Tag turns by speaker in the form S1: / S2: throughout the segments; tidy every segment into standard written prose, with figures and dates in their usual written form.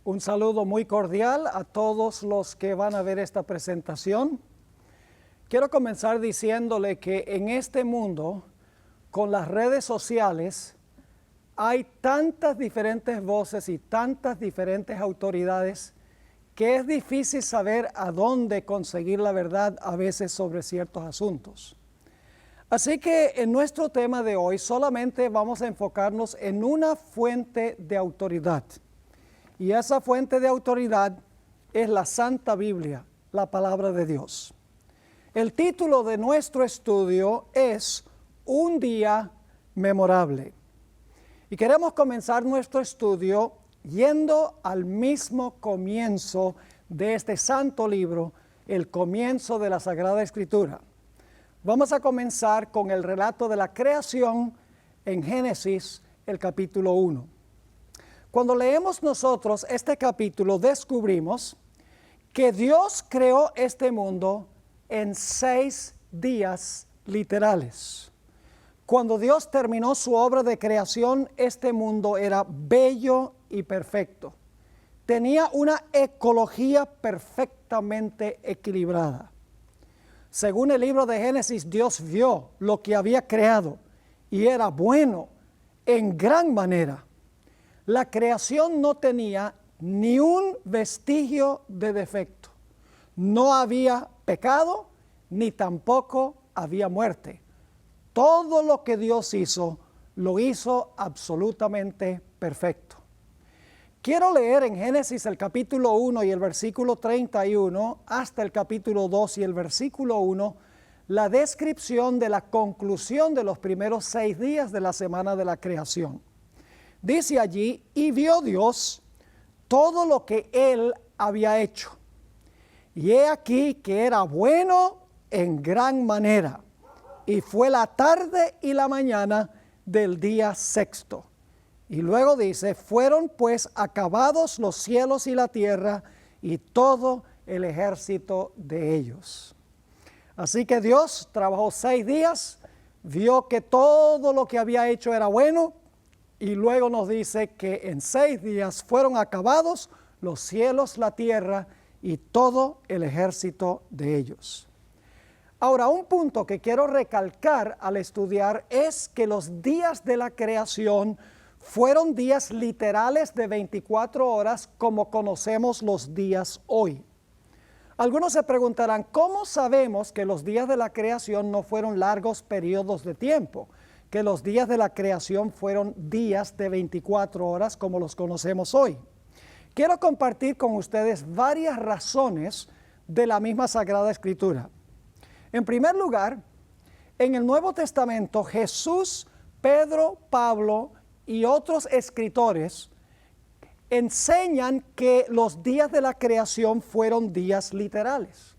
S1: Un saludo muy cordial a todos los que van a ver esta presentación. Quiero comenzar diciéndole que en este mundo, con las redes sociales, hay tantas diferentes voces y tantas diferentes autoridades que es difícil saber a dónde conseguir la verdad a veces sobre ciertos asuntos. Así que en nuestro tema de hoy solamente vamos a enfocarnos en una fuente de autoridad. Y esa fuente de autoridad es la Santa Biblia, la palabra de Dios. El título de nuestro estudio es Un día memorable. Y queremos comenzar nuestro estudio yendo al mismo comienzo de este santo libro, el comienzo de la Sagrada Escritura. Vamos a comenzar con el relato de la creación en Génesis, el capítulo 1. Cuando leemos nosotros este capítulo, descubrimos que Dios creó este mundo en 6 días literales. Cuando Dios terminó su obra de creación, este mundo era bello y perfecto. Tenía una ecología perfectamente equilibrada. Según el libro de Génesis, Dios vio lo que había creado y era bueno en gran manera. La creación no tenía ni un vestigio de defecto. No había pecado, ni tampoco había muerte. Todo lo que Dios hizo, lo hizo absolutamente perfecto. Quiero leer en Génesis el capítulo 1 y el versículo 31 hasta el capítulo 2 y el versículo 1, la descripción de la conclusión de los primeros 6 días de la semana de la creación. Dice allí, y vio Dios todo lo que Él había hecho. Y he aquí que era bueno en gran manera. Y fue la tarde y la mañana del día sexto. Y luego dice, fueron pues acabados los cielos y la tierra y todo el ejército de ellos. Así que Dios trabajó 6 días, vio que todo lo que había hecho era bueno, y luego nos dice que en 6 días fueron acabados los cielos, la tierra y todo el ejército de ellos. Ahora, un punto que quiero recalcar al estudiar es que los días de la creación fueron días literales de 24 horas como conocemos los días hoy. Algunos se preguntarán, ¿cómo sabemos que los días de la creación no fueron largos periodos de tiempo? Que los días de la creación fueron días de 24 horas como los conocemos hoy. Quiero compartir con ustedes varias razones de la misma Sagrada Escritura. En primer lugar, en el Nuevo Testamento, Jesús, Pedro, Pablo y otros escritores enseñan que los días de la creación fueron días literales.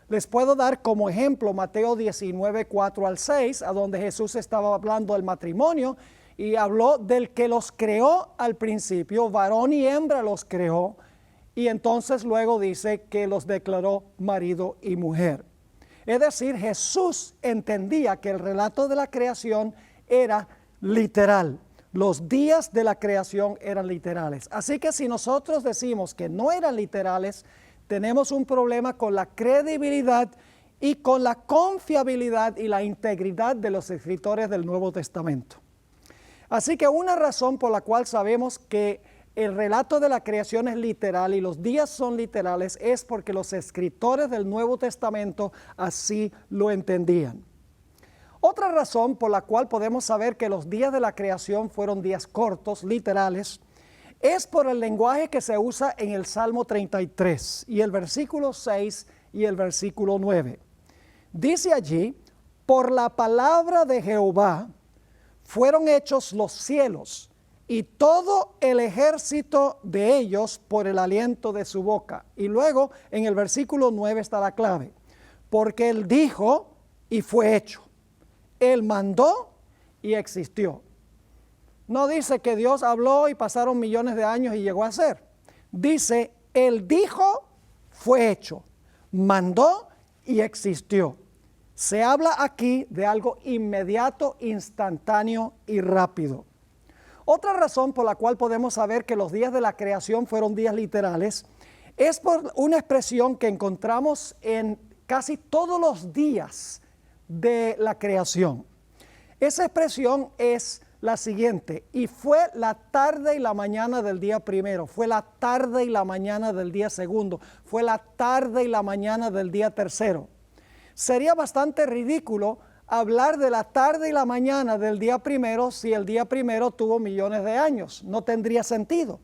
S1: Les puedo dar como ejemplo Mateo 19, 4 al 6, a donde Jesús estaba hablando del matrimonio y habló del que los creó al principio, varón y hembra los creó, y entonces luego dice que los declaró marido y mujer. Es decir, Jesús entendía que el relato de la creación era literal. Los días de la creación eran literales. Así que si nosotros decimos que no eran literales, tenemos un problema con la credibilidad y con la confiabilidad y la integridad de los escritores del Nuevo Testamento. Así que una razón por la cual sabemos que el relato de la creación es literal y los días son literales es porque los escritores del Nuevo Testamento así lo entendían. Otra razón por la cual podemos saber que los días de la creación fueron días cortos, literales, es por el lenguaje que se usa en el Salmo 33 y el versículo 6 y el versículo 9. Dice allí, por la palabra de Jehová fueron hechos los cielos y todo el ejército de ellos por el aliento de su boca. Y luego en el versículo 9 está la clave, porque Él dijo y fue hecho. Él mandó y existió. No dice que Dios habló y pasaron millones de años y llegó a ser. Dice, Él dijo, fue hecho, mandó y existió. Se habla aquí de algo inmediato, instantáneo y rápido. Otra razón por la cual podemos saber que los días de la creación fueron días literales es por una expresión que encontramos en casi todos los días de la creación. Esa expresión es la siguiente: y fue la tarde y la mañana del día primero, fue la tarde y la mañana del día segundo, fue la tarde y la mañana del día tercero. Sería bastante ridículo hablar de la tarde y la mañana del día primero si el día primero tuvo millones de años. No tendría sentido.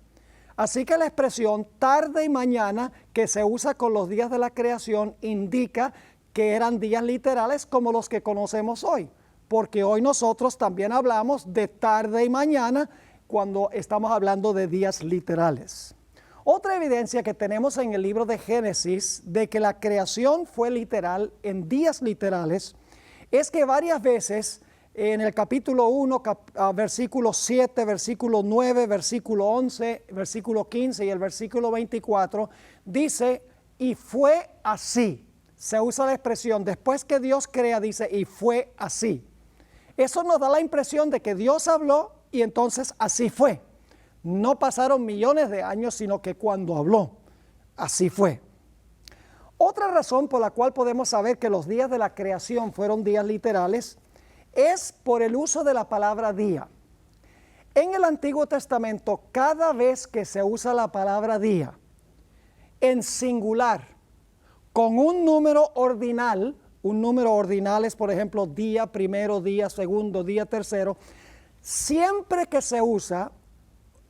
S1: Así que la expresión tarde y mañana que se usa con los días de la creación indica que eran días literales como los que conocemos hoy, porque hoy nosotros también hablamos de tarde y mañana cuando estamos hablando de días literales. Otra evidencia que tenemos en el libro de Génesis de que la creación fue literal en días literales es que varias veces en el capítulo 1, versículo 7, versículo 9, versículo 11, versículo 15 y el versículo 24, dice, y fue así. Se usa la expresión, después que Dios crea, dice, y fue así. Eso nos da la impresión de que Dios habló y entonces así fue. No pasaron millones de años, sino que cuando habló, así fue. Otra razón por la cual podemos saber que los días de la creación fueron días literales es por el uso de la palabra día. En el Antiguo Testamento, cada vez que se usa la palabra día en singular, con un número ordinal es, por ejemplo, día primero, día segundo, día tercero, siempre que se usa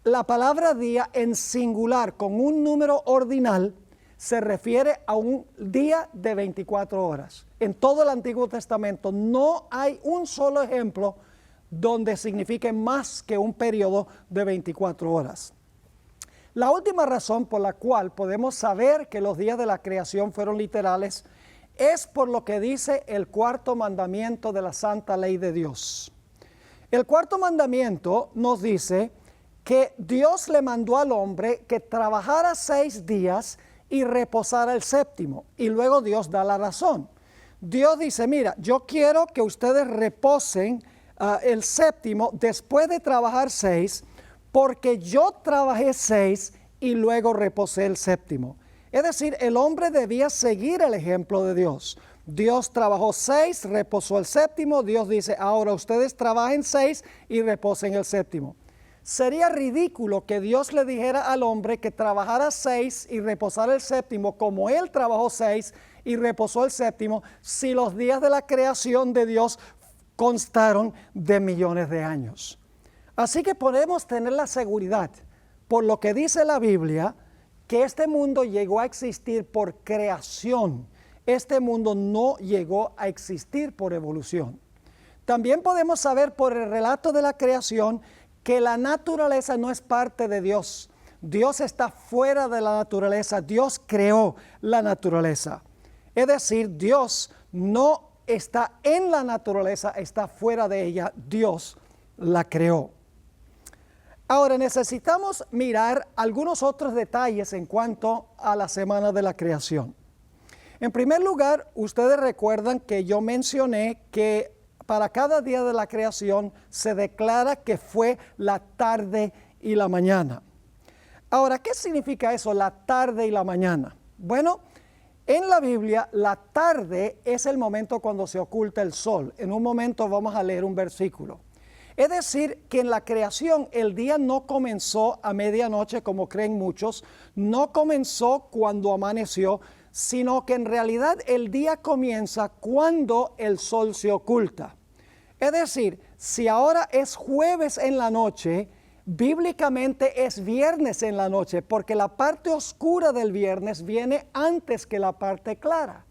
S1: la palabra día en singular con un número ordinal, se refiere a un día de 24 horas. En todo el Antiguo Testamento no hay un solo ejemplo donde signifique más que un periodo de 24 horas. La última razón por la cual podemos saber que los días de la creación fueron literales es por lo que dice el cuarto mandamiento de la santa ley de Dios. El cuarto mandamiento nos dice que Dios le mandó al hombre que trabajara 6 días y reposara el séptimo. Y luego Dios da la razón. Dios dice, mira, yo quiero que ustedes reposen el séptimo después de trabajar 6, porque yo trabajé 6 y luego reposé el séptimo. Es decir, el hombre debía seguir el ejemplo de Dios. Dios trabajó 6, reposó el séptimo. Dios dice, ahora ustedes trabajen 6 y reposen el séptimo. Sería ridículo que Dios le dijera al hombre que trabajara 6 y reposara el séptimo, como él trabajó 6 y reposó el séptimo, si los días de la creación de Dios constaron de millones de años. Así que podemos tener la seguridad, por lo que dice la Biblia, que este mundo llegó a existir por creación. Este mundo no llegó a existir por evolución. También podemos saber por el relato de la creación que la naturaleza no es parte de Dios. Dios está fuera de la naturaleza. Dios creó la naturaleza. Es decir, Dios no está en la naturaleza, está fuera de ella. Dios la creó. Ahora necesitamos mirar algunos otros detalles en cuanto a la semana de la creación. En primer lugar, ustedes recuerdan que yo mencioné que para cada día de la creación se declara que fue la tarde y la mañana. Ahora, ¿qué significa eso, la tarde y la mañana? Bueno, en la Biblia, la tarde es el momento cuando se oculta el sol. En un momento vamos a leer un versículo. Es decir, que en la creación el día no comenzó a medianoche, como creen muchos, no comenzó cuando amaneció, sino que en realidad el día comienza cuando el sol se oculta. Es decir, si ahora es jueves en la noche, bíblicamente es viernes en la noche, porque la parte oscura del viernes viene antes que la parte clara.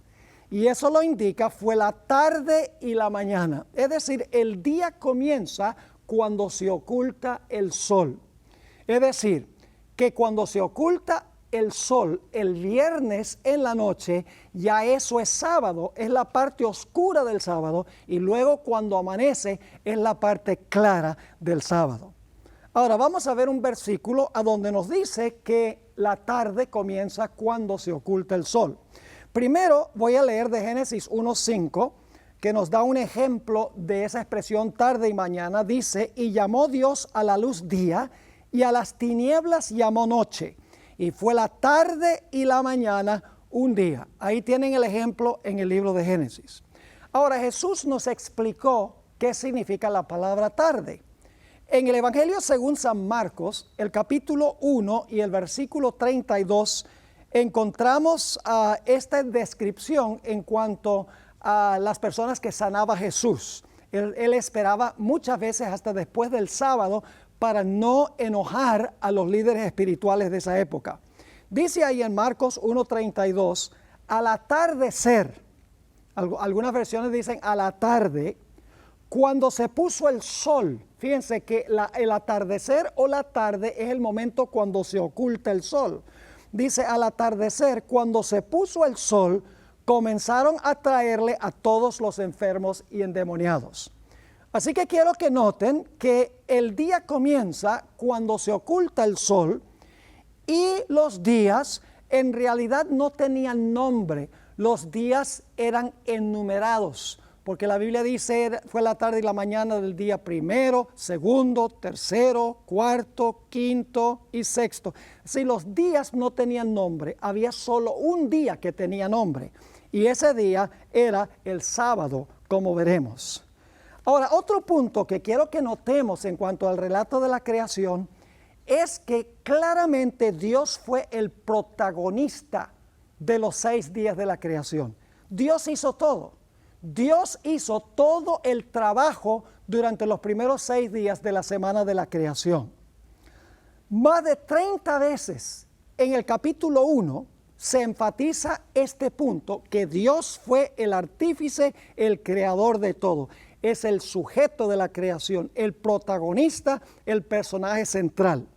S1: Y eso lo indica, fue la tarde y la mañana. Es decir, el día comienza cuando se oculta el sol. Es decir, que cuando se oculta el sol el viernes en la noche, ya eso es sábado, es la parte oscura del sábado, y luego cuando amanece es la parte clara del sábado. Ahora vamos a ver un versículo a donde nos dice que la tarde comienza cuando se oculta el sol. Primero voy a leer de Génesis 1:5, que nos da un ejemplo de esa expresión tarde y mañana, dice, y llamó Dios a la luz día, y a las tinieblas llamó noche, y fue la tarde y la mañana un día. Ahí tienen el ejemplo en el libro de Génesis. Ahora Jesús nos explicó qué significa la palabra tarde. En el Evangelio según San Marcos, el capítulo 1 y el versículo 32, encontramos esta descripción en cuanto a las personas que sanaba Jesús. Él esperaba muchas veces hasta después del sábado para no enojar a los líderes espirituales de esa época. Dice ahí en Marcos 1:32, al atardecer, algunas versiones dicen a la tarde, cuando se puso el sol. Fíjense que el atardecer o la tarde es el momento cuando se oculta el sol. Dice al atardecer, cuando se puso el sol, comenzaron a traerle a todos los enfermos y endemoniados. Así que quiero que noten que el día comienza cuando se oculta el sol y los días en realidad no tenían nombre. Los días eran enumerados, porque la Biblia dice fue la tarde y la mañana del día primero, segundo, tercero, cuarto, quinto y sexto. Si los días no tenían nombre, había solo un día que tenía nombre, y ese día era el sábado, como veremos. Ahora, otro punto que quiero que notemos en cuanto al relato de la creación es que claramente Dios fue el protagonista de los 6 días de la creación. Dios hizo todo. Dios hizo todo el trabajo durante los primeros 6 días de la semana de la creación. Más de 30 veces en el capítulo 1 se enfatiza este punto, que Dios fue el artífice, el creador de todo. Es el sujeto de la creación, el protagonista, el personaje central.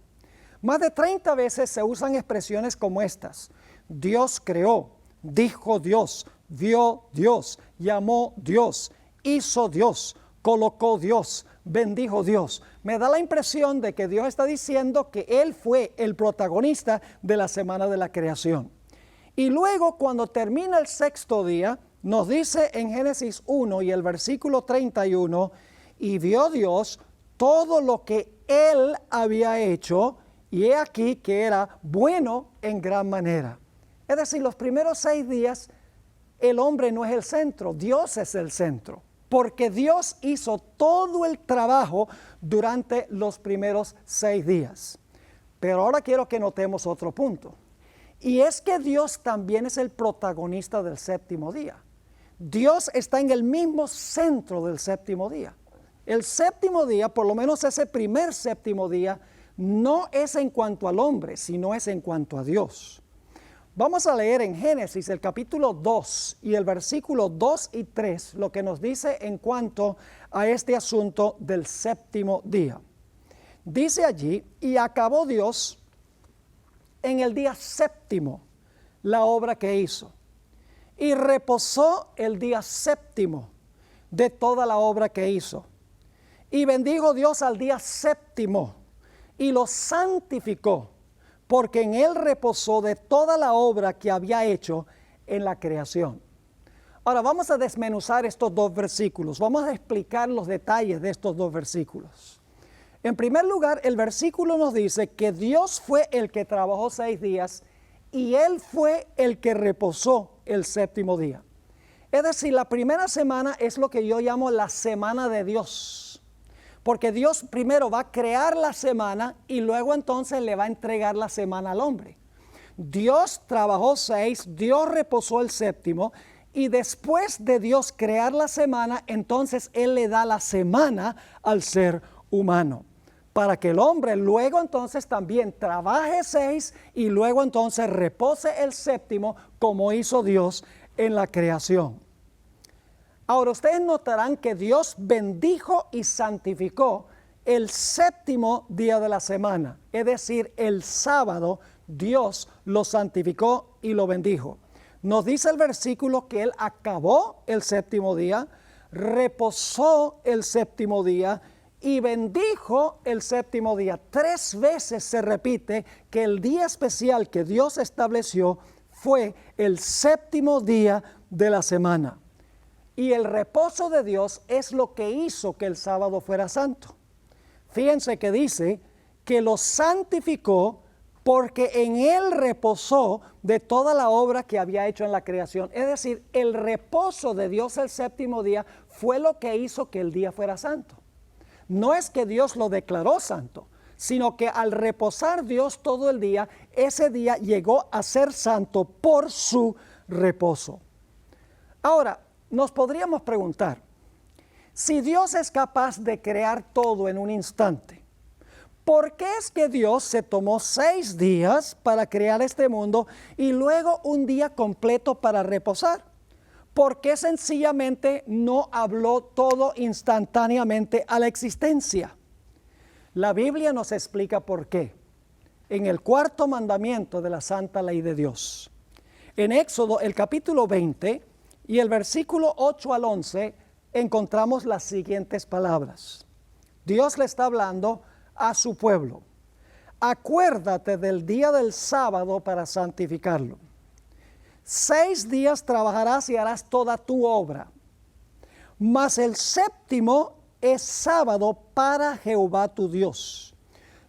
S1: Más de 30 veces se usan expresiones como estas. Dios creó, dijo Dios, vio Dios, llamó Dios, hizo Dios, colocó Dios, bendijo Dios. Me da la impresión de que Dios está diciendo que Él fue el protagonista de la semana de la creación. Y luego cuando termina el 6º día, nos dice en Génesis 1 y el versículo 31, y vio Dios todo lo que Él había hecho, y he aquí que era bueno en gran manera. Es decir, los primeros 6 días, el hombre no es el centro, Dios es el centro, porque Dios hizo todo el trabajo durante los primeros 6 días. Pero ahora quiero que notemos otro punto, y es que Dios también es el protagonista del 7º día. Dios está en el mismo centro del 7º día. El 7º día, por lo menos ese primer 7º día, no es en cuanto al hombre, sino es en cuanto a Dios. Vamos a leer en Génesis el capítulo 2 y el versículo 2 y 3 lo que nos dice en cuanto a este asunto del 7º día. Dice allí, y acabó Dios en el día 7º la obra que hizo, y reposó el día 7º de toda la obra que hizo. Y bendijo Dios al día 7º y lo santificó, porque en él reposó de toda la obra que había hecho en la creación. Ahora vamos a desmenuzar estos 2 versículos. Vamos a explicar los detalles de estos 2 versículos. En primer lugar, el versículo nos dice que Dios fue el que trabajó 6 días y Él fue el que reposó el 7º día. Es decir, la primera semana es lo que yo llamo la semana de Dios. Porque Dios primero va a crear la semana y luego entonces le va a entregar la semana al hombre. Dios trabajó 6, Dios reposó el 7º y después de Dios crear la semana, entonces Él le da la semana al ser humano. Para que el hombre luego entonces también trabaje 6 y luego entonces repose el 7º como hizo Dios en la creación. Ahora ustedes notarán que Dios bendijo y santificó el 7º día de la semana, es decir, el sábado Dios lo santificó y lo bendijo. Nos dice el versículo que Él acabó el 7º día, reposó el 7º día y bendijo el 7º día. 3 veces se repite que el día especial que Dios estableció fue el 7º día de la semana. Y el reposo de Dios es lo que hizo que el sábado fuera santo. Fíjense que dice que lo santificó porque en él reposó de toda la obra que había hecho en la creación. Es decir, el reposo de Dios el séptimo día fue lo que hizo que el día fuera santo. No es que Dios lo declaró santo, sino que al reposar Dios todo el día, ese día llegó a ser santo por su reposo. Ahora, nos podríamos preguntar, si Dios es capaz de crear todo en un instante, ¿por qué es que Dios se tomó 6 días para crear este mundo y luego un día completo para reposar? ¿Por qué sencillamente no habló todo instantáneamente a la existencia? La Biblia nos explica por qué. En el 4º mandamiento de la santa ley de Dios. En Éxodo, el capítulo 20 y el versículo 8 al 11, encontramos las siguientes palabras. Dios le está hablando a su pueblo. Acuérdate del día del sábado para santificarlo. 6 días trabajarás y harás toda tu obra. Mas el séptimo es sábado para Jehová tu Dios.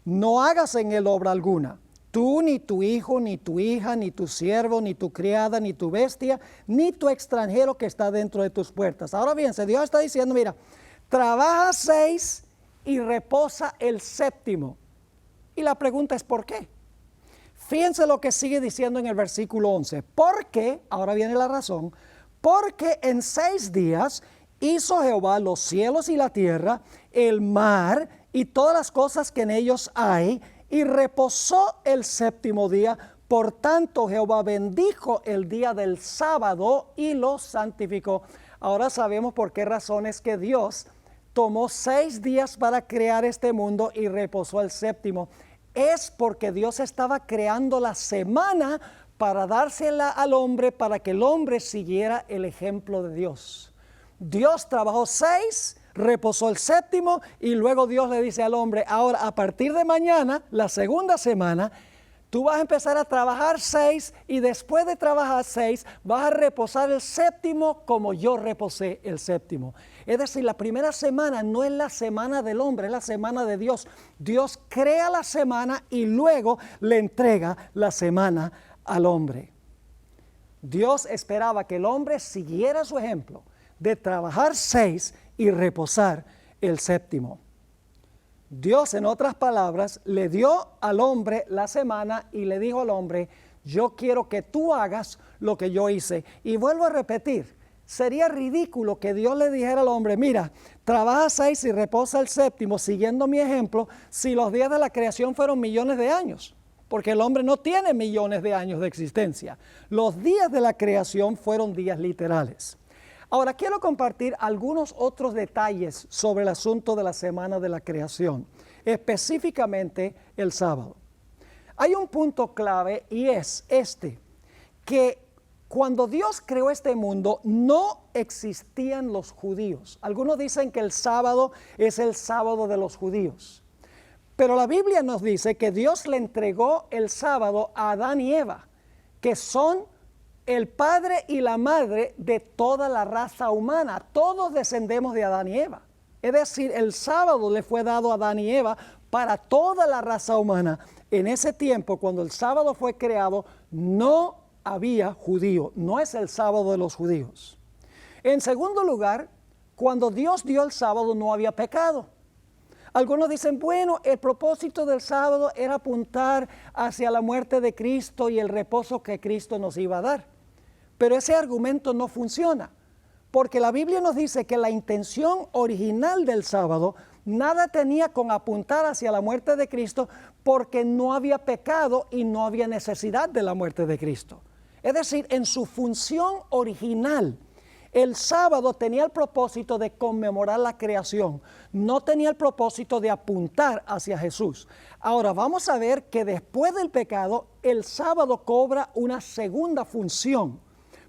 S1: No hagas en él obra alguna. Tú, ni tu hijo, ni tu hija, ni tu siervo, ni tu criada, ni tu bestia, ni tu extranjero que está dentro de tus puertas. Ahora bien, Dios está diciendo, mira, trabaja 6 y reposa el séptimo. Y la pregunta es ¿por qué? Fíjense lo que sigue diciendo en el versículo 11. Porque, ahora viene la razón, porque en 6 días hizo Jehová los cielos y la tierra, el mar y todas las cosas que en ellos hay, y reposó el séptimo día. Por tanto, Jehová bendijo el día del sábado y lo santificó. Ahora sabemos por qué razones que Dios tomó 6 días para crear este mundo y reposó el séptimo. Es porque Dios estaba creando la semana para dársela al hombre, para que el hombre siguiera el ejemplo de Dios. Dios trabajó 6, reposó el séptimo y luego Dios le dice al hombre, ahora a partir de mañana, la segunda semana, tú vas a empezar a trabajar 6 y después de trabajar 6 vas a reposar el séptimo como yo reposé el séptimo. Es decir, la primera semana no es la semana del hombre, es la semana de Dios. Dios crea la semana y luego le entrega la semana al hombre. Dios esperaba que el hombre siguiera su ejemplo de trabajar 6 y reposar el séptimo. Dios, en otras palabras, le dio al hombre la semana y le dijo al hombre, yo quiero que tú hagas lo que yo hice. Y vuelvo a repetir, sería ridículo que Dios le dijera al hombre, mira, trabaja 6 y reposa el séptimo, siguiendo mi ejemplo, si los días de la creación fueron millones de años. Porque el hombre no tiene millones de años de existencia. Los días de la creación fueron días literales. Ahora quiero compartir algunos otros detalles sobre el asunto de la semana de la creación, específicamente el sábado. Hay un punto clave y es este, que cuando Dios creó este mundo no existían los judíos. Algunos dicen que el sábado es el sábado de los judíos. Pero la Biblia nos dice que Dios le entregó el sábado a Adán y Eva, que son el padre y la madre de toda la raza humana. Todos descendemos de Adán y Eva. Es decir, el sábado le fue dado a Adán y Eva para toda la raza humana. En ese tiempo, cuando el sábado fue creado, no había judío. No es el sábado de los judíos. En segundo lugar, cuando Dios dio el sábado no había pecado. Algunos dicen, bueno, el propósito del sábado era apuntar hacia la muerte de Cristo y el reposo que Cristo nos iba a dar. Pero ese argumento no funciona, porque la Biblia nos dice que la intención original del sábado nada tenía con apuntar hacia la muerte de Cristo, porque no había pecado y no había necesidad de la muerte de Cristo. Es decir, en su función original, el sábado tenía el propósito de conmemorar la creación, no tenía el propósito de apuntar hacia Jesús. Ahora vamos a ver que después del pecado, el sábado cobra una segunda función.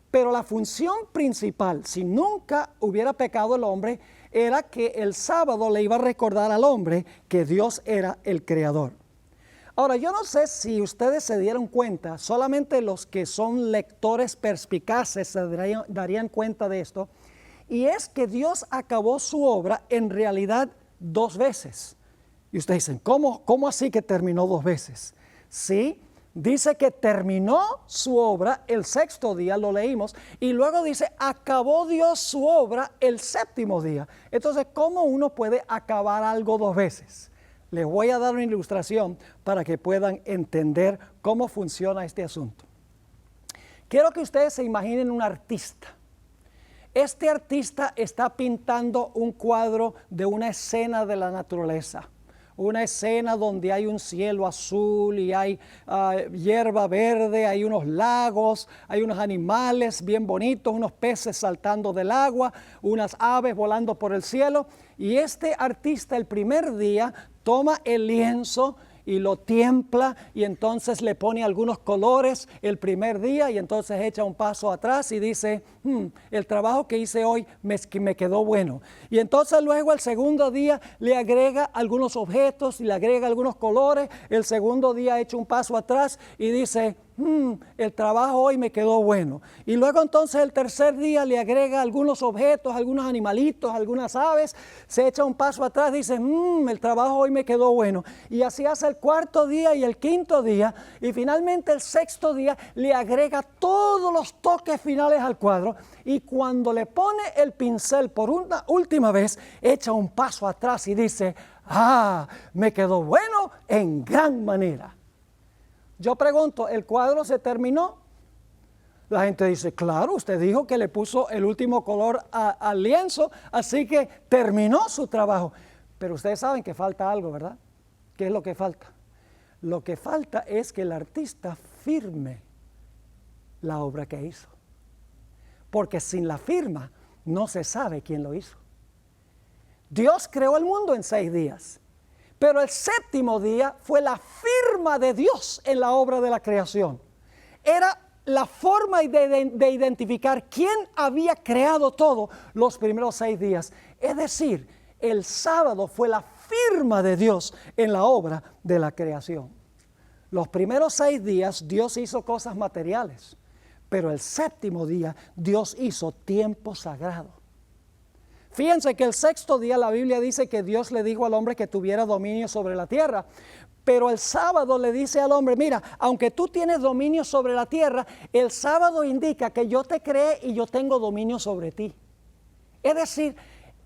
S1: Pero la función principal, si nunca hubiera pecado el hombre, era que el sábado le iba a recordar al hombre que Dios era el creador. Ahora, yo no sé si ustedes se dieron cuenta, solamente los que son lectores perspicaces se darían cuenta de esto, Y es que Dios acabó su obra en realidad 2 veces. Y ustedes dicen, ¿cómo así que terminó 2 veces? Sí, dice que terminó su obra el 6º día, lo leímos, y luego dice, acabó Dios su obra el 7º día. Entonces, ¿cómo uno puede acabar algo 2 veces? Les voy a dar una ilustración para que puedan entender cómo funciona este asunto. Quiero que ustedes se imaginen un artista. Este artista está pintando un cuadro de una escena de la naturaleza. Una escena donde hay un cielo azul y hay hierba verde, hay unos lagos, hay unos animales bien bonitos, unos peces saltando del agua, unas aves volando por el cielo. Y este artista el primer día toma el lienzo y lo tiempla y entonces le pone algunos colores el primer día y entonces echa un paso atrás y dice, el trabajo que hice hoy me quedó bueno. Y entonces luego el segundo día le agrega algunos objetos y le agrega algunos colores. El segundo día echa un paso atrás y dice, el trabajo hoy me quedó bueno. Y luego entonces el tercer día le agrega algunos objetos, algunos animalitos, algunas aves, se echa un paso atrás, dice, el trabajo hoy me quedó bueno. Y así hace el 4º día y el 5º día, y finalmente el 6º día le agrega todos los toques finales al cuadro, y cuando le pone el pincel por una última vez, echa un paso atrás y dice, me quedó bueno en gran manera. Yo pregunto, ¿el cuadro se terminó? La gente dice, claro, usted dijo que le puso el último color al lienzo, así que terminó su trabajo. Pero ustedes saben que falta algo, ¿verdad? ¿Qué es lo que falta? Lo que falta es que el artista firme la obra que hizo. Porque sin la firma no se sabe quién lo hizo. Dios creó el mundo en 6 días. Pero el 7º día fue la firma de Dios en la obra de la creación. Era la forma de identificar quién había creado todo los primeros 6 días. Es decir, el sábado fue la firma de Dios en la obra de la creación. Los primeros 6 días Dios hizo cosas materiales, pero el 7º día Dios hizo tiempo sagrado. Fíjense que el 6º día la Biblia dice que Dios le dijo al hombre que tuviera dominio sobre la tierra. Pero el sábado le dice al hombre, mira, aunque tú tienes dominio sobre la tierra, el sábado indica que yo te creé y yo tengo dominio sobre ti. Es decir,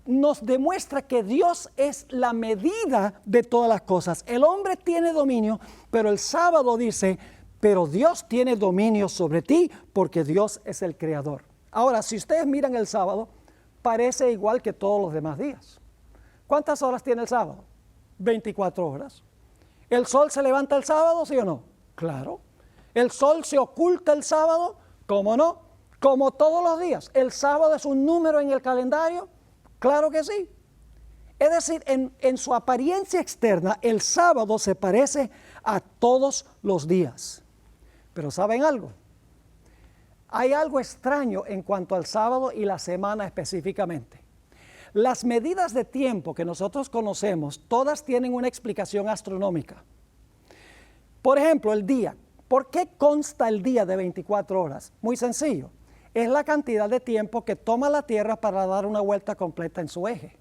S1: nos demuestra que Dios es la medida de todas las cosas. El hombre tiene dominio, pero el sábado dice, pero Dios tiene dominio sobre ti porque Dios es el creador. Ahora, si ustedes miran el sábado, parece igual que todos los demás días. ¿Cuántas horas tiene el sábado? 24 horas. ¿El sol se levanta el sábado, sí o no? Claro. ¿El sol se oculta el sábado? ¿Cómo no? Como todos los días. ¿El sábado es un número en el calendario? Claro que sí. Es decir, en su apariencia externa, el sábado se parece a todos los días. Pero ¿saben algo? Hay algo extraño en cuanto al sábado y la semana específicamente. Las medidas de tiempo que nosotros conocemos, todas tienen una explicación astronómica. Por ejemplo, el día. ¿Por qué consta el día de 24 horas? Muy sencillo. Es la cantidad de tiempo que toma la Tierra para dar una vuelta completa en su eje.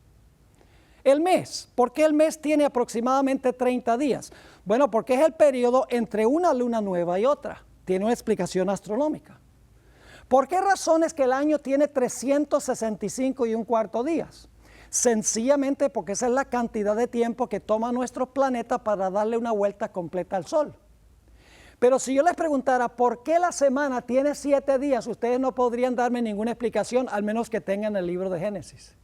S1: El mes. ¿Por qué el mes tiene aproximadamente 30 días? Bueno, porque es el periodo entre una luna nueva y otra. Tiene una explicación astronómica. ¿Por qué razón es que el año tiene 365 y un cuarto días? Sencillamente porque esa es la cantidad de tiempo que toma nuestro planeta para darle una vuelta completa al Sol. Pero si yo les preguntara por qué la semana tiene 7 días, ustedes no podrían darme ninguna explicación, al menos que tengan el libro de Génesis.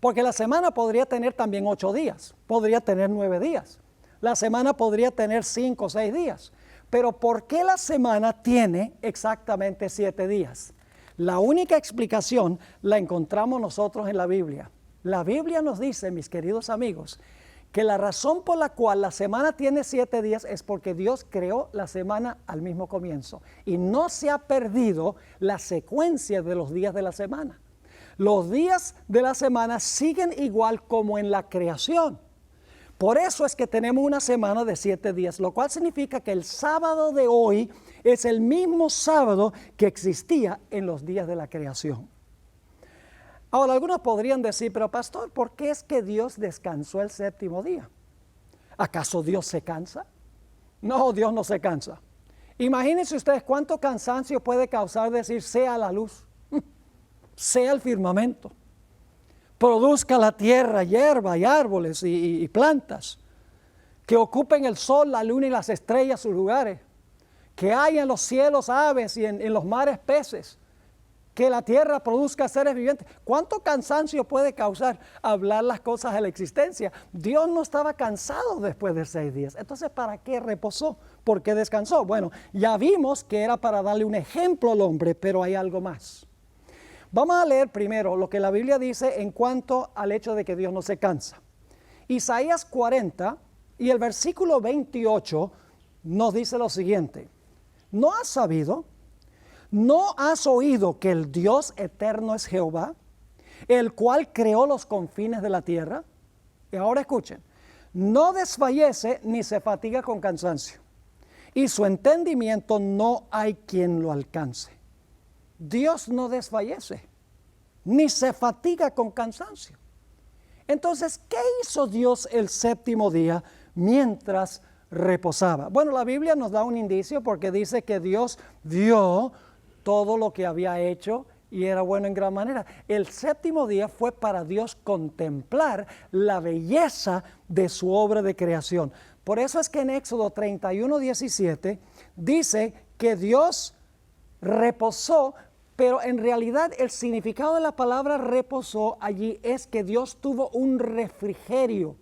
S1: Porque la semana podría tener también 8 días, podría tener 9 días. La semana podría tener 5 o 6 días. Pero ¿por qué la semana tiene exactamente 7 días? La única explicación la encontramos nosotros en la Biblia. La Biblia nos dice, mis queridos amigos, que la razón por la cual la semana tiene 7 días es porque Dios creó la semana al mismo comienzo. Y no se ha perdido la secuencia de los días de la semana. Los días de la semana siguen igual como en la creación. Por eso es que tenemos una semana de 7 días, lo cual significa que el sábado de hoy es el mismo sábado que existía en los días de la creación. Ahora, algunos podrían decir, pero pastor, ¿por qué es que Dios descansó el séptimo día? ¿Acaso Dios se cansa? No, Dios no se cansa. Imagínense ustedes cuánto cansancio puede causar decir sea la luz, sea el firmamento, produzca la tierra, hierba y árboles y plantas, que ocupen el sol, la luna y las estrellas sus lugares, que haya en los cielos aves y en los mares peces, que la tierra produzca seres vivientes. ¿Cuánto cansancio puede causar hablar las cosas de la existencia? Dios no estaba cansado después de 6 días. Entonces, ¿para qué reposó? ¿Por qué descansó? Bueno, ya vimos que era para darle un ejemplo al hombre, pero hay algo más. Vamos a leer primero lo que la Biblia dice en cuanto al hecho de que Dios no se cansa. Isaías 40 y el versículo 28 nos dice lo siguiente. ¿No has sabido? ¿No has oído que el Dios eterno es Jehová, el cual creó los confines de la tierra? Y ahora escuchen, no desfallece ni se fatiga con cansancio, y su entendimiento no hay quien lo alcance. Dios no desfallece, ni se fatiga con cansancio. Entonces, ¿qué hizo Dios el séptimo día mientras reposaba? Bueno, la Biblia nos da un indicio porque dice que Dios vio todo lo que había hecho y era bueno en gran manera. El séptimo día fue para Dios contemplar la belleza de su obra de creación. Por eso es que en Éxodo 31:17 dice que Dios reposó, pero en realidad el significado de la palabra reposó allí es que Dios tuvo un refrigerio.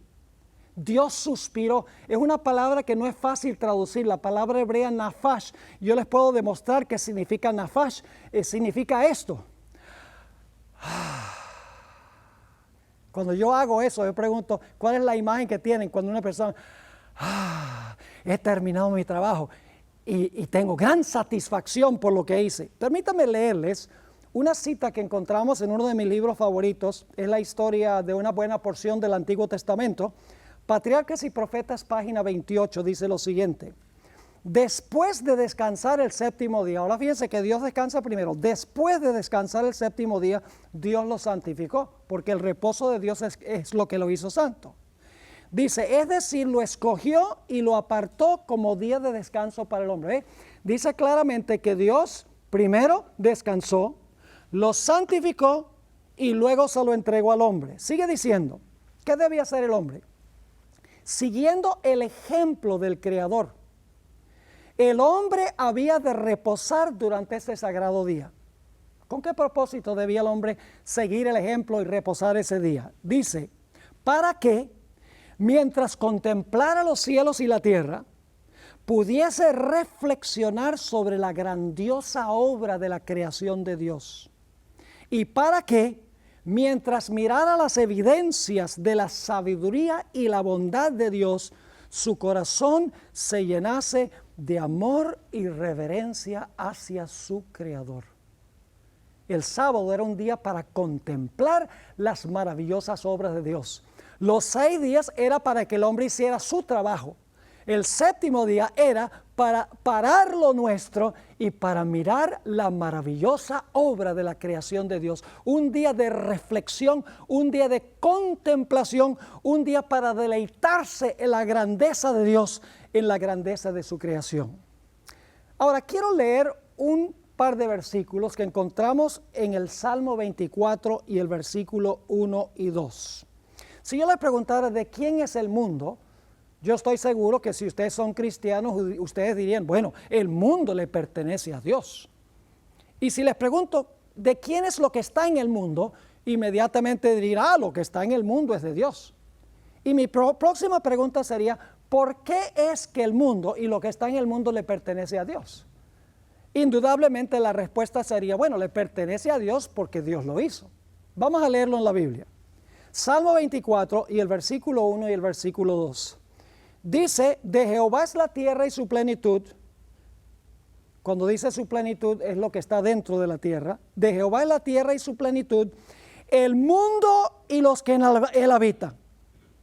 S1: Dios suspiró. Es una palabra que no es fácil traducir. La palabra hebrea nafash. Yo les puedo demostrar qué significa nafash. Significa esto. Cuando yo hago eso, yo pregunto, ¿cuál es la imagen que tienen cuando una persona, he terminado mi trabajo y tengo gran satisfacción por lo que hice? Permítanme leerles una cita que encontramos en uno de mis libros favoritos. Es la historia de una buena porción del Antiguo Testamento. Patriarcas y Profetas, página 28, dice lo siguiente. Después de descansar el séptimo día, ahora fíjense que Dios descansa primero. Después de descansar el séptimo día, Dios lo santificó, porque el reposo de Dios es lo que lo hizo santo. Dice, es decir, lo escogió y lo apartó como día de descanso para el hombre. Dice claramente que Dios primero descansó, lo santificó y luego se lo entregó al hombre. Sigue diciendo, ¿qué debía hacer el hombre? Siguiendo el ejemplo del Creador, el hombre había de reposar durante ese sagrado día. ¿Con qué propósito debía el hombre seguir el ejemplo y reposar ese día? Dice, para que, mientras contemplara los cielos y la tierra, pudiese reflexionar sobre la grandiosa obra de la creación de Dios. Y para que, mientras mirara las evidencias de la sabiduría y la bondad de Dios, su corazón se llenase de amor y reverencia hacia su Creador. El sábado era un día para contemplar las maravillosas obras de Dios. Los 6 días era para que el hombre hiciera su trabajo. El séptimo día era para parar lo nuestro y para mirar la maravillosa obra de la creación de Dios. Un día de reflexión, un día de contemplación, un día para deleitarse en la grandeza de Dios, en la grandeza de su creación. Ahora quiero leer un par de versículos que encontramos en el Salmo 24 y el versículo 1 y 2. Si yo les preguntara de quién es el mundo, yo estoy seguro que si ustedes son cristianos, ustedes dirían, bueno, el mundo le pertenece a Dios. Y si les pregunto, ¿de quién es lo que está en el mundo? Inmediatamente dirán, lo que está en el mundo es de Dios. Y mi próxima pregunta sería, ¿por qué es que el mundo y lo que está en el mundo le pertenece a Dios? Indudablemente la respuesta sería, bueno, le pertenece a Dios porque Dios lo hizo. Vamos a leerlo en la Biblia. Salmo 24 y el versículo 1 y el versículo 2. Dice, de Jehová es la tierra y su plenitud. Cuando dice su plenitud es lo que está dentro de la tierra. De Jehová es la tierra y su plenitud, el mundo y los que en él habitan.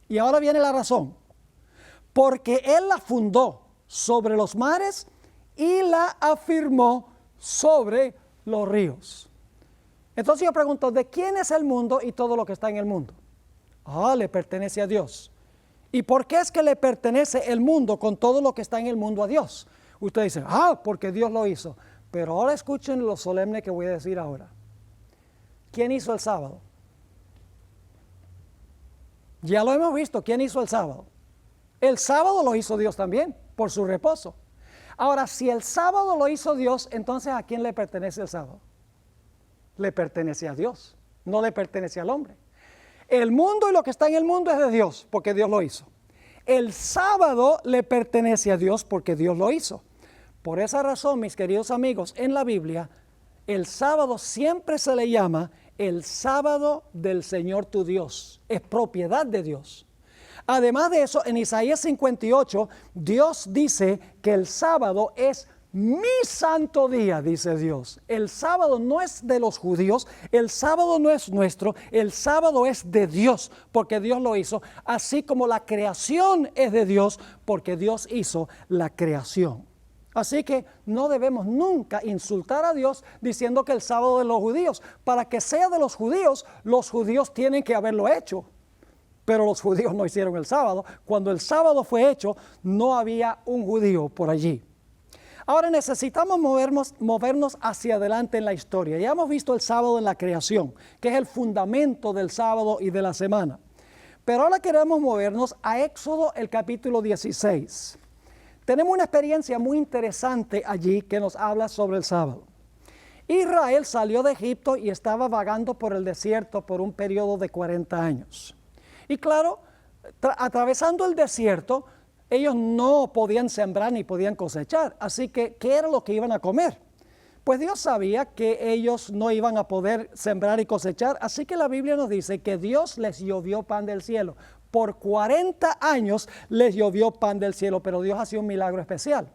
S1: Y ahora viene la razón. Porque él la fundó sobre los mares y la afirmó sobre los ríos. Entonces yo pregunto, ¿de quién es el mundo y todo lo que está en el mundo? Le pertenece a Dios. ¿Y por qué es que le pertenece el mundo con todo lo que está en el mundo a Dios? Usted dice, porque Dios lo hizo. Pero ahora escuchen lo solemne que voy a decir ahora. ¿Quién hizo el sábado? Ya lo hemos visto, ¿quién hizo el sábado? El sábado lo hizo Dios también, por su reposo. Ahora, si el sábado lo hizo Dios, entonces ¿a quién le pertenece el sábado? Le pertenece a Dios, no le pertenece al hombre. El mundo y lo que está en el mundo es de Dios, porque Dios lo hizo. El sábado le pertenece a Dios porque Dios lo hizo. Por esa razón, mis queridos amigos, en la Biblia, el sábado siempre se le llama el sábado del Señor tu Dios. Es propiedad de Dios. Además de eso, en Isaías 58, Dios dice que el sábado es mi santo día, dice Dios. El sábado no es de los judíos, el sábado no es nuestro, el sábado es de Dios, porque Dios lo hizo, así como la creación es de Dios, porque Dios hizo la creación. Así que no debemos nunca insultar a Dios diciendo que el sábado es de los judíos. Para que sea de los judíos tienen que haberlo hecho. Pero los judíos no hicieron el sábado. Cuando el sábado fue hecho, no había un judío por allí. Ahora necesitamos movernos hacia adelante en la historia. Ya hemos visto el sábado en la creación, que es el fundamento del sábado y de la semana. Pero ahora queremos movernos a Éxodo, el capítulo 16. Tenemos una experiencia muy interesante allí que nos habla sobre el sábado. Israel salió de Egipto y estaba vagando por el desierto por un periodo de 40 años. Y claro, atravesando el desierto, ellos no podían sembrar ni podían cosechar. Así que, ¿qué era lo que iban a comer? Pues Dios sabía que ellos no iban a poder sembrar y cosechar. Así que la Biblia nos dice que Dios les llovió pan del cielo. Por 40 años les llovió pan del cielo, pero Dios hacía un milagro especial.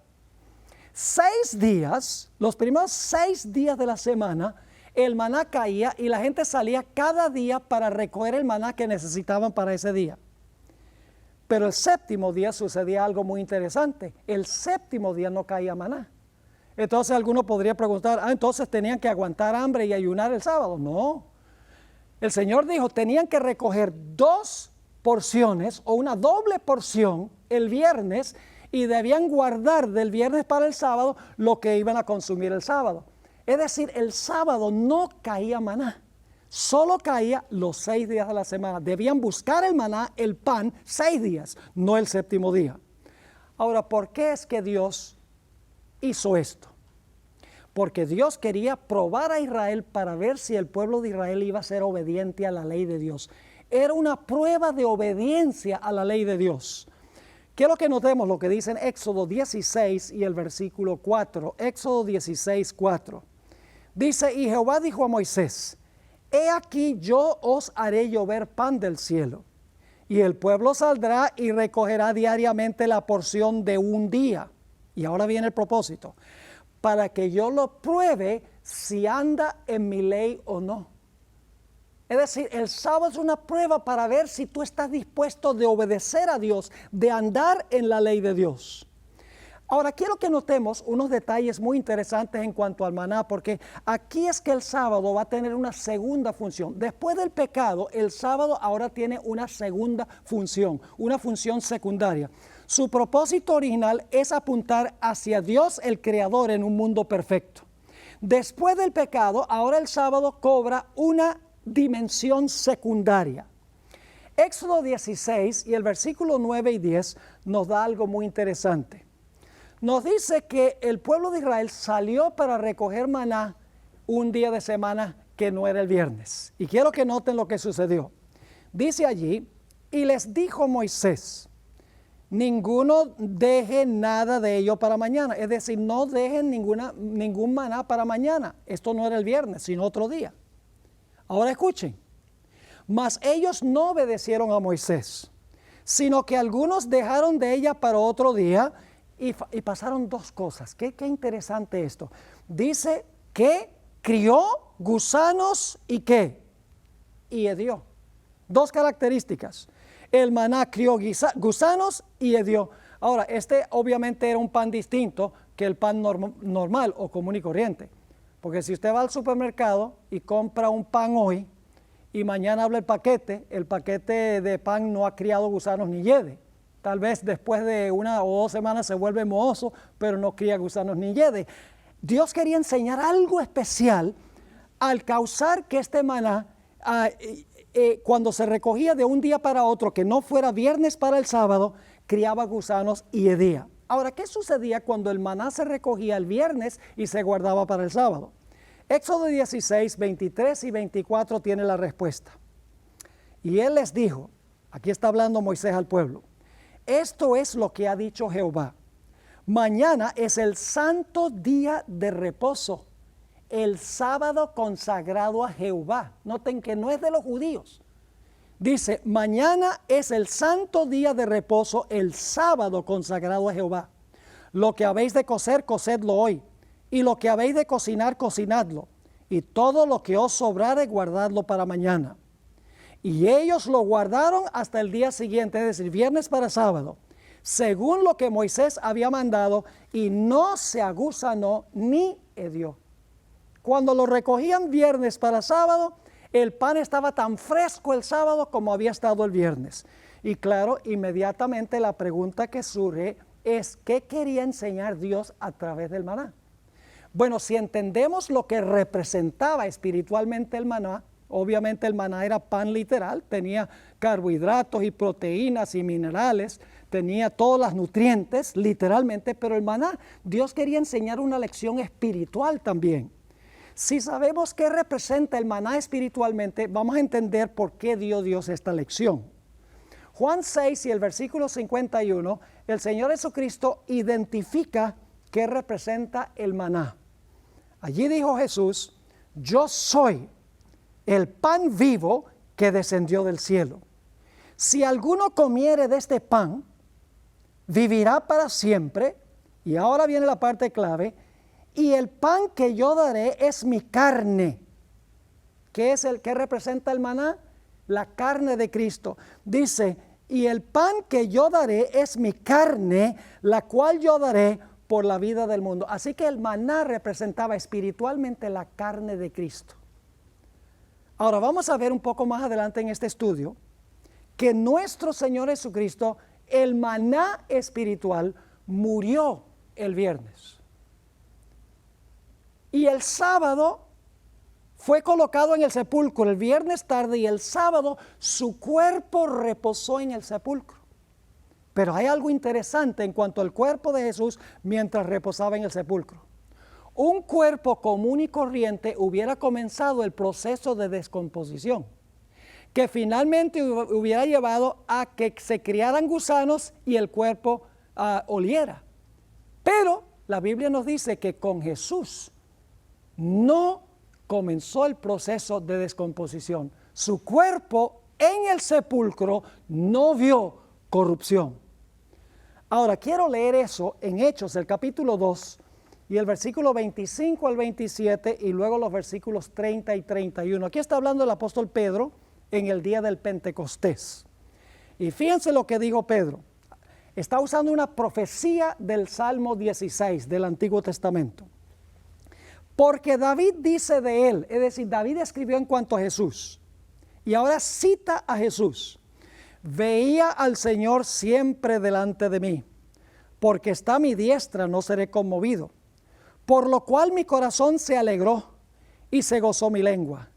S1: 6 días, los primeros 6 días de la semana, el maná caía y la gente salía cada día para recoger el maná que necesitaban para ese día. Pero el séptimo día sucedía algo muy interesante. El séptimo día no caía maná. Entonces alguno podría preguntar, entonces tenían que aguantar hambre y ayunar el sábado. No. El Señor dijo, tenían que recoger 2 porciones o una doble porción el viernes y debían guardar del viernes para el sábado lo que iban a consumir el sábado. Es decir, el sábado no caía maná. Solo caía los 6 días de la semana. Debían buscar el maná, el pan, 6 días, no el séptimo día. Ahora, ¿por qué es que Dios hizo esto? Porque Dios quería probar a Israel para ver si el pueblo de Israel iba a ser obediente a la ley de Dios. Era una prueba de obediencia a la ley de Dios. Quiero que notemos lo que dice en Éxodo 16 y el versículo 4. Éxodo 16, 4. Dice, y Jehová dijo a Moisés, he aquí yo os haré llover pan del cielo, y el pueblo saldrá y recogerá diariamente la porción de un día. Y ahora viene el propósito, para que yo lo pruebe si anda en mi ley o no. Es decir, el sábado es una prueba para ver si tú estás dispuesto de obedecer a Dios, de andar en la ley de Dios. Ahora, quiero que notemos unos detalles muy interesantes en cuanto al maná, porque aquí es que el sábado va a tener una segunda función. Después del pecado, el sábado ahora tiene una segunda función, una función secundaria. Su propósito original es apuntar hacia Dios, el Creador, en un mundo perfecto. Después del pecado, ahora el sábado cobra una dimensión secundaria. Éxodo 16 y el versículo 9 y 10 nos da algo muy interesante. Nos dice que el pueblo de Israel salió para recoger maná un día de semana que no era el viernes. Y quiero que noten lo que sucedió. Dice allí, y les dijo Moisés, ninguno deje nada de ello para mañana. Es decir, no dejen ningún maná para mañana. Esto no era el viernes, sino otro día. Ahora escuchen. Mas ellos no obedecieron a Moisés, sino que algunos dejaron de ella para otro día. Y pasaron 2 cosas. Qué interesante esto. Dice que crió gusanos y ¿qué? Y hedió. 2 características. El maná crió gusanos y hedió. Ahora, este obviamente era un pan distinto que el pan normal o común y corriente. Porque si usted va al supermercado y compra un pan hoy y mañana abre el paquete de pan no ha criado gusanos ni hiede. Tal vez después de 1 o 2 semanas se vuelve mohoso, pero no cría gusanos ni hiede. Dios quería enseñar algo especial al causar que este maná, cuando se recogía de un día para otro, que no fuera viernes para el sábado, criaba gusanos y hedía. Ahora, ¿qué sucedía cuando el maná se recogía el viernes y se guardaba para el sábado? Éxodo 16, 23 y 24 tiene la respuesta. Y él les dijo, aquí está hablando Moisés al pueblo, esto es lo que ha dicho Jehová. Mañana es el santo día de reposo, el sábado consagrado a Jehová. Noten que no es de los judíos. Dice, mañana es el santo día de reposo, el sábado consagrado a Jehová. Lo que habéis de cocer, cocedlo hoy. Y lo que habéis de cocinar, cocinadlo. Y todo lo que os sobrare, guardadlo para mañana. Y ellos lo guardaron hasta el día siguiente, es decir, viernes para sábado, según lo que Moisés había mandado, y no se agusanó ni hedió. Cuando lo recogían viernes para sábado, el pan estaba tan fresco el sábado como había estado el viernes. Y claro, inmediatamente la pregunta que surge es, ¿qué quería enseñar Dios a través del maná? Bueno, si entendemos lo que representaba espiritualmente el maná, obviamente el maná era pan literal, tenía carbohidratos y proteínas y minerales, tenía todos los nutrientes literalmente, pero el maná, Dios quería enseñar una lección espiritual también. Si sabemos qué representa el maná espiritualmente, vamos a entender por qué dio Dios esta lección. Juan 6 y el versículo 51, el Señor Jesucristo identifica qué representa el maná. Allí dijo Jesús, yo soy el pan vivo que descendió del cielo. Si alguno comiere de este pan, vivirá para siempre. Y ahora viene la parte clave. Y el pan que yo daré es mi carne. ¿Qué es el que representa el maná? La carne de Cristo. Dice, y el pan que yo daré es mi carne, la cual yo daré por la vida del mundo. Así que el maná representaba espiritualmente la carne de Cristo. Ahora vamos a ver un poco más adelante en este estudio que nuestro Señor Jesucristo, el maná espiritual, murió el viernes. Y el sábado fue colocado en el sepulcro el viernes tarde y el sábado su cuerpo reposó en el sepulcro. Pero hay algo interesante en cuanto al cuerpo de Jesús mientras reposaba en el sepulcro. Un cuerpo común y corriente hubiera comenzado el proceso de descomposición, que finalmente hubiera llevado a que se criaran gusanos y el cuerpo oliera. Pero la Biblia nos dice que con Jesús no comenzó el proceso de descomposición. Su cuerpo en el sepulcro no vio corrupción. Ahora, quiero leer eso en Hechos, el capítulo 2, y el versículo 25 al 27, y luego los versículos 30 y 31. Aquí está hablando el apóstol Pedro en el día del Pentecostés. Y fíjense lo que dijo Pedro. Está usando una profecía del Salmo 16 del Antiguo Testamento. Porque David dice de él, es decir, David escribió en cuanto a Jesús, y ahora cita a Jesús. Veía al Señor siempre delante de mí, porque está a mi diestra, no seré conmovido. Por lo cual mi corazón se alegró y se gozó mi lengua.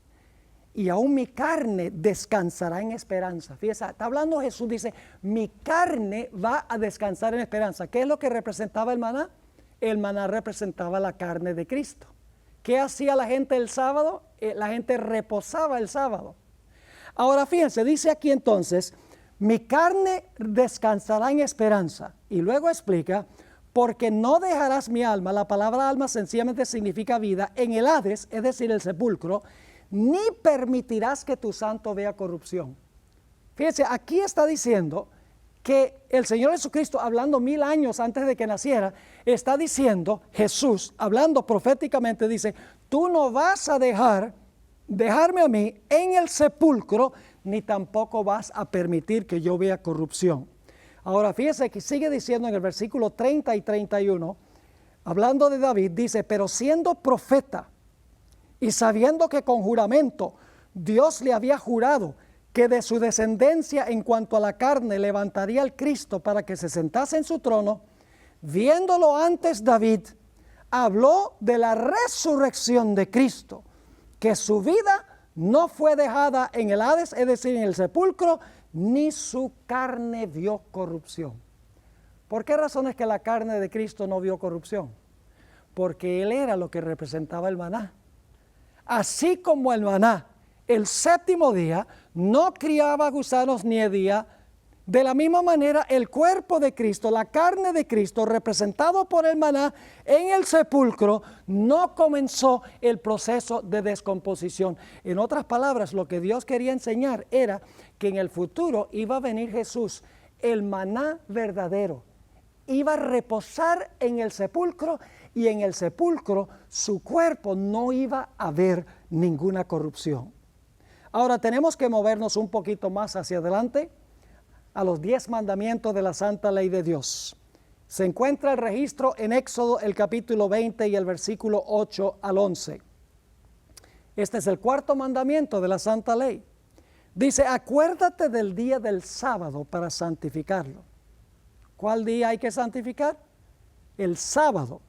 S1: Y aún mi carne descansará en esperanza. Fíjese, está hablando Jesús, dice, mi carne va a descansar en esperanza. ¿Qué es lo que representaba el maná? El maná representaba la carne de Cristo. ¿Qué hacía la gente el sábado? La gente reposaba el sábado. Ahora fíjense, dice aquí entonces, mi carne descansará en esperanza. Y luego explica, porque no dejarás mi alma, la palabra alma sencillamente significa vida, en el Hades, es decir, el sepulcro, ni permitirás que tu santo vea corrupción. Fíjense, aquí está diciendo que el Señor Jesucristo, hablando 1000 años antes de que naciera, está diciendo, Jesús, hablando proféticamente, dice, tú no vas a dejarme a mí en el sepulcro, ni tampoco vas a permitir que yo vea corrupción. Ahora, fíjese que sigue diciendo en el versículo 30 y 31, hablando de David, dice, pero siendo profeta, y sabiendo que con juramento Dios le había jurado que de su descendencia en cuanto a la carne levantaría al Cristo para que se sentase en su trono, viéndolo antes David, habló de la resurrección de Cristo, que su vida no fue dejada en el Hades, es decir, en el sepulcro, ni su carne vio corrupción. ¿Por qué razón es que la carne de Cristo no vio corrupción? Porque Él era lo que representaba el maná. Así como el maná, el séptimo día, no criaba gusanos ni hedía, de la misma manera el cuerpo de Cristo, la carne de Cristo, representado por el maná en el sepulcro, no comenzó el proceso de descomposición. En otras palabras, lo que Dios quería enseñar era que en el futuro iba a venir Jesús, el maná verdadero, iba a reposar en el sepulcro y en el sepulcro su cuerpo no iba a ver ninguna corrupción. Ahora tenemos que movernos un poquito más hacia adelante a los 10 mandamientos de la santa ley de Dios. Se encuentra el registro en Éxodo el capítulo 20 y el versículo 8 al 11. Este es el cuarto mandamiento de la santa ley. Dice, acuérdate del día del sábado para santificarlo. ¿Cuál día hay que santificar? El sábado.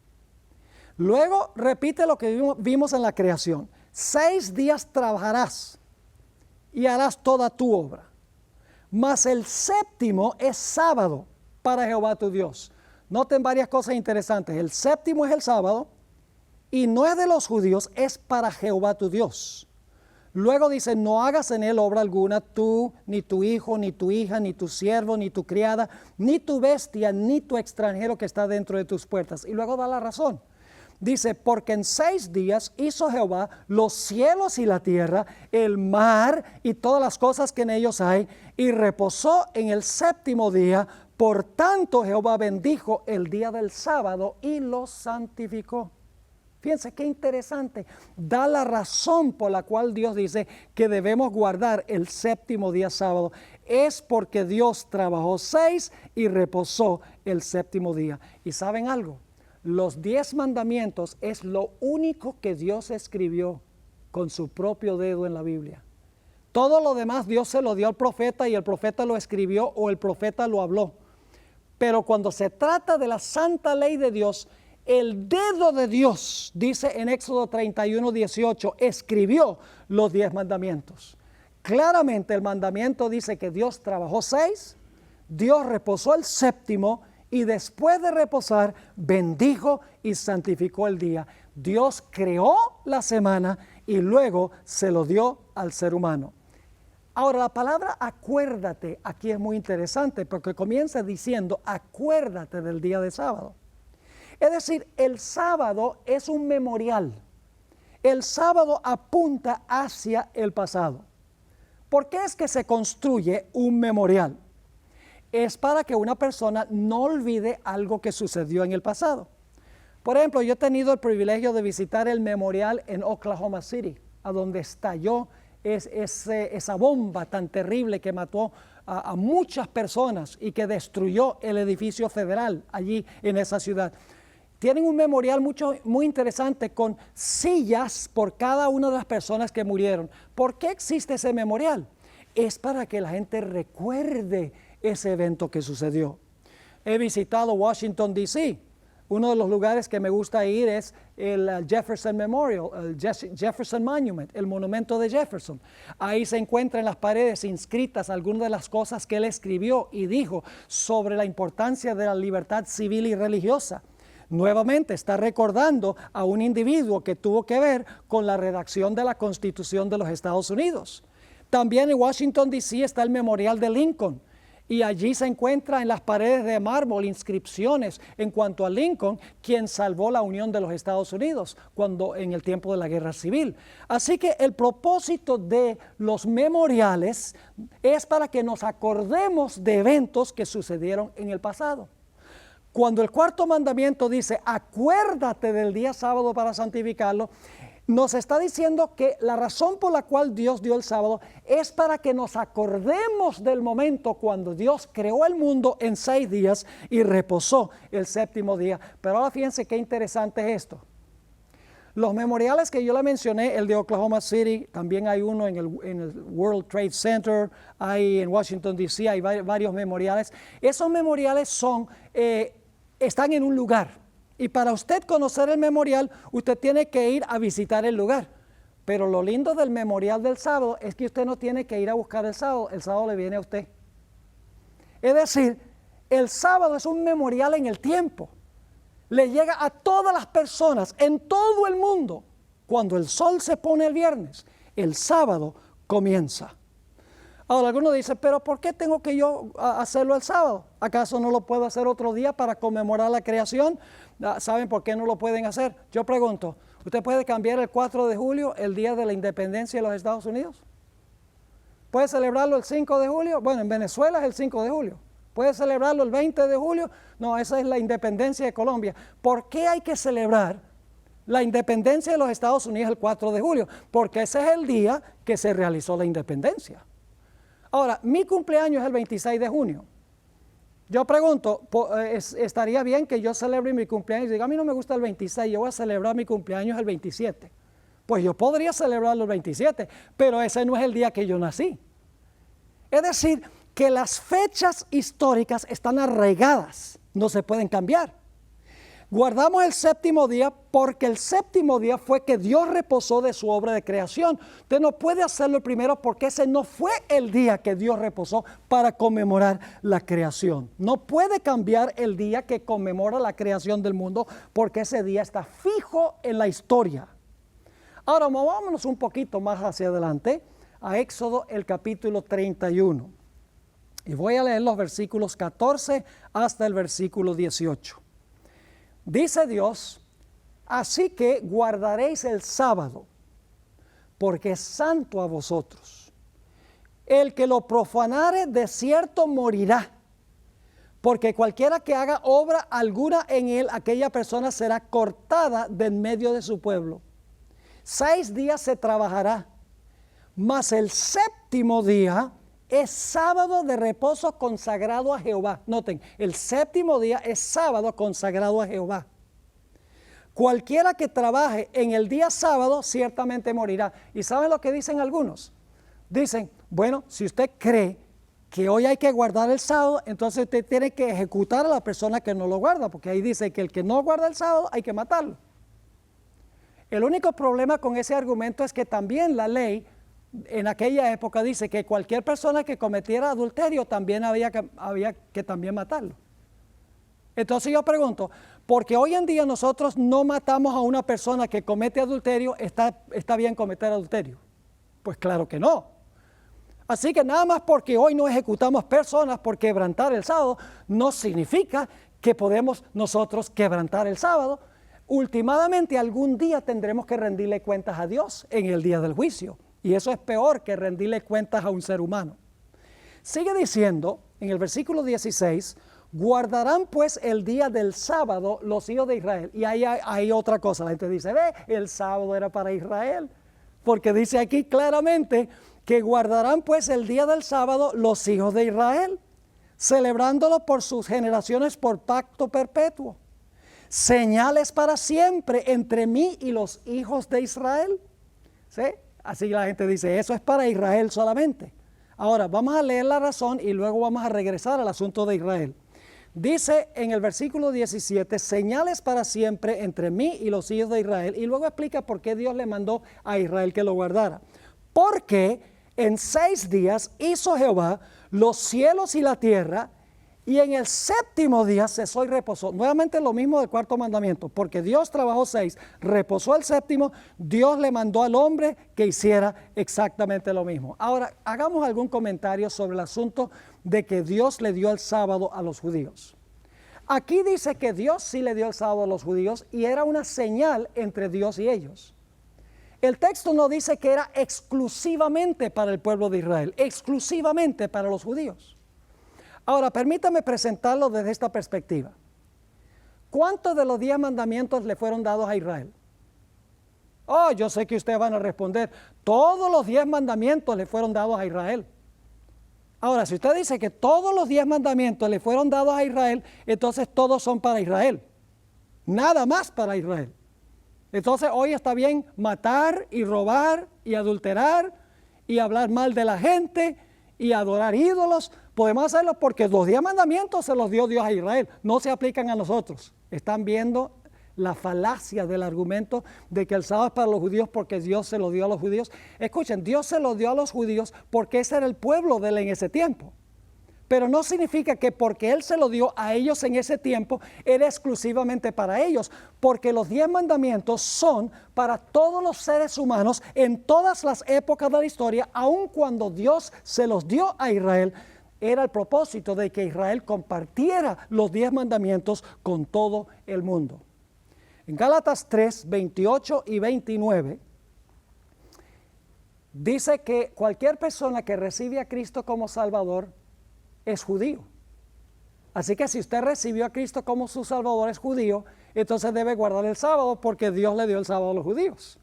S1: Luego repite lo que vimos en la creación. 6 días trabajarás y harás toda tu obra. Mas el séptimo es sábado para Jehová tu Dios. Noten varias cosas interesantes. El séptimo es el sábado y no es de los judíos, es para Jehová tu Dios. Luego dice, no hagas en él obra alguna, tú, ni tu hijo, ni tu hija, ni tu siervo, ni tu criada, ni tu bestia, ni tu extranjero que está dentro de tus puertas. Y luego da la razón. Dice, porque en 6 días hizo Jehová los cielos y la tierra, el mar y todas las cosas que en ellos hay, y reposó en el séptimo día. Por tanto, Jehová bendijo el día del sábado y lo santificó. Fíjense qué interesante. Da la razón por la cual Dios dice que debemos guardar el séptimo día sábado. Es porque Dios trabajó 6 y reposó el séptimo día. ¿Y saben algo? Los 10 mandamientos es lo único que Dios escribió con su propio dedo en la Biblia. Todo lo demás Dios se lo dio al profeta y el profeta lo escribió o el profeta lo habló. Pero cuando se trata de la santa ley de Dios, el dedo de Dios, dice en Éxodo 31, 18, escribió los 10 mandamientos. Claramente el mandamiento dice que Dios trabajó 6, Dios reposó el séptimo y después de reposar bendijo y santificó el día. Dios creó la semana y luego se lo dio al ser humano. Ahora la palabra acuérdate aquí es muy interesante porque comienza diciendo acuérdate del día de sábado. Es decir, el sábado es un memorial. El sábado apunta hacia el pasado. ¿Por qué es que se construye un memorial? Es para que una persona no olvide algo que sucedió en el pasado. Por ejemplo, yo he tenido el privilegio de visitar el memorial en Oklahoma City, a donde estalló esa bomba tan terrible que mató a muchas personas y que destruyó el edificio federal allí en esa ciudad. Tienen un memorial muy interesante con sillas por cada una de las personas que murieron. ¿Por qué existe ese memorial? Es para que la gente recuerde ese evento que sucedió. He visitado Washington, D.C. Uno de los lugares que me gusta ir es el Jefferson Memorial, el Jefferson Monument, el monumento de Jefferson. Ahí se encuentran en las paredes inscritas algunas de las cosas que él escribió y dijo sobre la importancia de la libertad civil y religiosa. Nuevamente está recordando a un individuo que tuvo que ver con la redacción de la Constitución de los Estados Unidos. También en Washington, D.C. está el Memorial de Lincoln y allí se encuentra en las paredes de mármol inscripciones en cuanto a Lincoln, quien salvó la unión de los Estados Unidos cuando en el tiempo de la Guerra Civil. Así que el propósito de los memoriales es para que nos acordemos de eventos que sucedieron en el pasado. Cuando el cuarto mandamiento dice, acuérdate del día sábado para santificarlo, nos está diciendo que la razón por la cual Dios dio el sábado es para que nos acordemos del momento cuando Dios creó el mundo en 6 días y reposó el séptimo día. Pero ahora fíjense qué interesante es esto. Los memoriales que yo le mencioné, el de Oklahoma City, también hay uno en el World Trade Center, hay en Washington, D.C., hay varios memoriales. Esos memoriales están en un lugar. Y para usted conocer el memorial, usted tiene que ir a visitar el lugar. Pero lo lindo del memorial del sábado es que usted no tiene que ir a buscar el sábado le viene a usted. Es decir, el sábado es un memorial en el tiempo. Le llega a todas las personas en todo el mundo. Cuando el sol se pone el viernes, el sábado comienza. Ahora algunos dicen, pero ¿por qué tengo que yo hacerlo el sábado? ¿Acaso no lo puedo hacer otro día para conmemorar la creación? ¿Saben por qué no lo pueden hacer? Yo pregunto, ¿usted puede cambiar el 4 de julio, el día de la independencia de los Estados Unidos? ¿Puede celebrarlo el 5 de julio? Bueno, en Venezuela es el 5 de julio. ¿Puede celebrarlo el 20 de julio? No, esa es la independencia de Colombia. ¿Por qué hay que celebrar la independencia de los Estados Unidos el 4 de julio? Porque ese es el día que se realizó la independencia. Ahora, mi cumpleaños es el 26 de junio. Yo pregunto, ¿estaría bien que yo celebre mi cumpleaños? Y diga, a mí no me gusta el 26, yo voy a celebrar mi cumpleaños el 27. Pues yo podría celebrarlo el 27, pero ese no es el día que yo nací. Es decir, que las fechas históricas están arraigadas, no se pueden cambiar. Guardamos el séptimo día porque el séptimo día fue que Dios reposó de su obra de creación. Usted no puede hacerlo el primero porque ese no fue el día que Dios reposó para conmemorar la creación. No puede cambiar el día que conmemora la creación del mundo porque ese día está fijo en la historia. Ahora movámonos un poquito más hacia adelante a Éxodo el capítulo 31. Y voy a leer los versículos 14 hasta el versículo 18. Dice Dios, así que guardaréis el sábado, porque es santo a vosotros. El que lo profanare de cierto morirá, porque cualquiera que haga obra alguna en él, aquella persona será cortada de en medio de su pueblo. 6 días se trabajará, mas el séptimo día es sábado de reposo consagrado a Jehová. Noten, el séptimo día es sábado consagrado a Jehová. Cualquiera que trabaje en el día sábado ciertamente morirá. ¿Y saben lo que dicen algunos? Dicen, bueno, si usted cree que hoy hay que guardar el sábado, entonces usted tiene que ejecutar a la persona que no lo guarda, porque ahí dice que el que no guarda el sábado hay que matarlo. El único problema con ese argumento es que también la ley en aquella época dice que cualquier persona que cometiera adulterio también había que también matarlo. Entonces yo pregunto, porque hoy en día nosotros no matamos a una persona que comete adulterio, ¿está bien cometer adulterio? Pues claro que no. Así que nada más porque hoy no ejecutamos personas por quebrantar el sábado, no significa que podemos nosotros quebrantar el sábado. Últimamente algún día tendremos que rendirle cuentas a Dios en el día del juicio. Y eso es peor que rendirle cuentas a un ser humano. Sigue diciendo en el versículo 16, guardarán pues el día del sábado los hijos de Israel. Y ahí hay otra cosa, la gente dice, ve, el sábado era para Israel. Porque dice aquí claramente que guardarán pues el día del sábado los hijos de Israel, celebrándolo por sus generaciones por pacto perpetuo. Señales para siempre entre mí y los hijos de Israel. ¿Sí? Así la gente dice, eso es para Israel solamente. Ahora, vamos a leer la razón y luego vamos a regresar al asunto de Israel. Dice en el versículo 17, señales para siempre entre mí y los hijos de Israel. Y luego explica por qué Dios le mandó a Israel que lo guardara. Porque en 6 días hizo Jehová los cielos y la tierra, y en el séptimo día cesó y reposó. Nuevamente lo mismo del cuarto mandamiento, porque Dios trabajó 6, reposó el séptimo, Dios le mandó al hombre que hiciera exactamente lo mismo. Ahora, hagamos algún comentario sobre el asunto de que Dios le dio el sábado a los judíos. Aquí dice que Dios sí le dio el sábado a los judíos y era una señal entre Dios y ellos. El texto no dice que era exclusivamente para el pueblo de Israel, exclusivamente para los judíos. Ahora, permítame presentarlo desde esta perspectiva. ¿Cuántos de los 10 mandamientos le fueron dados a Israel? Oh, yo sé que ustedes van a responder, todos los 10 mandamientos le fueron dados a Israel. Ahora, si usted dice que todos los 10 mandamientos le fueron dados a Israel, entonces todos son para Israel. Nada más para Israel. Entonces hoy está bien matar y robar y adulterar y hablar mal de la gente y adorar ídolos. Podemos hacerlo porque los 10 mandamientos se los dio Dios a Israel, no se aplican a nosotros. Están viendo la falacia del argumento de que el sábado es para los judíos porque Dios se lo dio a los judíos. Escuchen, Dios se lo dio a los judíos porque ese era el pueblo de él en ese tiempo. Pero no significa que porque Él se lo dio a ellos en ese tiempo, era exclusivamente para ellos. Porque los 10 mandamientos son para todos los seres humanos en todas las épocas de la historia, aun cuando Dios se los dio a Israel. Era el propósito de que Israel compartiera los 10 mandamientos con todo el mundo. En Gálatas 3, 28 y 29, dice que cualquier persona que recibe a Cristo como Salvador es judío. Así que si usted recibió a Cristo como su Salvador, es judío, entonces debe guardar el sábado porque Dios le dio el sábado a los judíos.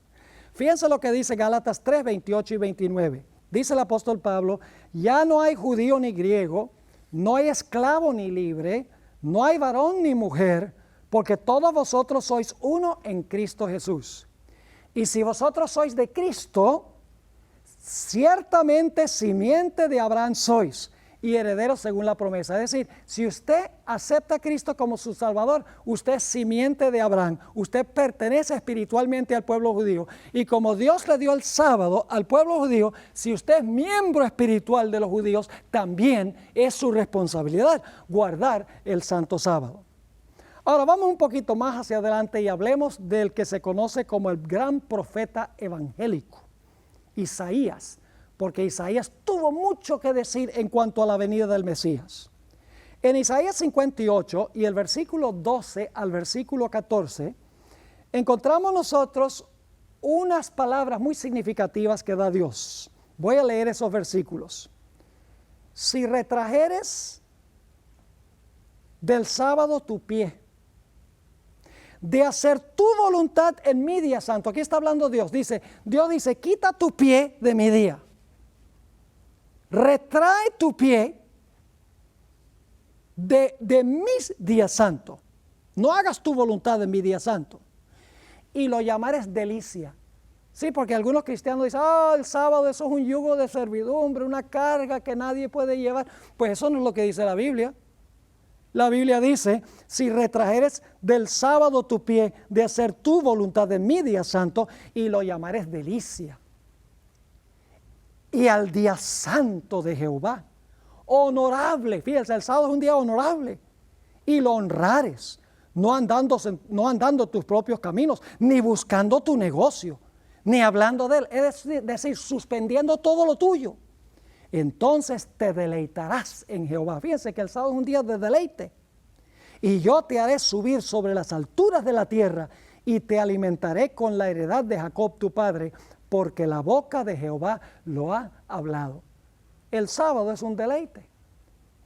S1: Fíjense lo que dice Gálatas 3, 28 y 29. Dice el apóstol Pablo, ya no hay judío ni griego, no hay esclavo ni libre, no hay varón ni mujer, porque todos vosotros sois uno en Cristo Jesús. Y si vosotros sois de Cristo, ciertamente simiente de Abraham sois y herederos según la promesa. Es decir, si usted acepta a Cristo como su Salvador, usted es simiente de Abraham, usted pertenece espiritualmente al pueblo judío. Y como Dios le dio el sábado al pueblo judío, si usted es miembro espiritual de los judíos, también es su responsabilidad guardar el santo sábado. Ahora vamos un poquito más hacia adelante y hablemos del que se conoce como el gran profeta evangélico, Isaías. Porque Isaías tuvo mucho que decir en cuanto a la venida del Mesías. En Isaías 58 y el versículo 12 al versículo 14, encontramos nosotros unas palabras muy significativas que da Dios. Voy a leer esos versículos. Si retrajeres del sábado tu pie, de hacer tu voluntad en mi día santo. Aquí está hablando Dios. Dios dice, quita tu pie de mi día. Retrae tu pie de mis días santos. No hagas tu voluntad en mi día santo. Y lo llamares delicia. Sí, porque algunos cristianos dicen, el sábado eso es un yugo de servidumbre, una carga que nadie puede llevar. Pues eso no es lo que dice la Biblia. La Biblia dice, si retrajeres del sábado tu pie de hacer tu voluntad en mi día santo, y lo llamares delicia. Y al día santo de Jehová, honorable, fíjense, el sábado es un día honorable, y lo honrares, no andando tus propios caminos, ni buscando tu negocio, ni hablando de él, es decir, suspendiendo todo lo tuyo. Entonces te deleitarás en Jehová. Fíjense que el sábado es un día de deleite. Y yo te haré subir sobre las alturas de la tierra y te alimentaré con la heredad de Jacob tu padre, porque la boca de Jehová lo ha hablado. El sábado es un deleite.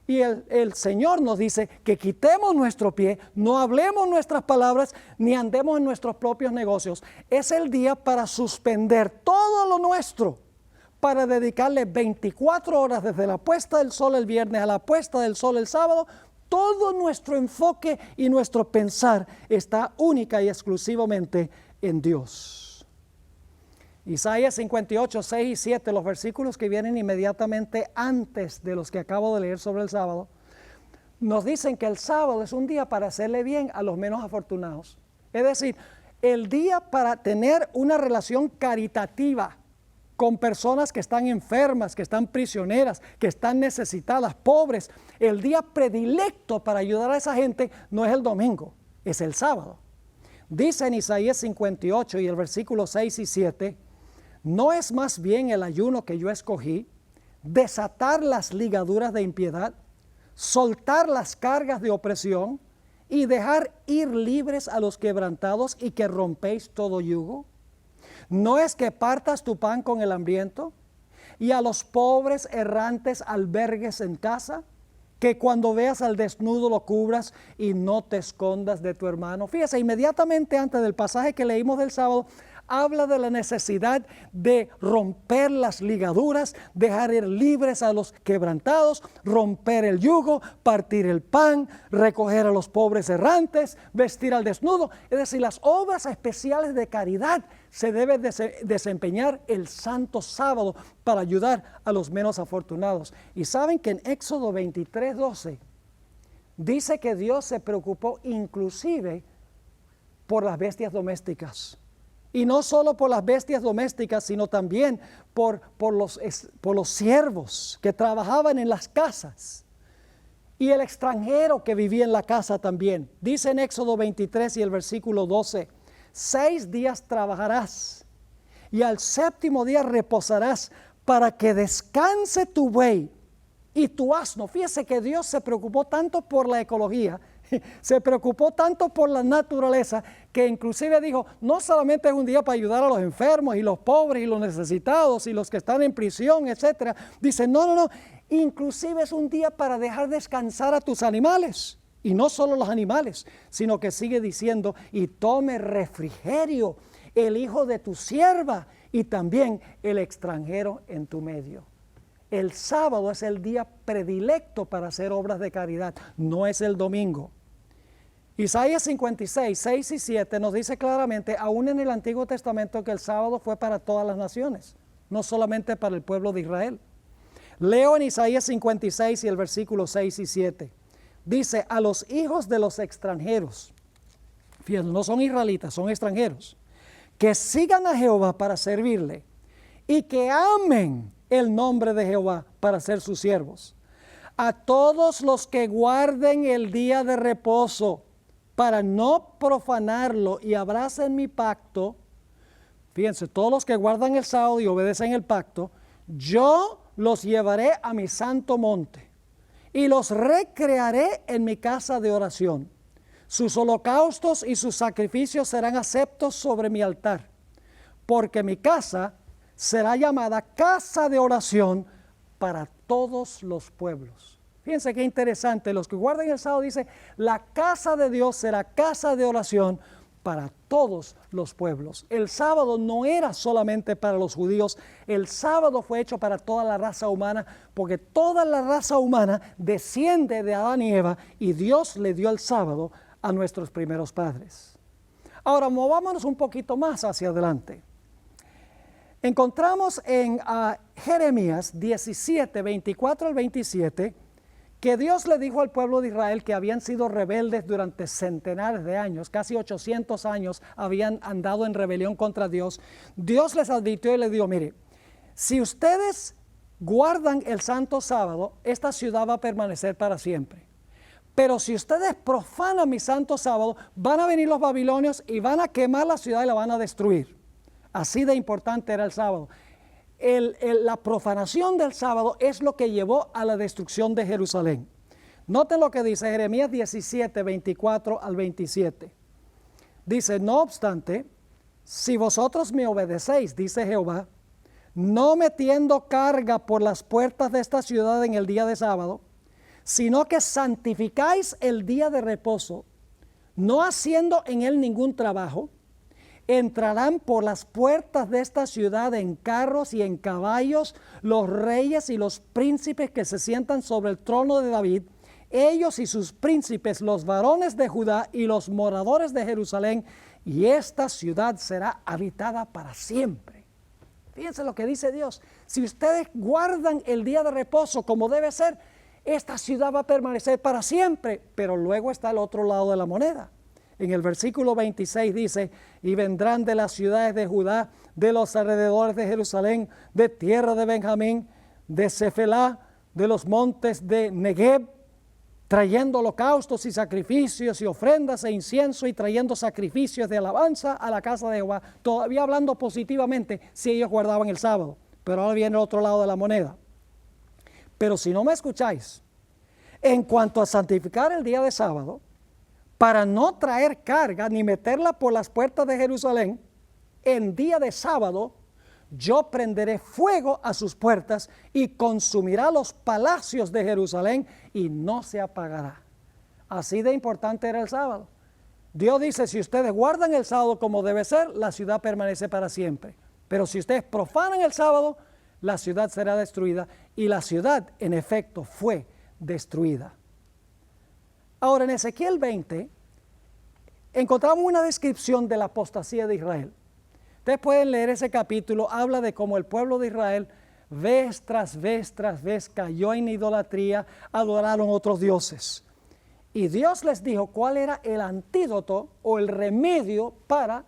S1: Y el Señor nos dice que quitemos nuestro pie, no hablemos nuestras palabras, ni andemos en nuestros propios negocios. Es el día para suspender todo lo nuestro, para dedicarle 24 horas desde la puesta del sol el viernes a la puesta del sol el sábado. Todo nuestro enfoque y nuestro pensar está única y exclusivamente en Dios. Isaías 58, 6 y 7, los versículos que vienen inmediatamente antes de los que acabo de leer sobre el sábado, nos dicen que el sábado es un día para hacerle bien a los menos afortunados. Es decir, el día para tener una relación caritativa con personas que están enfermas, que están prisioneras, que están necesitadas, pobres. El día predilecto para ayudar a esa gente no es el domingo, es el sábado. Dice en Isaías 58 y el versículo 6 y 7, ¿no es más bien el ayuno que yo escogí, desatar las ligaduras de impiedad, soltar las cargas de opresión y dejar ir libres a los quebrantados y que rompéis todo yugo? ¿No es que partas tu pan con el hambriento y a los pobres errantes albergues en casa? Que cuando veas al desnudo lo cubras y no te escondas de tu hermano. Fíjese, inmediatamente antes del pasaje que leímos del sábado, habla de la necesidad de romper las ligaduras, dejar ir libres a los quebrantados, romper el yugo, partir el pan, recoger a los pobres errantes, vestir al desnudo. Es decir, las obras especiales de caridad se deben desempeñar el santo sábado para ayudar a los menos afortunados. Y saben que en Éxodo 23:12 dice que Dios se preocupó inclusive por las bestias domésticas. Y no solo por las bestias domésticas, sino también por los siervos que trabajaban en las casas. Y el extranjero que vivía en la casa también. Dice en Éxodo 23 y el versículo 12, 6 días trabajarás y al 7º día reposarás para que descanse tu buey y tu asno. Fíjese que Dios se preocupó tanto por la ecología, se preocupó tanto por la naturaleza, que inclusive dijo, no solamente es un día para ayudar a los enfermos y los pobres y los necesitados y los que están en prisión, etcétera. Dice, no, inclusive es un día para dejar descansar a tus animales. Y no solo los animales, sino que sigue diciendo, y tome refrigerio el hijo de tu sierva y también el extranjero en tu medio. El sábado es el día predilecto para hacer obras de caridad, no es el domingo. Isaías 56, 6 y 7 nos dice claramente, aún en el Antiguo Testamento, que el sábado fue para todas las naciones, no solamente para el pueblo de Israel. Leo en Isaías 56 y el versículo 6 y 7. Dice, a los hijos de los extranjeros, fíjense, no son israelitas, son extranjeros, que sigan a Jehová para servirle y que amen el nombre de Jehová para ser sus siervos. A todos los que guarden el día de reposo para no profanarlo y abracen mi pacto, fíjense, todos los que guardan el sábado y obedecen el pacto, yo los llevaré a mi santo monte y los recrearé en mi casa de oración. Sus holocaustos y sus sacrificios serán aceptos sobre mi altar, porque mi casa será llamada casa de oración para todos los pueblos. Fíjense qué interesante, los que guardan el sábado dice, la casa de Dios será casa de oración para todos los pueblos. El sábado no era solamente para los judíos, el sábado fue hecho para toda la raza humana, porque toda la raza humana desciende de Adán y Eva, y Dios le dio el sábado a nuestros primeros padres. Ahora, movámonos un poquito más hacia adelante. Encontramos en Jeremías 17, 24 al 27, que Dios le dijo al pueblo de Israel que habían sido rebeldes durante centenares de años, casi 800 años habían andado en rebelión contra Dios. Dios les advirtió y les dijo, mire, si ustedes guardan el santo sábado, esta ciudad va a permanecer para siempre. Pero si ustedes profanan mi santo sábado, van a venir los babilonios y van a quemar la ciudad y la van a destruir. Así de importante era el sábado. La profanación del sábado es lo que llevó a la destrucción de Jerusalén. Noten lo que dice Jeremías 17, 24 al 27. Dice, no obstante, si vosotros me obedecéis, dice Jehová, no metiendo carga por las puertas de esta ciudad en el día de sábado, sino que santificáis el día de reposo, no haciendo en él ningún trabajo, entrarán por las puertas de esta ciudad en carros y en caballos los reyes y los príncipes que se sientan sobre el trono de David, ellos y sus príncipes, los varones de Judá y los moradores de Jerusalén, y esta ciudad será habitada para siempre. Fíjense lo que dice Dios, si ustedes guardan el día de reposo como debe ser, esta ciudad va a permanecer para siempre. Pero luego está el otro lado de la moneda. En el versículo 26 dice, y vendrán de las ciudades de Judá, de los alrededores de Jerusalén, de tierra de Benjamín, de Cefelá, de los montes de Negev, trayendo holocaustos y sacrificios y ofrendas e incienso y trayendo sacrificios de alabanza a la casa de Jehová. Todavía hablando positivamente si ellos guardaban el sábado. Pero ahora viene el otro lado de la moneda. Pero si no me escucháis, en cuanto a santificar el día de sábado, para no traer carga ni meterla por las puertas de Jerusalén, en día de sábado yo prenderé fuego a sus puertas y consumirá los palacios de Jerusalén y no se apagará. Así de importante era el sábado. Dios dice, si ustedes guardan el sábado como debe ser, la ciudad permanece para siempre. Pero si ustedes profanan el sábado, la ciudad será destruida. Y la ciudad, en efecto, fue destruida. Ahora, en Ezequiel 20, encontramos una descripción de la apostasía de Israel. Ustedes pueden leer ese capítulo, habla de cómo el pueblo de Israel, vez tras vez tras vez, cayó en idolatría, adoraron otros dioses. Y Dios les dijo cuál era el antídoto o el remedio para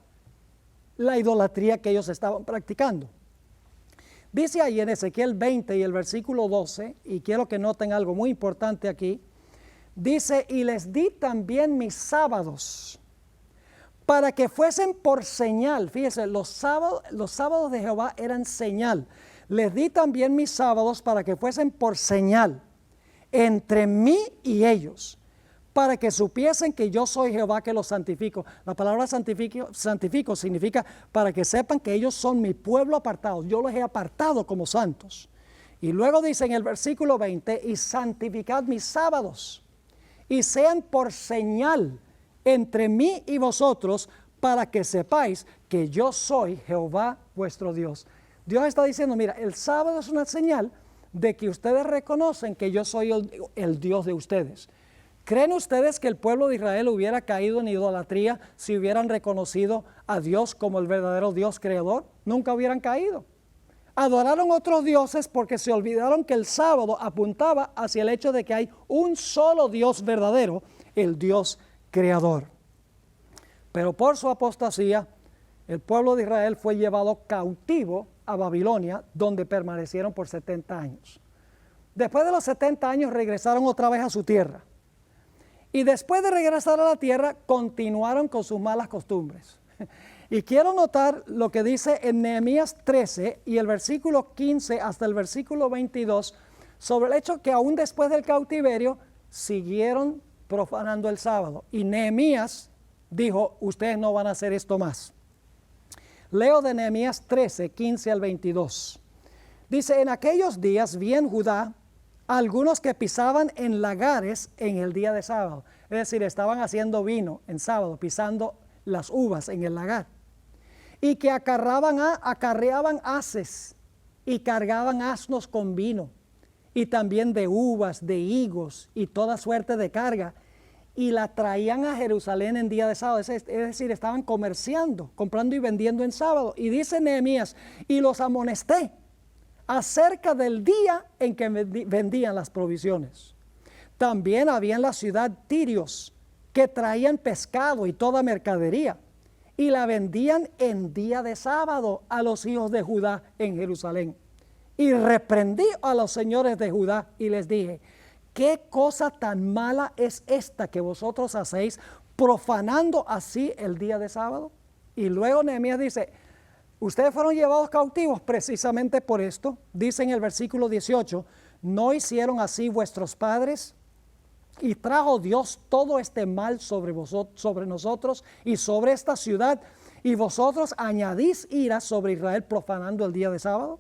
S1: la idolatría que ellos estaban practicando. Dice ahí en Ezequiel 20 y el versículo 12, y quiero que noten algo muy importante aquí, dice, y les di también mis sábados, para que fuesen por señal. Fíjense, los sábados de Jehová eran señal. Les di también mis sábados para que fuesen por señal entre mí y ellos, para que supiesen que yo soy Jehová que los santifico. La palabra santifico significa para que sepan que ellos son mi pueblo apartado. Yo los he apartado como santos. Y luego dice en el versículo 20, y santificad mis sábados, y sean por señal entre mí y vosotros, para que sepáis que yo soy Jehová vuestro Dios. Dios está diciendo, mira, el sábado es una señal de que ustedes reconocen que yo soy el Dios de ustedes. ¿Creen ustedes que el pueblo de Israel hubiera caído en idolatría si hubieran reconocido a Dios como el verdadero Dios creador? Nunca hubieran caído. Adoraron otros dioses porque se olvidaron que el sábado apuntaba hacia el hecho de que hay un solo Dios verdadero, el Dios creador. Pero por su apostasía, el pueblo de Israel fue llevado cautivo a Babilonia, donde permanecieron por 70 años. Después de los 70 años regresaron otra vez a su tierra. Y después de regresar a la tierra, continuaron con sus malas costumbres. Y quiero notar lo que dice en Nehemías 13 y el versículo 15 hasta el versículo 22, sobre el hecho que aún después del cautiverio, siguieron profanando el sábado. Y Nehemías dijo, ustedes no van a hacer esto más. Leo de Nehemías 13, 15 al 22. Dice, en aquellos días vi en Judá algunos que pisaban en lagares en el día de sábado. Es decir, estaban haciendo vino en sábado, pisando las uvas en el lagar. Y que acarreaban haces y cargaban asnos con vino. Y también de uvas, de higos y toda suerte de carga. Y la traían a Jerusalén en día de sábado. Es decir, estaban comerciando, comprando y vendiendo en sábado. Y dice Nehemías, y los amonesté acerca del día en que vendían las provisiones. También había en la ciudad tirios que traían pescado y toda mercadería y la vendían en día de sábado a los hijos de Judá en Jerusalén. Y reprendí a los señores de Judá y les dije, ¿qué cosa tan mala es esta que vosotros hacéis, profanando así el día de sábado? Y luego Nehemías dice, ustedes fueron llevados cautivos precisamente por esto. Dice en el versículo 18, ¿no hicieron así vuestros padres? Y trajo Dios todo este mal sobre nosotros y sobre esta ciudad, y vosotros añadís ira sobre Israel profanando el día de sábado.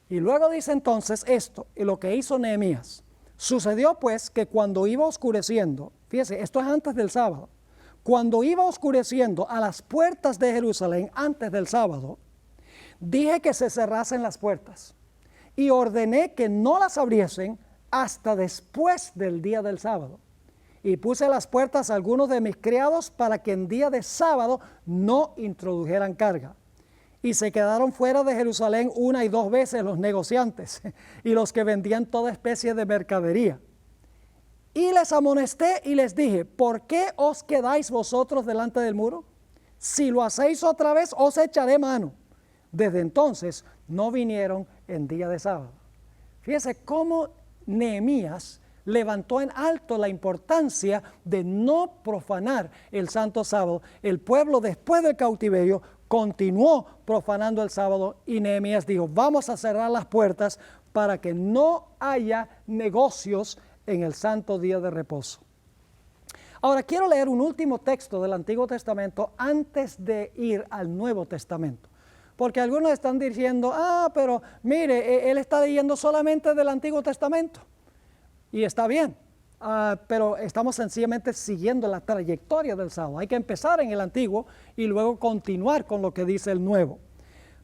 S1: Y luego dice entonces esto, y lo que hizo Nehemías. Sucedió pues que cuando iba oscureciendo, fíjese, esto es antes del sábado, cuando iba oscureciendo a las puertas de Jerusalén antes del sábado, dije que se cerrasen las puertas y ordené que no las abriesen hasta después del día del sábado. Y puse las puertas a algunos de mis criados para que en día de sábado no introdujeran carga. Y se quedaron fuera de Jerusalén 1 y 2 veces los negociantes y los que vendían toda especie de mercadería. Y les amonesté y les dije, ¿por qué os quedáis vosotros delante del muro? Si lo hacéis otra vez, os echaré mano. Desde entonces no vinieron en día de sábado. Fíjese cómo Nehemías levantó en alto la importancia de no profanar el santo sábado. El pueblo después del cautiverio continuó profanando el sábado y Nehemías dijo, vamos a cerrar las puertas para que no haya negocios en el santo día de reposo. Ahora quiero leer un último texto del Antiguo Testamento antes de ir al Nuevo Testamento. Porque algunos están diciendo, pero mire, él está leyendo solamente del Antiguo Testamento. Y está bien, pero estamos sencillamente siguiendo la trayectoria del sábado. Hay que empezar en el antiguo y luego continuar con lo que dice el nuevo.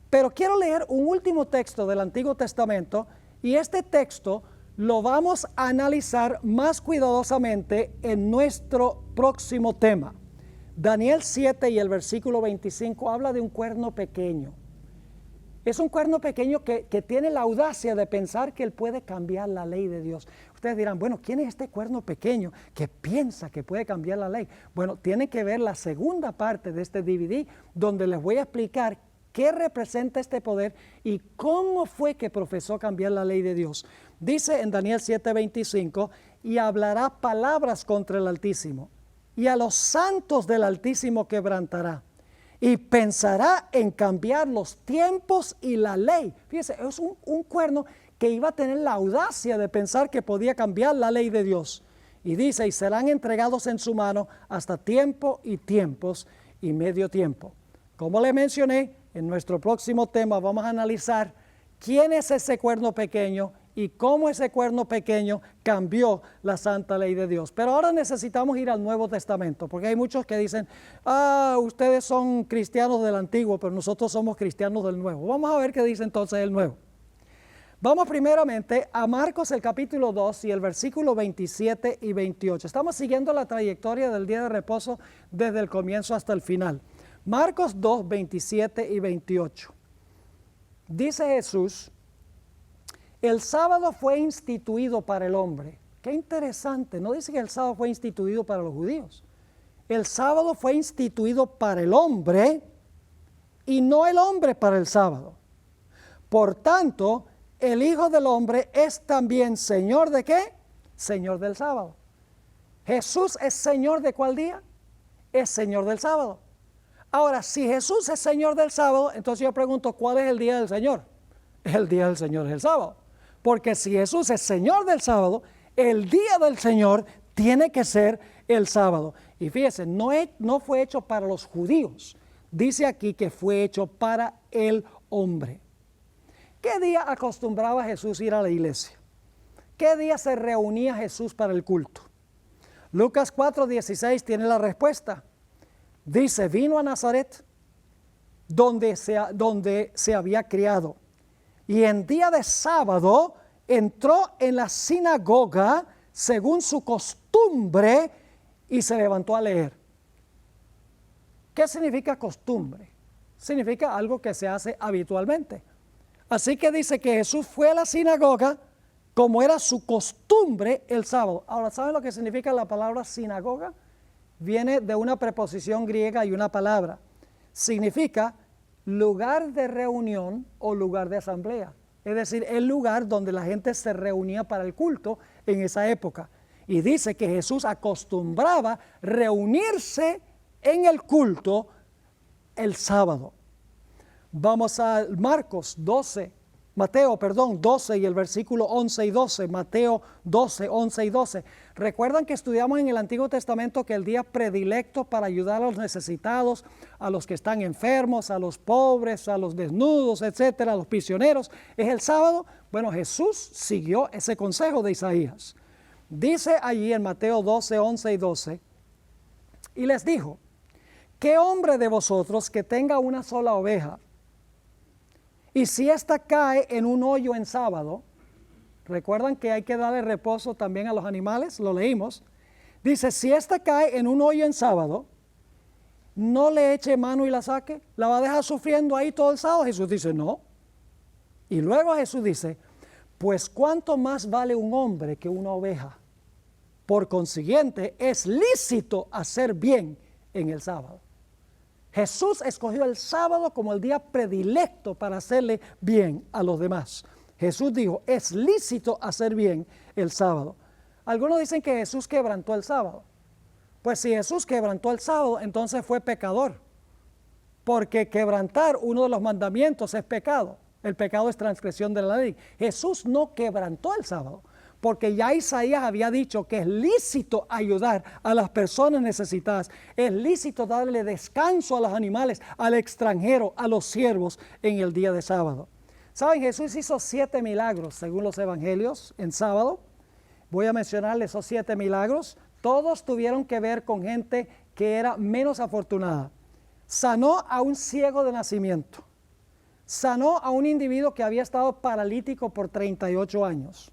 S1: Pero quiero leer un último texto del Antiguo Testamento, y este texto lo vamos a analizar más cuidadosamente en nuestro próximo tema. Daniel 7 y el versículo 25 habla de un cuerno pequeño. Es un cuerno pequeño que tiene la audacia de pensar que él puede cambiar la ley de Dios. Ustedes dirán, bueno, ¿quién es este cuerno pequeño que piensa que puede cambiar la ley? Bueno, tienen que ver la segunda parte de este DVD, donde les voy a explicar qué representa este poder y cómo fue que profesó cambiar la ley de Dios. Dice en Daniel 7:25, y hablará palabras contra el Altísimo, y a los santos del Altísimo quebrantará, y pensará en cambiar los tiempos y la ley. Fíjese, es un cuerno que iba a tener la audacia de pensar que podía cambiar la ley de Dios. Y dice, y serán entregados en su mano hasta tiempo y tiempos y medio tiempo. Como le mencioné, en nuestro próximo tema vamos a analizar quién es ese cuerno pequeño y cómo ese cuerno pequeño cambió la santa ley de Dios. Pero ahora necesitamos ir al Nuevo Testamento, porque hay muchos que dicen, ustedes son cristianos del Antiguo, pero nosotros somos cristianos del Nuevo. Vamos a ver qué dice entonces el Nuevo. Vamos primeramente a Marcos el capítulo 2 y el versículo 27 y 28. Estamos siguiendo la trayectoria del día de reposo desde el comienzo hasta el final. Marcos 2, 27 y 28. Dice Jesús, el sábado fue instituido para el hombre. Qué interesante, no dice que el sábado fue instituido para los judíos. El sábado fue instituido para el hombre y no el hombre para el sábado. Por tanto, el Hijo del Hombre es también Señor ¿de qué? Señor del sábado. ¿Jesús es Señor de cuál día? Es Señor del sábado. Ahora, si Jesús es Señor del sábado, entonces yo pregunto, ¿cuál es el día del Señor? El día del Señor es el sábado. Porque si Jesús es Señor del sábado, el día del Señor tiene que ser el sábado. Y fíjese, no fue hecho para los judíos. Dice aquí que fue hecho para el hombre. ¿Qué día acostumbraba Jesús ir a la iglesia? ¿Qué día se reunía Jesús para el culto? Lucas 4:16 tiene la respuesta. Dice, vino a Nazaret, donde se había criado, y en día de sábado entró en la sinagoga según su costumbre y se levantó a leer. ¿Qué significa costumbre? Significa algo que se hace habitualmente. Así que dice que Jesús fue a la sinagoga como era su costumbre el sábado. Ahora, ¿saben lo que significa la palabra sinagoga? Viene de una preposición griega y una palabra. Significa lugar de reunión o lugar de asamblea. Es decir, el lugar donde la gente se reunía para el culto en esa época. Y dice que Jesús acostumbraba reunirse en el culto el sábado. Vamos a Mateo 12 y el versículo 11 y 12. Mateo 12, 11 y 12. Recuerdan que estudiamos en el Antiguo Testamento que el día predilecto para ayudar a los necesitados, a los que están enfermos, a los pobres, a los desnudos, etcétera, a los prisioneros, es el sábado. Bueno, Jesús siguió ese consejo de Isaías. Dice allí en Mateo 12, 11 y 12, y les dijo, ¿qué hombre de vosotros que tenga una sola oveja, y si ésta cae en un hoyo en sábado? Recuerdan que hay que darle reposo también a los animales, lo leímos. Dice, si ésta cae en un hoyo en sábado, no le eche mano y la saque, la va a dejar sufriendo ahí todo el sábado. Jesús dice, no. Y luego Jesús dice, pues cuánto más vale un hombre que una oveja. Por consiguiente, es lícito hacer bien en el sábado. Jesús escogió el sábado como el día predilecto para hacerle bien a los demás. Jesús dijo, es lícito hacer bien el sábado. Algunos dicen que Jesús quebrantó el sábado. Pues si Jesús quebrantó el sábado, entonces fue pecador. Porque quebrantar uno de los mandamientos es pecado. El pecado es transgresión de la ley. Jesús no quebrantó el sábado, porque ya Isaías había dicho que es lícito ayudar a las personas necesitadas, es lícito darle descanso a los animales, al extranjero, a los siervos en el día de sábado. ¿Saben? Jesús hizo 7 milagros según los evangelios en sábado. Voy a mencionarle esos 7 milagros. Todos tuvieron que ver con gente que era menos afortunada. Sanó a un ciego de nacimiento. Sanó a un individuo que había estado paralítico por 38 años.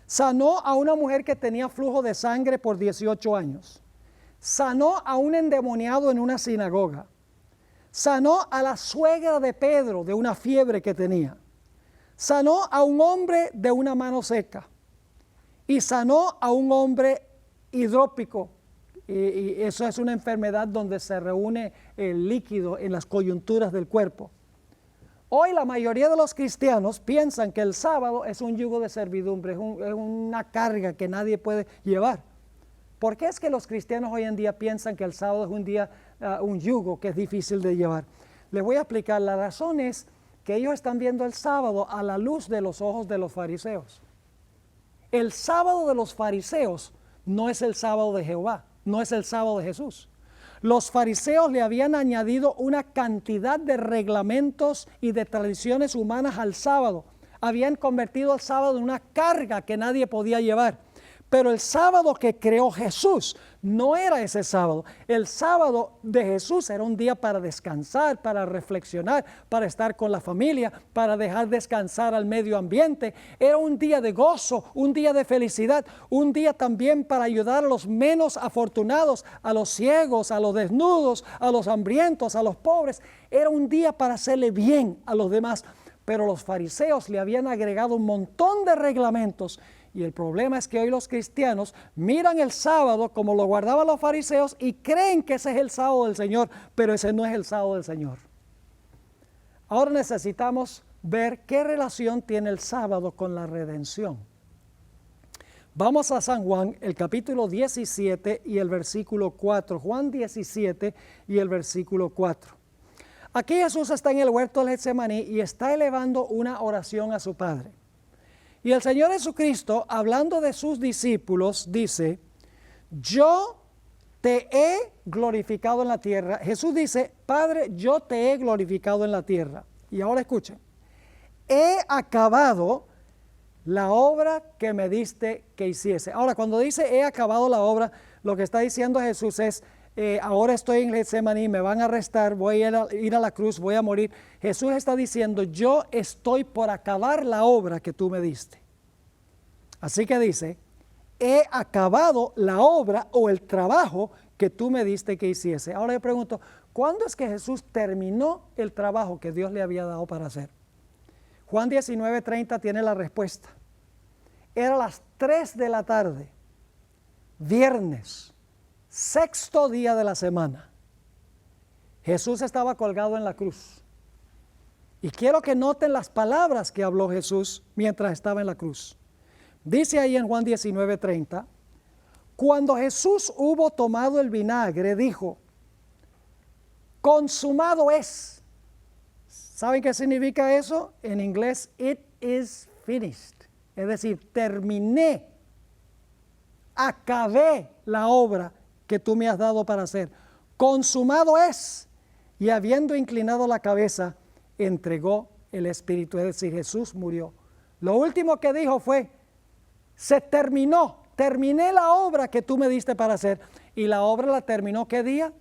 S1: Sanó a una mujer que tenía flujo de sangre por 18 años. Sanó a un endemoniado en una sinagoga. Sanó a la suegra de Pedro de una fiebre que tenía. Sanó a un hombre de una mano seca. Y sanó a un hombre hidrópico. Y eso es una enfermedad donde se reúne el líquido en las coyunturas del cuerpo. Hoy la mayoría de los cristianos piensan que el sábado es un yugo de servidumbre, es una carga que nadie puede llevar. ¿Por qué es que los cristianos hoy en día piensan que el sábado es un día, un yugo que es difícil de llevar? Les voy a explicar. La razón es que ellos están viendo el sábado a la luz de los ojos de los fariseos. El sábado de los fariseos no es el sábado de Jehová, no es el sábado de Jesús. Los fariseos le habían añadido una cantidad de reglamentos y de tradiciones humanas al sábado. Habían convertido el sábado en una carga que nadie podía llevar. Pero el sábado que creó Jesús no era ese sábado. El sábado de Jesús era un día para descansar, para reflexionar, para estar con la familia, para dejar descansar al medio ambiente. Era un día de gozo, un día de felicidad, un día también para ayudar a los menos afortunados, a los ciegos, a los desnudos, a los hambrientos, a los pobres. Era un día para hacerle bien a los demás. Pero los fariseos le habían agregado un montón de reglamentos. Y el problema es que hoy los cristianos miran el sábado como lo guardaban los fariseos y creen que ese es el sábado del Señor, pero ese no es el sábado del Señor. Ahora necesitamos ver qué relación tiene el sábado con la redención. Vamos a San Juan, el capítulo 17 y el versículo 4. Juan 17 y el versículo 4. Aquí Jesús está en el huerto del Getsemaní y está elevando una oración a su Padre. Y el Señor Jesucristo, hablando de sus discípulos, dice, yo te he glorificado en la tierra. Jesús dice, Padre, yo te he glorificado en la tierra. Y ahora escuchen, he acabado la obra que me diste que hiciese. Ahora, cuando dice he acabado la obra, lo que está diciendo Jesús es, ahora estoy en Getsemaní, me van a arrestar, voy a ir a la cruz, voy a morir. Jesús está diciendo, yo estoy por acabar la obra que tú me diste. Así que dice, he acabado la obra o el trabajo que tú me diste que hiciese. Ahora yo pregunto, ¿cuándo es que Jesús terminó el trabajo que Dios le había dado para hacer? Juan 19:30 tiene la respuesta. Era las 3 de la tarde, viernes, 6º día de la semana. Jesús estaba colgado en la cruz. Y quiero que noten las palabras que habló Jesús mientras estaba en la cruz. Dice ahí en Juan 19:30, cuando Jesús hubo tomado el vinagre, dijo, consumado es. ¿Saben qué significa eso? En inglés, it is finished. Es decir, terminé, acabé la obra que tú me has dado para hacer. Consumado es. Y habiendo inclinado la cabeza, entregó el Espíritu. Es decir, Jesús murió. Lo último que dijo fue, se terminó. Terminé la obra que tú me diste para hacer. Y la obra la terminó, ¿qué día?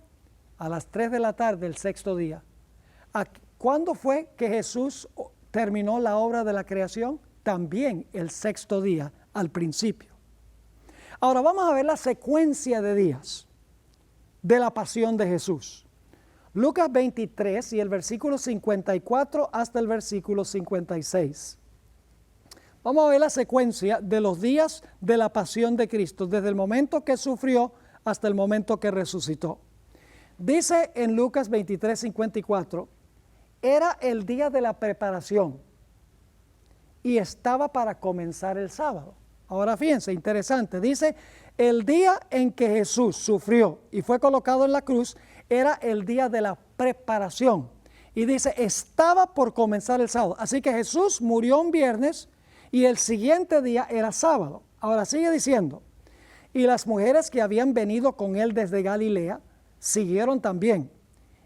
S1: A las 3 de la tarde, el 6º día. ¿Cuándo fue que Jesús terminó la obra de la creación? También el 6º día, al principio. Ahora vamos a ver la secuencia de días de la pasión de Jesús. Lucas 23 y el versículo 54 hasta el versículo 56. Vamos a ver la secuencia de los días de la pasión de Cristo, desde el momento que sufrió hasta el momento que resucitó. Dice en Lucas 23, 54, era el día de la preparación y estaba para comenzar el sábado. Ahora fíjense, interesante, dice, el día en que Jesús sufrió y fue colocado en la cruz, era el día de la preparación. Y dice, estaba por comenzar el sábado. Así que Jesús murió un viernes y el siguiente día era sábado. Ahora sigue diciendo, y las mujeres que habían venido con él desde Galilea, siguieron también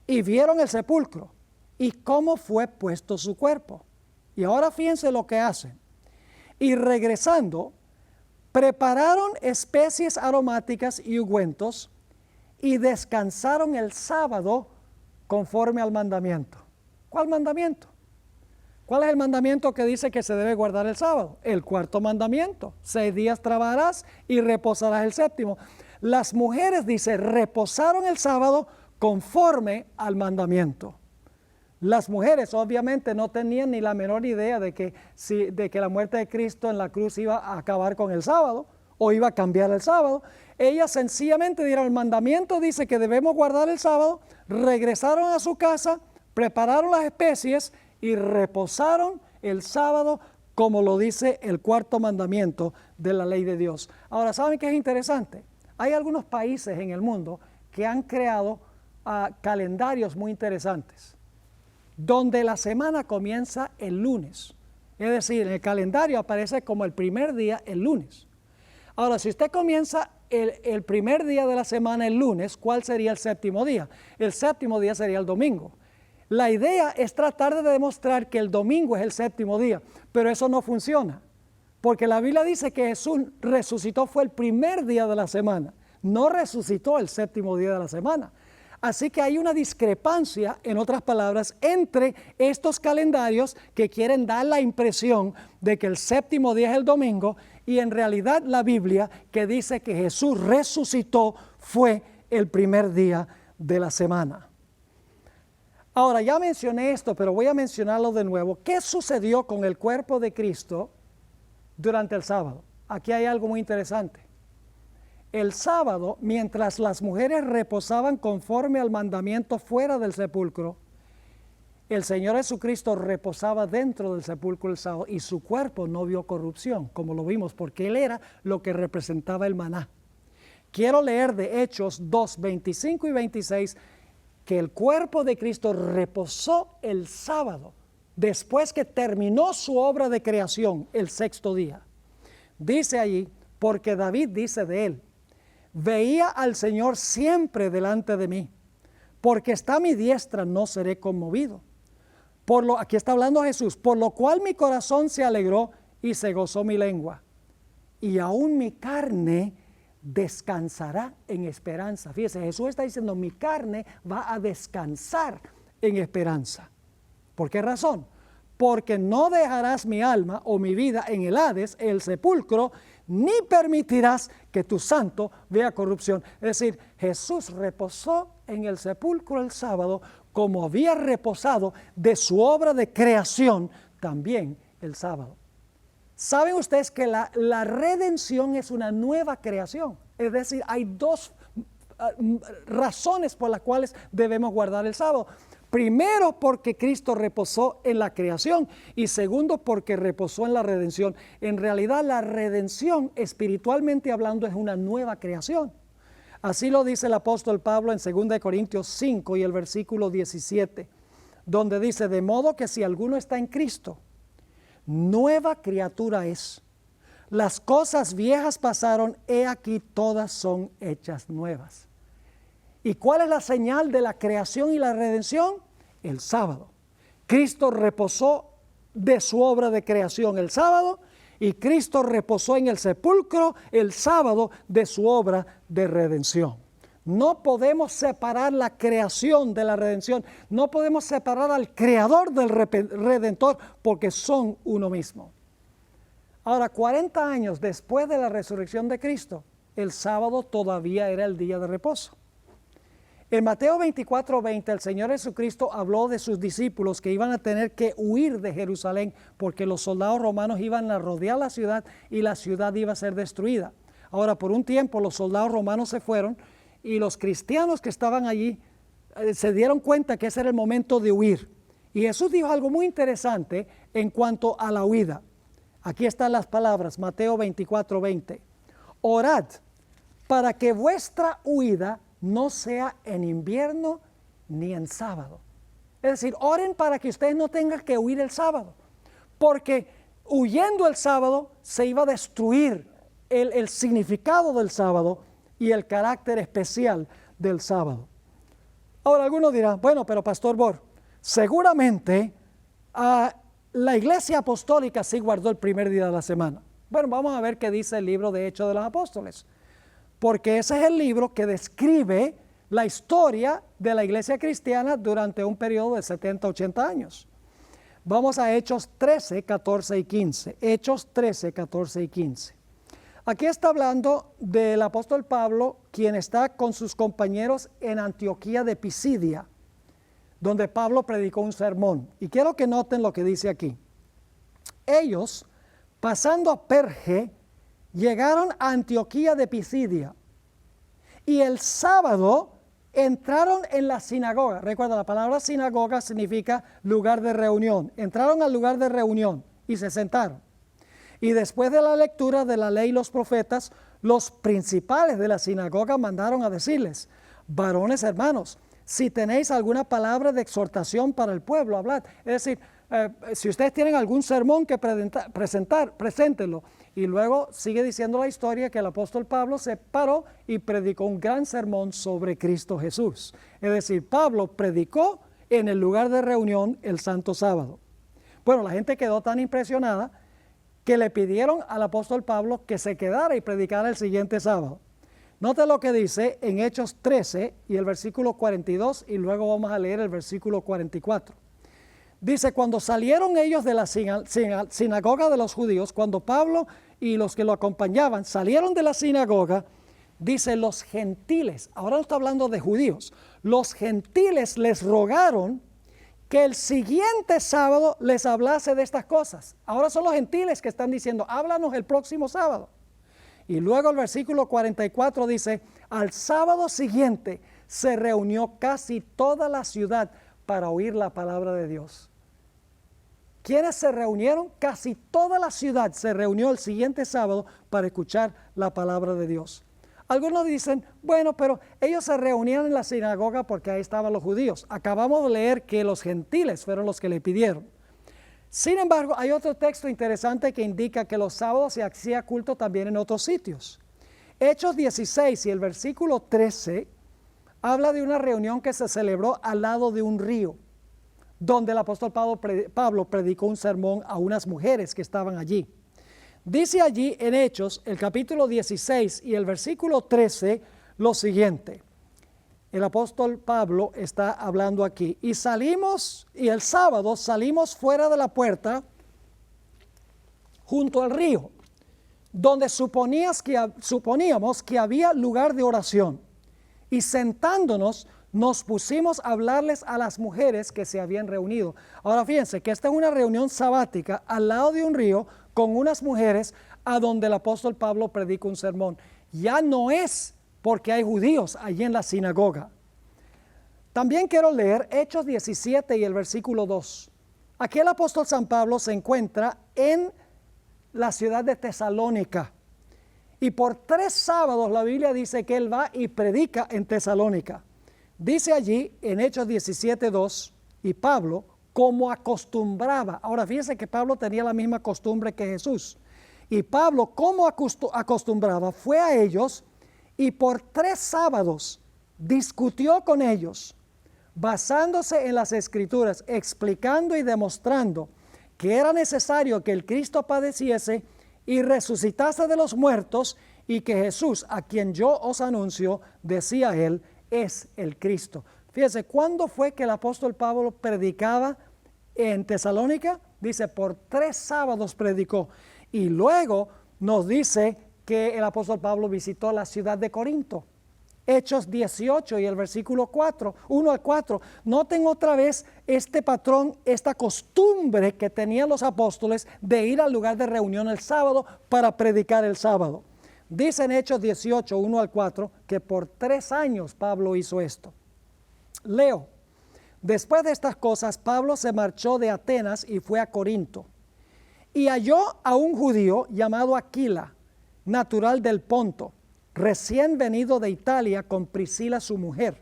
S1: y vieron el sepulcro y cómo fue puesto su cuerpo. Y ahora fíjense lo que hacen. Y regresando, prepararon especies aromáticas y ungüentos y descansaron el sábado conforme al mandamiento. ¿Cuál mandamiento? ¿Cuál es el mandamiento que dice que se debe guardar el sábado? El cuarto mandamiento. 6 días trabajarás y reposarás el séptimo. Las mujeres, dice, reposaron el sábado conforme al mandamiento. Las mujeres obviamente no tenían ni la menor idea de que la muerte de Cristo en la cruz iba a acabar con el sábado o iba a cambiar el sábado. Ellas sencillamente dijeron, el mandamiento dice que debemos guardar el sábado, regresaron a su casa, prepararon las especies y reposaron el sábado como lo dice el cuarto mandamiento de la ley de Dios. Ahora, ¿saben qué es interesante? Hay algunos países en el mundo que han creado calendarios muy interesantes, donde la semana comienza el lunes. Es decir, en el calendario aparece como el primer día el lunes. Ahora, si usted comienza el primer día de la semana el lunes, ¿cuál sería el séptimo día? El séptimo día sería el domingo. La idea es tratar de demostrar que el domingo es el séptimo día, pero eso no funciona, porque la Biblia dice que Jesús resucitó fue el primer día de la semana, no resucitó el séptimo día de la semana. Así que hay una discrepancia, en otras palabras, entre estos calendarios que quieren dar la impresión de que el séptimo día es el domingo y en realidad la Biblia que dice que Jesús resucitó fue el primer día de la semana. Ahora, ya mencioné esto, pero voy a mencionarlo de nuevo. ¿Qué sucedió con el cuerpo de Cristo durante el sábado? Aquí hay algo muy interesante. El sábado, mientras las mujeres reposaban conforme al mandamiento fuera del sepulcro, el Señor Jesucristo reposaba dentro del sepulcro el sábado y su cuerpo no vio corrupción, como lo vimos, porque Él era lo que representaba el maná. Quiero leer de Hechos 2, 25 y 26, que el cuerpo de Cristo reposó el sábado, después que terminó su obra de creación el sexto día. Dice allí, porque David dice de Él, veía al Señor siempre delante de mí, porque está a mi diestra, no seré conmovido. Aquí está hablando Jesús, por lo cual mi corazón se alegró y se gozó mi lengua, y aún mi carne descansará en esperanza. Fíjese, Jesús está diciendo, mi carne va a descansar en esperanza. ¿Por qué razón? Porque no dejarás mi alma o mi vida en el Hades, el sepulcro, ni permitirás que tu santo vea corrupción. Es decir, Jesús reposó en el sepulcro el sábado como había reposado de su obra de creación también el sábado. ¿Saben ustedes que la redención es una nueva creación? Es decir, hay dos razones por las cuales debemos guardar el sábado. Primero, porque Cristo reposó en la creación y segundo, porque reposó en la redención. En realidad, la redención, espiritualmente hablando, es una nueva creación. Así lo dice el apóstol Pablo en 2 Corintios 5 y el versículo 17, donde dice, de modo que si alguno está en Cristo, nueva criatura es. Las cosas viejas pasaron, he aquí todas son hechas nuevas. ¿Y cuál es la señal de la creación y la redención? El sábado. Cristo reposó de su obra de creación el sábado y Cristo reposó en el sepulcro el sábado de su obra de redención. No podemos separar la creación de la redención, no podemos separar al creador del redentor porque son uno mismo. Ahora, 40 años después de la resurrección de Cristo, el sábado todavía era el día de reposo. En Mateo 24:20 el Señor Jesucristo habló de sus discípulos que iban a tener que huir de Jerusalén porque los soldados romanos iban a rodear la ciudad y la ciudad iba a ser destruida. Ahora, por un tiempo los soldados romanos se fueron y los cristianos que estaban allí se dieron cuenta que ese era el momento de huir. Y Jesús dijo algo muy interesante en cuanto a la huida. Aquí están las palabras, Mateo 24:20. Orad para que vuestra huida no sea en invierno ni en sábado. Es decir, oren para que ustedes no tengan que huir el sábado, porque huyendo el sábado se iba a destruir el significado del sábado y el carácter especial del sábado. Ahora algunos dirán, bueno, pero Pastor Bor, seguramente la iglesia apostólica sí guardó el primer día de la semana. Bueno, vamos a ver qué dice el libro de Hechos de los Apóstoles, porque ese es el libro que describe la historia de la iglesia cristiana durante un periodo de 70, 80 años. Vamos a Hechos 13, 14 y 15. Hechos 13, 14 y 15. Aquí está hablando del apóstol Pablo, quien está con sus compañeros en Antioquía de Pisidia, donde Pablo predicó un sermón. Y quiero que noten lo que dice aquí. Ellos, pasando a Perge, llegaron a Antioquía de Pisidia. Y el sábado entraron en la sinagoga. Recuerda, la palabra sinagoga significa lugar de reunión. Entraron al lugar de reunión y se sentaron. Y después de la lectura de la ley y los profetas, los principales de la sinagoga mandaron a decirles: varones hermanos, si tenéis alguna palabra de exhortación para el pueblo, hablad. Es decir, si ustedes tienen algún sermón que presentar, preséntenlo. Y luego sigue diciendo la historia que el apóstol Pablo se paró y predicó un gran sermón sobre Cristo Jesús. Es decir, Pablo predicó en el lugar de reunión el santo sábado. Bueno, la gente quedó tan impresionada que le pidieron al apóstol Pablo que se quedara y predicara el siguiente sábado. Note lo que dice en Hechos 13 y el versículo 42, y luego vamos a leer el versículo 44. Dice: cuando salieron ellos de la sinagoga de los judíos, cuando Pablo y los que lo acompañaban salieron de la sinagoga, dice, los gentiles, ahora no está hablando de judíos, los gentiles les rogaron que el siguiente sábado les hablase de estas cosas. Ahora son los gentiles que están diciendo: háblanos el próximo sábado. Y luego el versículo 44 dice: al sábado siguiente se reunió casi toda la ciudad para oír la palabra de Dios. ¿Quiénes se reunieron? Casi toda la ciudad se reunió el siguiente sábado para escuchar la palabra de Dios. Algunos dicen: bueno, pero ellos se reunían en la sinagoga porque ahí estaban los judíos. Acabamos de leer que los gentiles fueron los que le pidieron. Sin embargo, hay otro texto interesante que indica que los sábados se hacía culto también en otros sitios. Hechos 16 y el versículo 13 habla de una reunión que se celebró al lado de un río, donde el apóstol Pablo predicó un sermón a unas mujeres que estaban allí. Dice allí en Hechos, el capítulo 16 y el versículo 13, lo siguiente. El apóstol Pablo está hablando aquí: y el sábado salimos fuera de la puerta junto al río, donde suponíamos que había lugar de oración, y sentándonos nos pusimos a hablarles a las mujeres que se habían reunido. Ahora fíjense que esta es una reunión sabática al lado de un río con unas mujeres a donde el apóstol Pablo predica un sermón. Ya no es porque hay judíos allí en la sinagoga. También quiero leer Hechos 17 y el versículo 2. Aquí el apóstol San Pablo se encuentra en la ciudad de Tesalónica. Y por 3 sábados la Biblia dice que él va y predica en Tesalónica. Dice allí en Hechos 17:2, y Pablo, como acostumbraba, ahora fíjense que Pablo tenía la misma costumbre que Jesús, y Pablo, como acostumbraba, fue a ellos y por 3 sábados discutió con ellos, basándose en las Escrituras, explicando y demostrando que era necesario que el Cristo padeciese y resucitase de los muertos, y que Jesús, a quien yo os anuncio, decía él, es el Cristo. Fíjese, ¿cuándo fue que el apóstol Pablo predicaba en Tesalónica? Dice, por 3 sábados predicó. Y luego nos dice que el apóstol Pablo visitó la ciudad de Corinto. Hechos 18 y el versículo 1 al 4. Noten otra vez este patrón, esta costumbre que tenían los apóstoles de ir al lugar de reunión el sábado para predicar el sábado. Dice en Hechos 18, 1 al 4, que por 3 años Pablo hizo esto. Leo: después de estas cosas, Pablo se marchó de Atenas y fue a Corinto. Y halló a un judío llamado Aquila, natural del Ponto, recién venido de Italia con Priscila su mujer,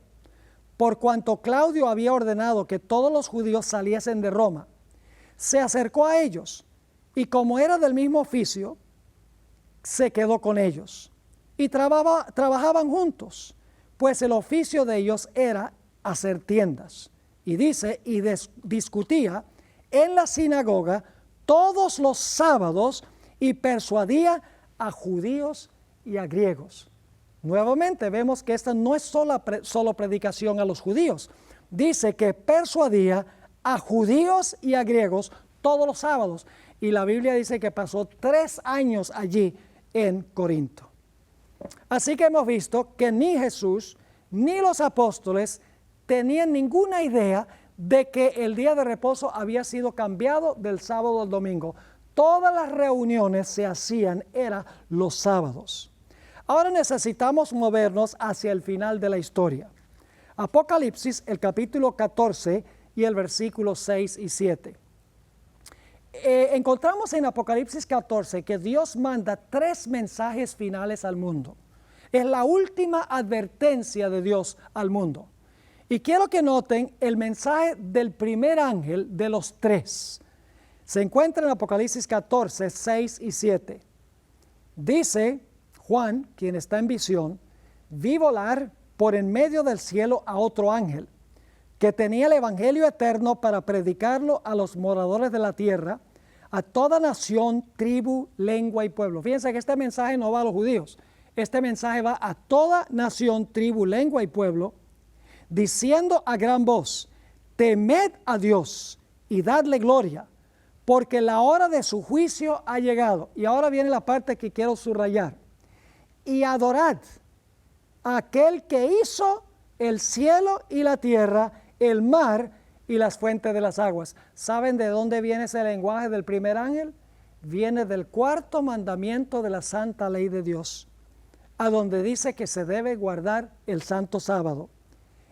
S1: por cuanto Claudio había ordenado que todos los judíos saliesen de Roma. Se acercó a ellos, y como era del mismo oficio, se quedó con ellos. Y trabajaban juntos, pues el oficio de ellos era hacer tiendas. Y dice, discutía en la sinagoga todos los sábados, y persuadía a judíos y a griegos. Nuevamente vemos que esta no es solo predicación a los judíos. Dice que persuadía a judíos y a griegos todos los sábados. Y la Biblia dice que pasó 3 años allí en Corinto. Así que hemos visto que ni Jesús ni los apóstoles tenían ninguna idea de que el día de reposo había sido cambiado del sábado al domingo. Todas las reuniones se hacían, era los sábados. Ahora necesitamos movernos hacia el final de la historia. Apocalipsis, el capítulo 14 y el versículo 6 y 7. Encontramos en Apocalipsis 14 que Dios manda 3 mensajes finales al mundo. Es la última advertencia de Dios al mundo. Y quiero que noten el mensaje del primer ángel de los 3. Se encuentra en Apocalipsis 14, 6 y 7. Dice Juan, quien está en visión, vi volar por en medio del cielo a otro ángel, que tenía el evangelio eterno para predicarlo a los moradores de la tierra, a toda nación, tribu, lengua y pueblo. Fíjense que este mensaje no va a los judíos. Este mensaje va a toda nación, tribu, lengua y pueblo, diciendo a gran voz: temed a Dios y dadle gloria, porque la hora de su juicio ha llegado. Y ahora viene la parte que quiero subrayar. Y adorad a aquel que hizo el cielo y la tierra, el mar y las fuentes de las aguas. ¿Saben de dónde viene ese lenguaje del primer ángel? Viene del 4º mandamiento de la santa ley de Dios, a donde dice que se debe guardar el santo sábado.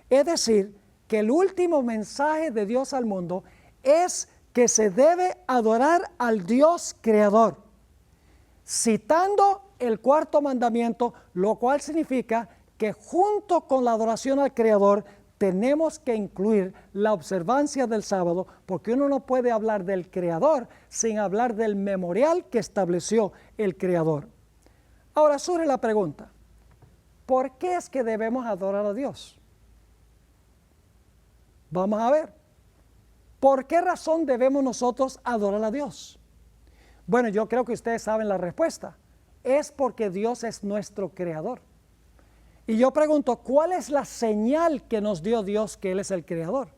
S1: Es decir, que el último mensaje de Dios al mundo es que se debe adorar al Dios creador, citando el 4º mandamiento, lo cual significa que junto con la adoración al creador tenemos que incluir la observancia del sábado, porque uno no puede hablar del creador sin hablar del memorial que estableció el creador. Ahora surge la pregunta: ¿por qué es que debemos adorar a Dios? Vamos a ver. ¿Por qué razón debemos nosotros adorar a Dios? Bueno, yo creo que ustedes saben la respuesta. Es porque Dios es nuestro creador. Y yo pregunto, ¿cuál es la señal que nos dio Dios que Él es el creador?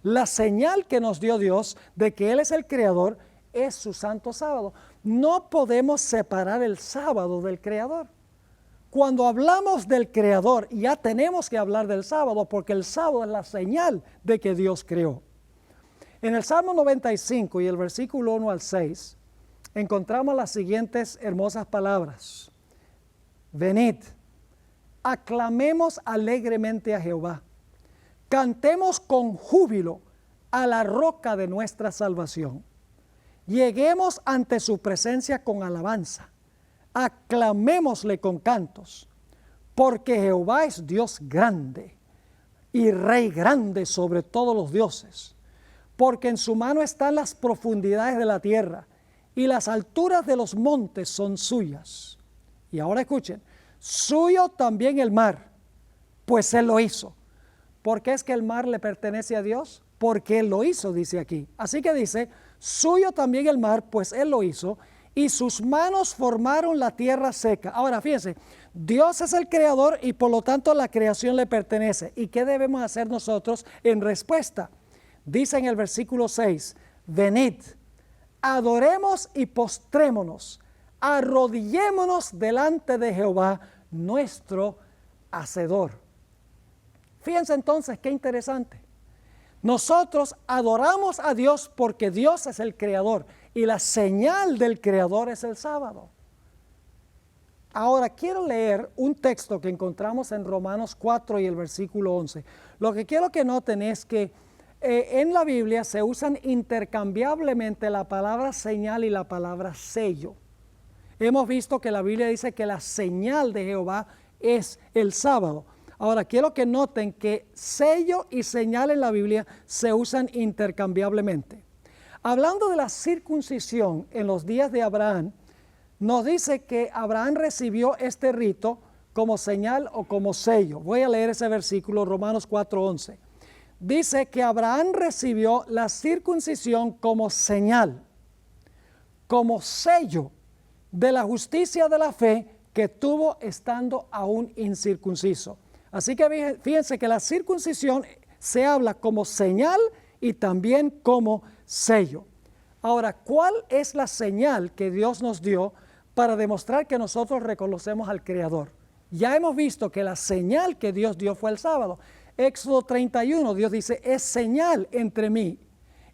S1: La señal que nos dio Dios de que Él es el creador es su santo sábado. No podemos separar el sábado del creador. Cuando hablamos del creador, ya tenemos que hablar del sábado, porque el sábado es la señal de que Dios creó. En el Salmo 95 y el versículo 1 al 6, encontramos las siguientes hermosas palabras. Venid, aclamemos alegremente a Jehová, cantemos con júbilo a la roca de nuestra salvación. Lleguemos ante su presencia con alabanza, aclamémosle con cantos, porque Jehová es Dios grande y Rey grande sobre todos los dioses, porque en su mano están las profundidades de la tierra y las alturas de los montes son suyas. Y ahora escuchen, suyo también el mar, pues Él lo hizo. ¿Por qué es que el mar le pertenece a Dios? Porque Él lo hizo, dice aquí. Así que dice, suyo también el mar, pues Él lo hizo, y sus manos formaron la tierra seca. Ahora, fíjense, Dios es el creador y por lo tanto la creación le pertenece. ¿Y qué debemos hacer nosotros en respuesta? Dice en el versículo 6, venid, adoremos y postrémonos, arrodillémonos delante de Jehová, nuestro Hacedor. Fíjense entonces qué interesante. Nosotros adoramos a Dios porque Dios es el creador y la señal del creador es el sábado. Ahora quiero leer un texto que encontramos en Romanos 4 y el versículo 11. Lo que quiero que noten es que en la Biblia se usan intercambiablemente la palabra señal y la palabra sello. Hemos visto que la Biblia dice que la señal de Jehová es el sábado. Ahora, quiero que noten que sello y señal en la Biblia se usan intercambiablemente. Hablando de la circuncisión en los días de Abraham, nos dice que Abraham recibió este rito como señal o como sello. Voy a leer ese versículo, Romanos 4:11. Dice que Abraham recibió la circuncisión como señal, como sello de la justicia de la fe que tuvo estando aún incircunciso. Así que fíjense que la circuncisión se habla como señal y también como sello. Ahora, ¿cuál es la señal que Dios nos dio para demostrar que nosotros reconocemos al Creador? Ya hemos visto que la señal que Dios dio fue el sábado. Éxodo 31, Dios dice, es señal entre mí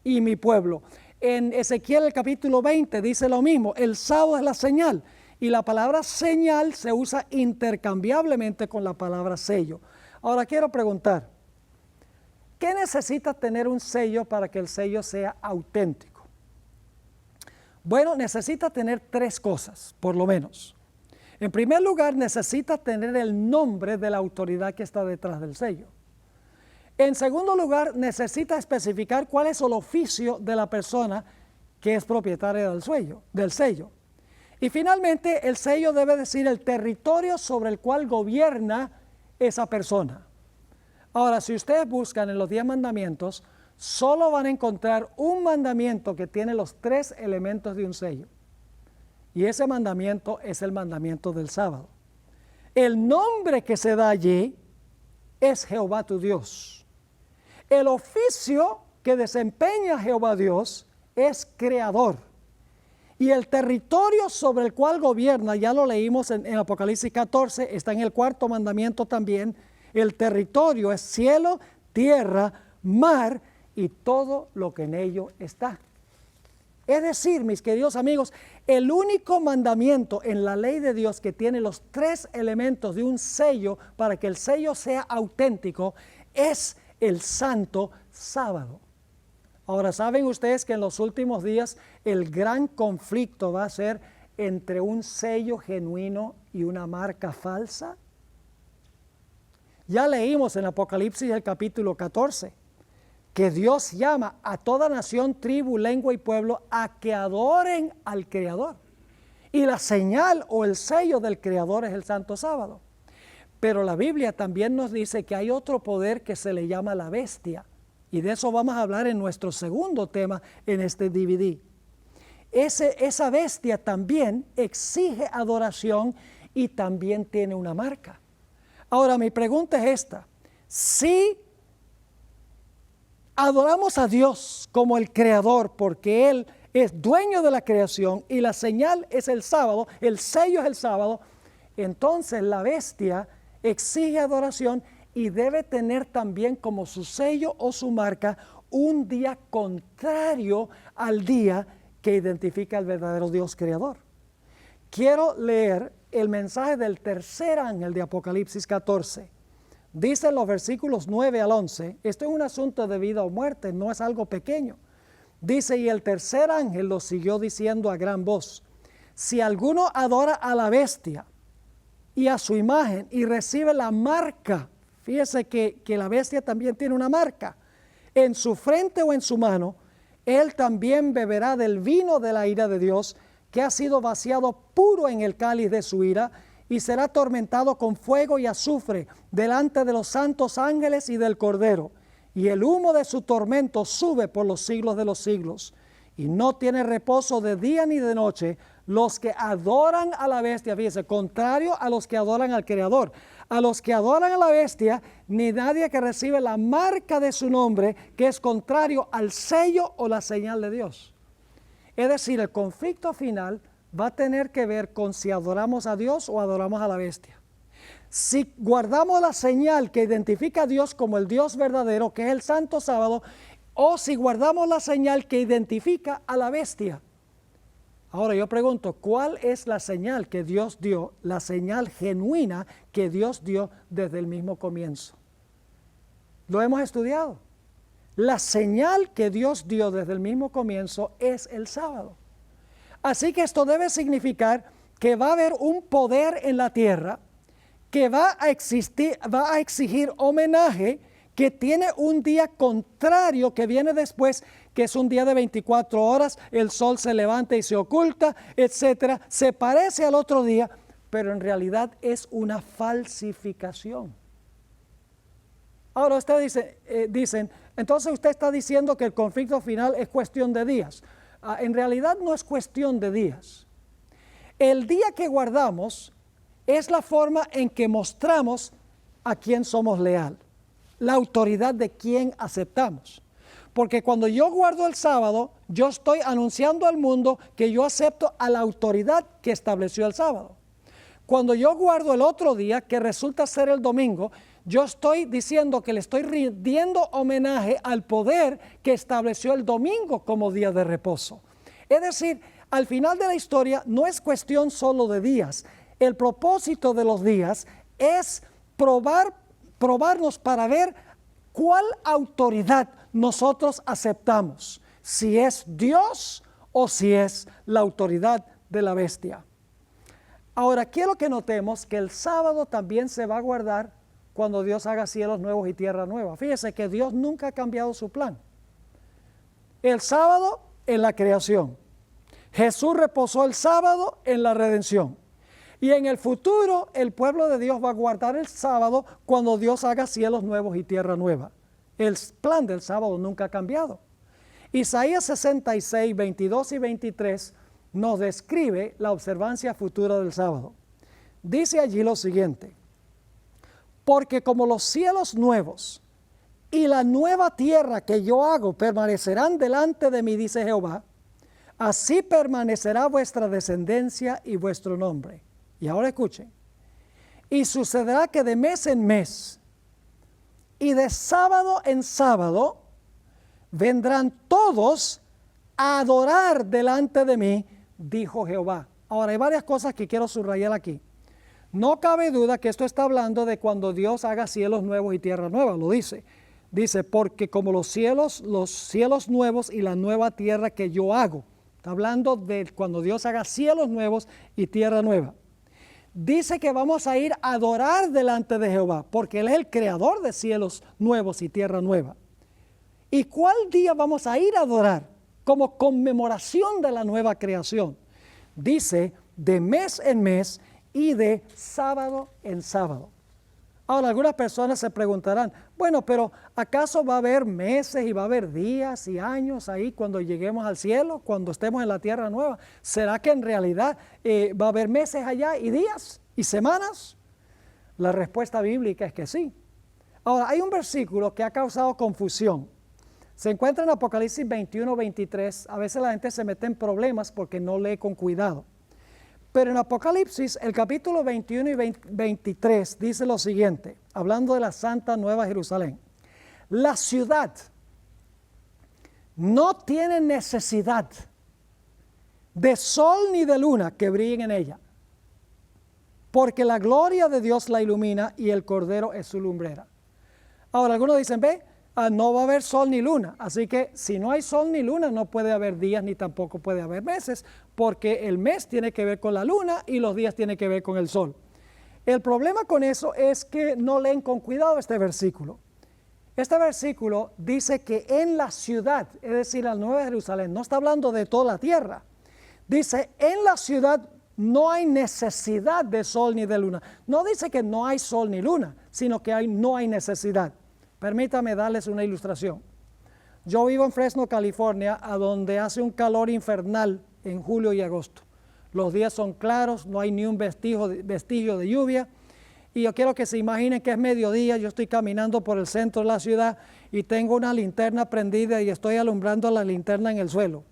S1: y mi pueblo. En Ezequiel el capítulo 20 dice lo mismo, el sábado es la señal. Y la palabra señal se usa intercambiablemente con la palabra sello. Ahora quiero preguntar, ¿qué necesita tener un sello para que el sello sea auténtico? Bueno, necesita tener tres cosas, por lo menos. En primer lugar, necesita tener el nombre de la autoridad que está detrás del sello. En segundo lugar, necesita especificar cuál es el oficio de la persona que es propietaria del sello. Y finalmente, el sello debe decir el territorio sobre el cual gobierna esa persona. Ahora, si ustedes buscan en los 10 mandamientos, solo van a encontrar un mandamiento que tiene los 3 elementos de un sello. Y ese mandamiento es el mandamiento del sábado. El nombre que se da allí es Jehová tu Dios. El oficio que desempeña Jehová Dios es creador. Y el territorio sobre el cual gobierna, ya lo leímos en Apocalipsis 14, está en el 4º mandamiento también. El territorio es cielo, tierra, mar y todo lo que en ello está. Es decir, mis queridos amigos, el único mandamiento en la ley de Dios que tiene los 3 elementos de un sello para que el sello sea auténtico es el santo sábado. Ahora, ¿saben ustedes que en los últimos días el gran conflicto va a ser entre un sello genuino y una marca falsa? Ya leímos en Apocalipsis el capítulo 14 que Dios llama a toda nación, tribu, lengua y pueblo a que adoren al Creador. Y la señal o el sello del Creador es el santo sábado. Pero la Biblia también nos dice que hay otro poder que se le llama la bestia. Y de eso vamos a hablar en nuestro segundo tema en este DVD. Esa bestia también exige adoración y también tiene una marca. Ahora mi pregunta es esta. Si adoramos a Dios como el Creador porque Él es dueño de la creación y la señal es el sábado, el sello es el sábado, entonces la bestia exige adoración y debe tener también como su sello o su marca un día contrario al día que identifica al verdadero Dios creador. Quiero leer el mensaje del tercer ángel de Apocalipsis 14. Dice en los versículos 9 al 11, esto es un asunto de vida o muerte, no es algo pequeño. Dice, y el tercer ángel lo siguió diciendo a gran voz, si alguno adora a la bestia y a su imagen y recibe la marca, fíjese que la bestia también tiene una marca, en su frente o en su mano, él también beberá del vino de la ira de Dios, que ha sido vaciado puro en el cáliz de su ira, y será atormentado con fuego y azufre delante de los santos ángeles y del Cordero. Y el humo de su tormento sube por los siglos de los siglos. Y no tiene reposo de día ni de noche los que adoran a la bestia, fíjese, contrario a los que adoran al Creador. A los que adoran a la bestia, ni nadie que recibe la marca de su nombre, que es contrario al sello o la señal de Dios. Es decir, el conflicto final va a tener que ver con si adoramos a Dios o adoramos a la bestia. Si guardamos la señal que identifica a Dios como el Dios verdadero, que es el santo sábado, o si guardamos la señal que identifica a la bestia. Ahora yo pregunto, ¿cuál es la señal que Dios dio, la señal genuina que Dios dio desde el mismo comienzo? Lo hemos estudiado. La señal que Dios dio desde el mismo comienzo es el sábado. Así que esto debe significar que va a haber un poder en la tierra que va a exigir homenaje, que tiene un día contrario que viene después, que es un día de 24 horas, el sol se levanta y se oculta, etcétera. Se parece al otro día, pero en realidad es una falsificación. Ahora ustedes dicen, entonces usted está diciendo que el conflicto final es cuestión de días. En realidad no es cuestión de días. El día que guardamos es la forma en que mostramos a quién somos leal, la autoridad de quién aceptamos. Porque cuando yo guardo el sábado, yo estoy anunciando al mundo que yo acepto a la autoridad que estableció el sábado. Cuando yo guardo el otro día, que resulta ser el domingo, yo estoy diciendo que le estoy rindiendo homenaje al poder que estableció el domingo como día de reposo. Es decir, al final de la historia no es cuestión solo de días. El propósito de los días es probarnos para ver cuál autoridad nosotros aceptamos, si es Dios o si es la autoridad de la bestia. Ahora, quiero que notemos que el sábado también se va a guardar cuando Dios haga cielos nuevos y tierra nueva. Fíjese que Dios nunca ha cambiado su plan. El sábado en la creación. Jesús reposó el sábado en la redención. Y en el futuro el pueblo de Dios va a guardar el sábado cuando Dios haga cielos nuevos y tierra nueva. El plan del sábado nunca ha cambiado. Isaías 66, 22 y 23 nos describe la observancia futura del sábado. Dice allí lo siguiente: porque como los cielos nuevos y la nueva tierra que yo hago permanecerán delante de mí, dice Jehová, así permanecerá vuestra descendencia y vuestro nombre. Y ahora escuchen: y sucederá que de mes en mes y de sábado en sábado vendrán todos a adorar delante de mí, dijo Jehová. Ahora hay varias cosas que quiero subrayar aquí. No cabe duda que esto está hablando de cuando Dios haga cielos nuevos y tierra nueva, lo dice. Dice, porque como los cielos nuevos y la nueva tierra que yo hago. Está hablando de cuando Dios haga cielos nuevos y tierra nueva. Dice que vamos a ir a adorar delante de Jehová, porque Él es el creador de cielos nuevos y tierra nueva. ¿Y cuál día vamos a ir a adorar? Como conmemoración de la nueva creación. Dice, de mes en mes y de sábado en sábado. Ahora, algunas personas se preguntarán, bueno, pero ¿acaso va a haber meses y va a haber días y años ahí cuando lleguemos al cielo, cuando estemos en la tierra nueva? ¿Será que en realidad va a haber meses allá y días y semanas? La respuesta bíblica es que sí. Ahora, hay un versículo que ha causado confusión. Se encuentra en Apocalipsis 21, 23. A veces la gente se mete en problemas porque no lee con cuidado. Pero en Apocalipsis, el capítulo 21 y 23 dice lo siguiente, hablando de la Santa Nueva Jerusalén. La ciudad no tiene necesidad de sol ni de luna que brillen en ella, porque la gloria de Dios la ilumina y el Cordero es su lumbrera. Ahora, algunos dicen, no va a haber sol ni luna, así que si no hay sol ni luna no puede haber días ni tampoco puede haber meses, porque el mes tiene que ver con la luna y los días tienen que ver con el sol. El problema con eso es que no leen con cuidado este versículo. Este versículo dice que en la ciudad, es decir, la Nueva Jerusalén, no está hablando de toda la tierra, dice en la ciudad no hay necesidad de sol ni de luna. No dice que no hay sol ni luna, sino que no hay necesidad. Permítame darles una ilustración. Yo vivo en Fresno, California, a donde hace un calor infernal en julio y agosto. Los días son claros, no hay ni un vestigio de lluvia. Y yo quiero que se imaginen que es mediodía, yo estoy caminando por el centro de la ciudad y tengo una linterna prendida y estoy alumbrando la linterna en el suelo.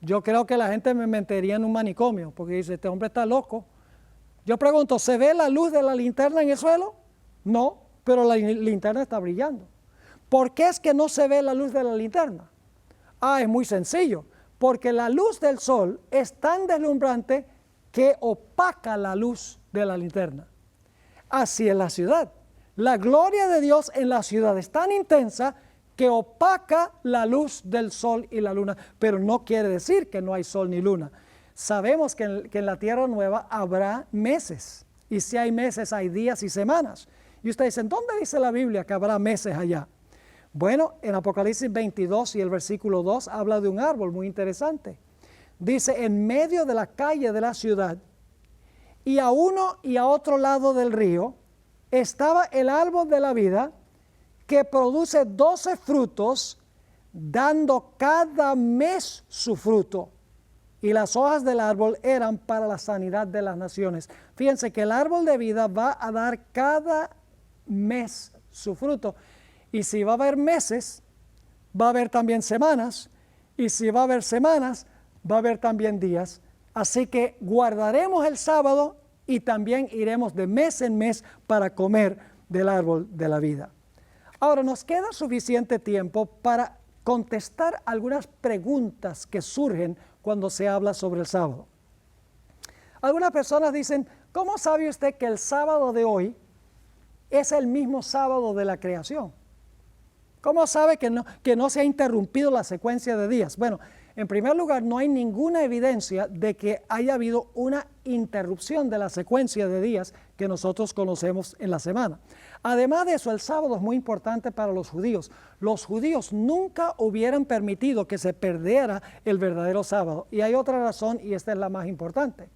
S1: Yo creo que la gente me metería en un manicomio, porque dice, este hombre está loco. Yo pregunto, ¿se ve la luz de la linterna en el suelo? No. Pero la linterna está brillando. ¿Por qué es que no se ve la luz de la linterna? Es muy sencillo. Porque la luz del sol es tan deslumbrante que opaca la luz de la linterna. Así es la ciudad. La gloria de Dios en la ciudad es tan intensa que opaca la luz del sol y la luna. Pero no quiere decir que no hay sol ni luna. Sabemos que en la tierra nueva habrá meses. Y si hay meses, hay días y semanas. Y ustedes dicen, ¿dónde dice la Biblia que habrá meses allá? Bueno, en Apocalipsis 22 y el versículo 2 habla de un árbol muy interesante. Dice, en medio de la calle de la ciudad y a uno y a otro lado del río estaba el árbol de la vida que produce 12 frutos, dando cada mes su fruto. y las hojas del árbol eran para la sanidad de las naciones. Fíjense que el árbol de vida va a dar cada mes su fruto. Y si va a haber meses, va a haber también semanas. Y si va a haber semanas, va a haber también días. Así que guardaremos el sábado y también iremos de mes en mes para comer del árbol de la vida. Ahora, nos queda suficiente tiempo para contestar algunas preguntas que surgen cuando se habla sobre el sábado. Algunas personas dicen, ¿cómo sabe usted que el sábado de hoy es el mismo sábado de la creación? ¿Cómo sabe que no se ha interrumpido la secuencia de días? Bueno, en primer lugar, no hay ninguna evidencia de que haya habido una interrupción de la secuencia de días que nosotros conocemos en la semana. Además de eso, el sábado es muy importante para los judíos. Los judíos nunca hubieran permitido que se perdiera el verdadero sábado. Y hay otra razón, y esta es la más importante.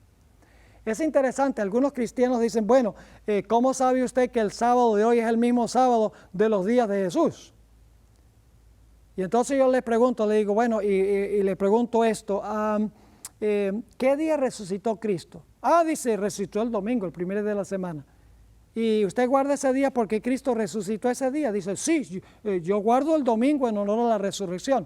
S1: Es interesante, algunos cristianos dicen, bueno, ¿cómo sabe usted que el sábado de hoy es el mismo sábado de los días de Jesús? Y entonces yo le pregunto, le digo, bueno, y le pregunto esto, ¿qué día resucitó Cristo? Dice, resucitó el domingo, el primer día de la semana. ¿Y usted guarda ese día porque Cristo resucitó ese día? Dice, sí, yo guardo el domingo en honor a la resurrección.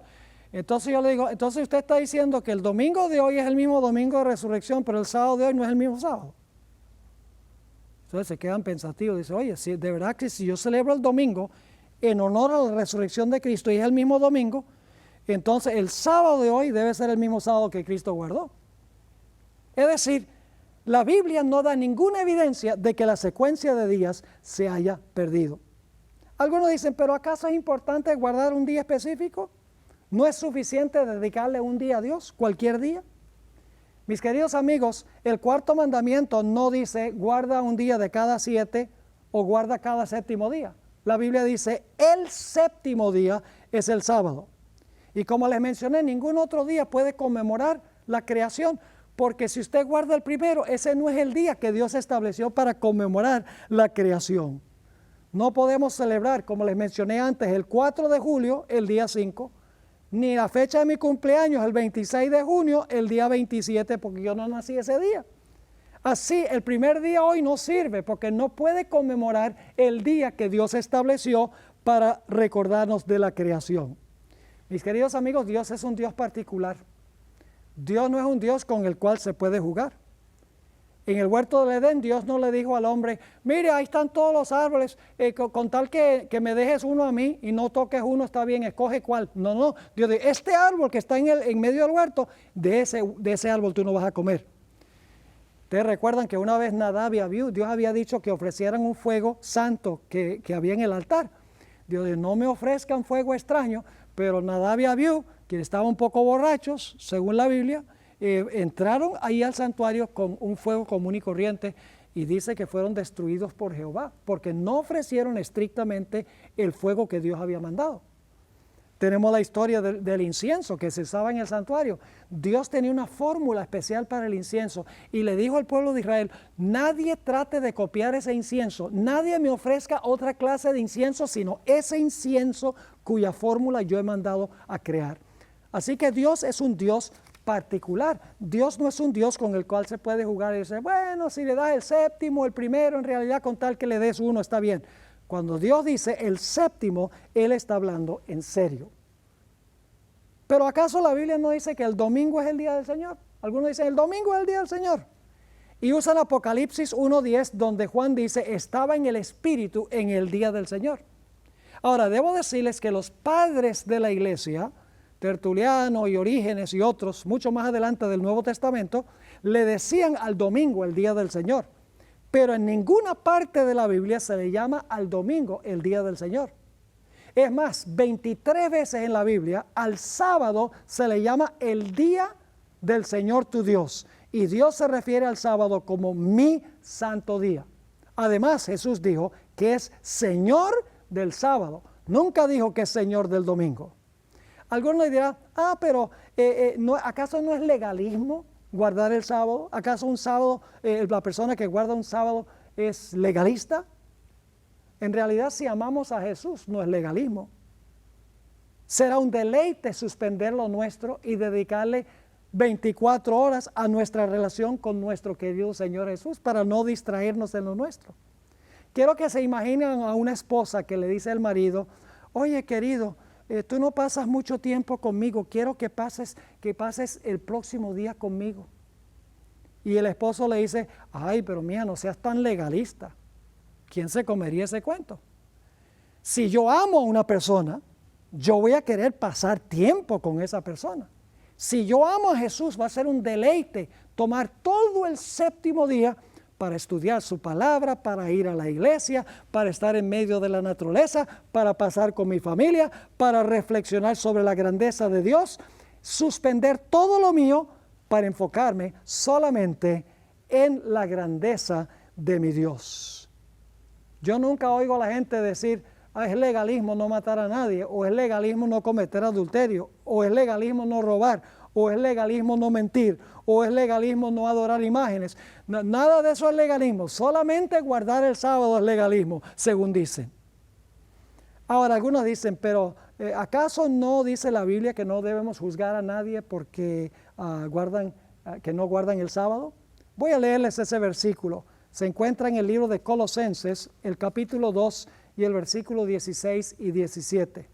S1: Entonces yo le digo, entonces usted está diciendo que el domingo de hoy es el mismo domingo de resurrección, pero el sábado de hoy no es el mismo sábado. Entonces se quedan pensativos, dicen, oye, si de verdad que si yo celebro el domingo en honor a la resurrección de Cristo y es el mismo domingo, entonces el sábado de hoy debe ser el mismo sábado que Cristo guardó. Es decir, la Biblia no da ninguna evidencia de que la secuencia de días se haya perdido. Algunos dicen, pero ¿acaso es importante guardar un día específico? ¿No es suficiente dedicarle un día a Dios, cualquier día? Mis queridos amigos, el cuarto mandamiento no dice guarda un día de cada 7 o guarda cada séptimo día. La Biblia dice el séptimo día es el sábado. Y como les mencioné, ningún otro día puede conmemorar la creación, porque si usted guarda el primero, ese no es el día que Dios estableció para conmemorar la creación. No podemos celebrar, como les mencioné antes, el 4 de julio, el día 5, ni la fecha de mi cumpleaños, el 26 de junio, el día 27, porque yo no nací ese día. Así, el primer día hoy no sirve porque no puede conmemorar el día que Dios estableció para recordarnos de la creación. Mis queridos amigos, Dios es un Dios particular. Dios no es un Dios con el cual se puede jugar. En el huerto del Edén, Dios no le dijo al hombre, mire, ahí están todos los árboles, con tal que me dejes uno a mí y no toques uno, está bien, escoge cuál. No, Dios dice, este árbol que está en medio del huerto, de ese árbol tú no vas a comer. Ustedes recuerdan que una vez Nadab y Abiú, Dios había dicho que ofrecieran un fuego santo que había en el altar. Dios dijo, no me ofrezcan fuego extraño, pero Nadab y Abiú, quienes estaban un poco borrachos, según la Biblia, entraron ahí al santuario con un fuego común y corriente y dice que fueron destruidos por Jehová, porque no ofrecieron estrictamente el fuego que Dios había mandado. Tenemos la historia del incienso que se usaba en el santuario. Dios tenía una fórmula especial para el incienso y le dijo al pueblo de Israel, nadie trate de copiar ese incienso, nadie me ofrezca otra clase de incienso, sino ese incienso cuya fórmula yo he mandado a crear. Así que Dios es un Dios particular. Dios no es un Dios con el cual se puede jugar y decir, bueno, si le das el séptimo, el primero, en realidad con tal que le des uno está bien. Cuando Dios dice el séptimo, Él está hablando en serio. ¿Pero acaso la Biblia no dice que el domingo es el día del Señor? Algunos dicen, el domingo es el día del Señor. Y usan Apocalipsis 1:10, donde Juan dice, estaba en el Espíritu en el día del Señor. Ahora, debo decirles que los padres de la iglesia, Tertuliano y Orígenes y otros, mucho más adelante del Nuevo Testamento, le decían al domingo el día del Señor. Pero en ninguna parte de la Biblia se le llama al domingo el día del Señor. Es más, 23 veces en la Biblia al sábado se le llama el día del Señor tu Dios. Y Dios se refiere al sábado como mi santo día. Además, Jesús dijo que es Señor del sábado. Nunca dijo que es Señor del domingo. Algunos dirán, pero ¿acaso no es legalismo guardar el sábado? ¿Acaso un sábado, la persona que guarda un sábado es legalista? En realidad, si amamos a Jesús, no es legalismo. Será un deleite suspender lo nuestro y dedicarle 24 horas a nuestra relación con nuestro querido Señor Jesús para no distraernos en lo nuestro. Quiero que se imaginen a una esposa que le dice al marido, oye querido, tú no pasas mucho tiempo conmigo, quiero que pases el próximo día conmigo. Y el esposo le dice, ay, pero mía, no seas tan legalista. ¿Quién se comería ese cuento? Si yo amo a una persona, yo voy a querer pasar tiempo con esa persona. Si yo amo a Jesús, va a ser un deleite tomar todo el séptimo día para estudiar su palabra, para ir a la iglesia, para estar en medio de la naturaleza, para pasar con mi familia, para reflexionar sobre la grandeza de Dios, suspender todo lo mío para enfocarme solamente en la grandeza de mi Dios. Yo nunca oigo a la gente decir, es legalismo no matar a nadie, o es legalismo no cometer adulterio, o es legalismo no robar, o es legalismo no mentir, o es legalismo no adorar imágenes. Nada de eso es legalismo, solamente guardar el sábado es legalismo, según dicen. Ahora, algunos dicen, pero ¿acaso no dice la Biblia que no debemos juzgar a nadie porque que no guardan el sábado? Voy a leerles ese versículo. Se encuentra en el libro de Colosenses, el capítulo 2 y el versículo 16 y 17.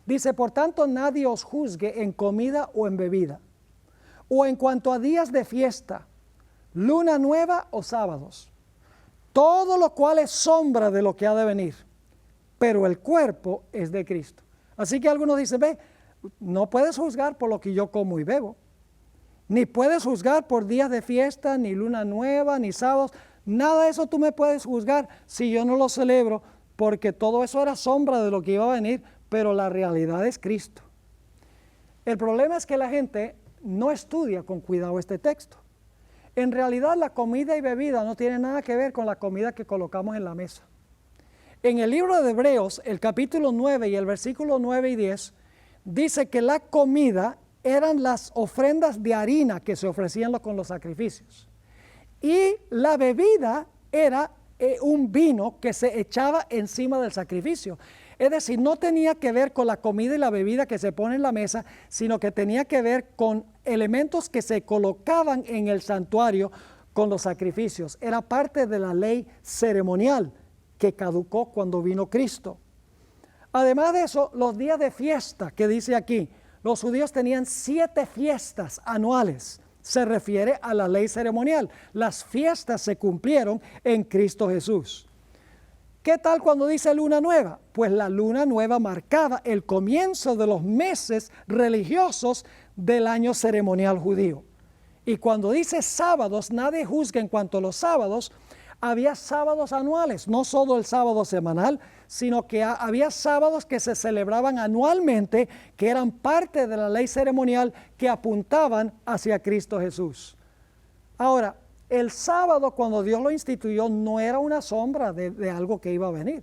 S1: Dice, por tanto, nadie os juzgue en comida o en bebida, o en cuanto a días de fiesta, luna nueva o sábados, todo lo cual es sombra de lo que ha de venir, pero el cuerpo es de Cristo. Así que algunos dicen, ve, no puedes juzgar por lo que yo como y bebo, ni puedes juzgar por días de fiesta, ni luna nueva, ni sábados, nada de eso tú me puedes juzgar si yo no lo celebro, porque todo eso era sombra de lo que iba a venir, pero la realidad es Cristo. El problema es que la gente no estudia con cuidado este texto. En realidad la comida y bebida no tiene nada que ver con la comida que colocamos en la mesa. En el libro de Hebreos, el capítulo 9 y el versículo 9 y 10, dice que la comida eran las ofrendas de harina que se ofrecían con los sacrificios. Y la bebida era un vino que se echaba encima del sacrificio. Es decir, no tenía que ver con la comida y la bebida que se pone en la mesa, sino que tenía que ver con elementos que se colocaban en el santuario con los sacrificios. Era parte de la ley ceremonial que caducó cuando vino Cristo. Además de eso, los días de fiesta que dice aquí, los judíos tenían 7 fiestas anuales. Se refiere a la ley ceremonial. Las fiestas se cumplieron en Cristo Jesús. ¿Qué tal cuando dice luna nueva? Pues la luna nueva marcaba el comienzo de los meses religiosos del año ceremonial judío. Y cuando dice sábados, nadie juzga en cuanto a los sábados. Había sábados anuales, no solo el sábado semanal, sino que había sábados que se celebraban anualmente, que eran parte de la ley ceremonial que apuntaban hacia Cristo Jesús. Ahora, el sábado, cuando Dios lo instituyó, no era una sombra de algo que iba a venir.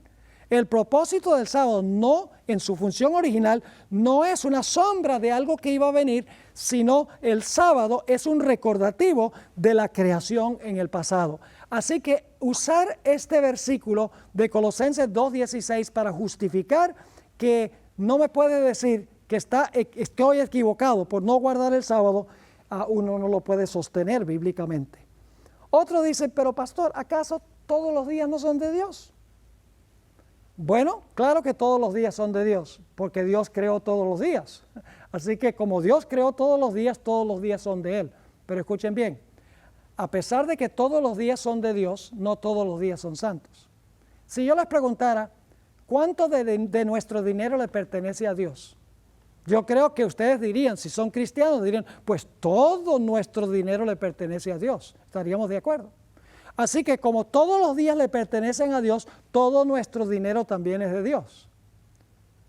S1: El propósito del sábado, no en su función original, no es una sombra de algo que iba a venir, sino el sábado es un recordativo de la creación en el pasado. Así que usar este versículo de Colosenses 2:16 para justificar que no me puede decir que estoy equivocado por no guardar el sábado, uno no lo puede sostener bíblicamente. Otro dice, pero pastor, ¿acaso todos los días no son de Dios? Bueno, claro que todos los días son de Dios, porque Dios creó todos los días. Así que como Dios creó todos los días son de Él. Pero escuchen bien, a pesar de que todos los días son de Dios, no todos los días son santos. Si yo les preguntara, ¿cuánto de nuestro dinero le pertenece a Dios? Yo creo que ustedes dirían, si son cristianos, dirían, pues todo nuestro dinero le pertenece a Dios. ¿Estaríamos de acuerdo? Así que como todos los días le pertenecen a Dios, todo nuestro dinero también es de Dios.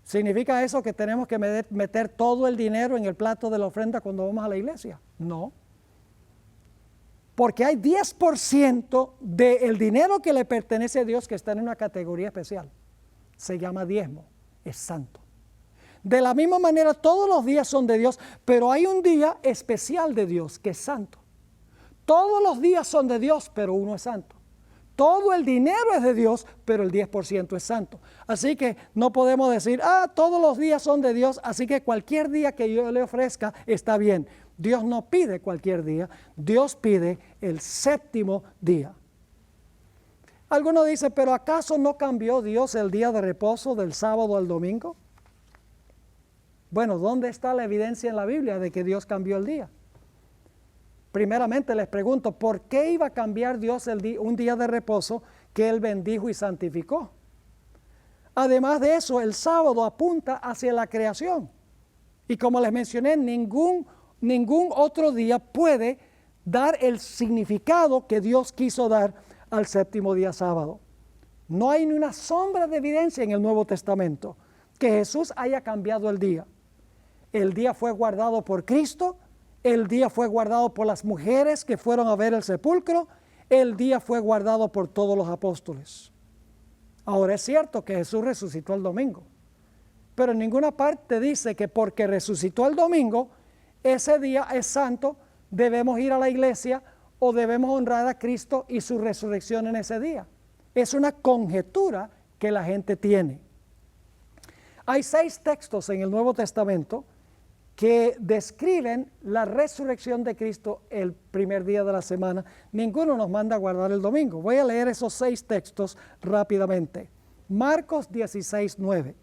S1: ¿Significa eso que tenemos que meter todo el dinero en el plato de la ofrenda cuando vamos a la iglesia? No. Porque hay 10% del dinero que le pertenece a Dios que está en una categoría especial. Se llama diezmo, es santo. De la misma manera, todos los días son de Dios, pero hay un día especial de Dios que es santo. Todos los días son de Dios, pero uno es santo. Todo el dinero es de Dios, pero el 10% es santo. Así que no podemos decir, todos los días son de Dios, así que cualquier día que yo le ofrezca está bien. Dios no pide cualquier día, Dios pide el séptimo día. Algunos dicen, pero ¿acaso no cambió Dios el día de reposo del sábado al domingo? Bueno, ¿dónde está la evidencia en la Biblia de que Dios cambió el día? Primeramente les pregunto, ¿por qué iba a cambiar Dios un día de reposo que Él bendijo y santificó? Además de eso, el sábado apunta hacia la creación. Y como les mencioné, ningún otro día puede dar el significado que Dios quiso dar al séptimo día sábado. No hay ni una sombra de evidencia en el Nuevo Testamento que Jesús haya cambiado el día. El día fue guardado por Cristo, el día fue guardado por las mujeres que fueron a ver el sepulcro, el día fue guardado por todos los apóstoles. Ahora es cierto que Jesús resucitó el domingo, pero en ninguna parte dice que porque resucitó el domingo, ese día es santo, debemos ir a la iglesia o debemos honrar a Cristo y su resurrección en ese día. Es una conjetura que la gente tiene. Hay 6 textos en el Nuevo Testamento que describen la resurrección de Cristo el primer día de la semana. Ninguno nos manda a guardar el domingo. Voy a leer esos 6 textos rápidamente. Marcos 16:9.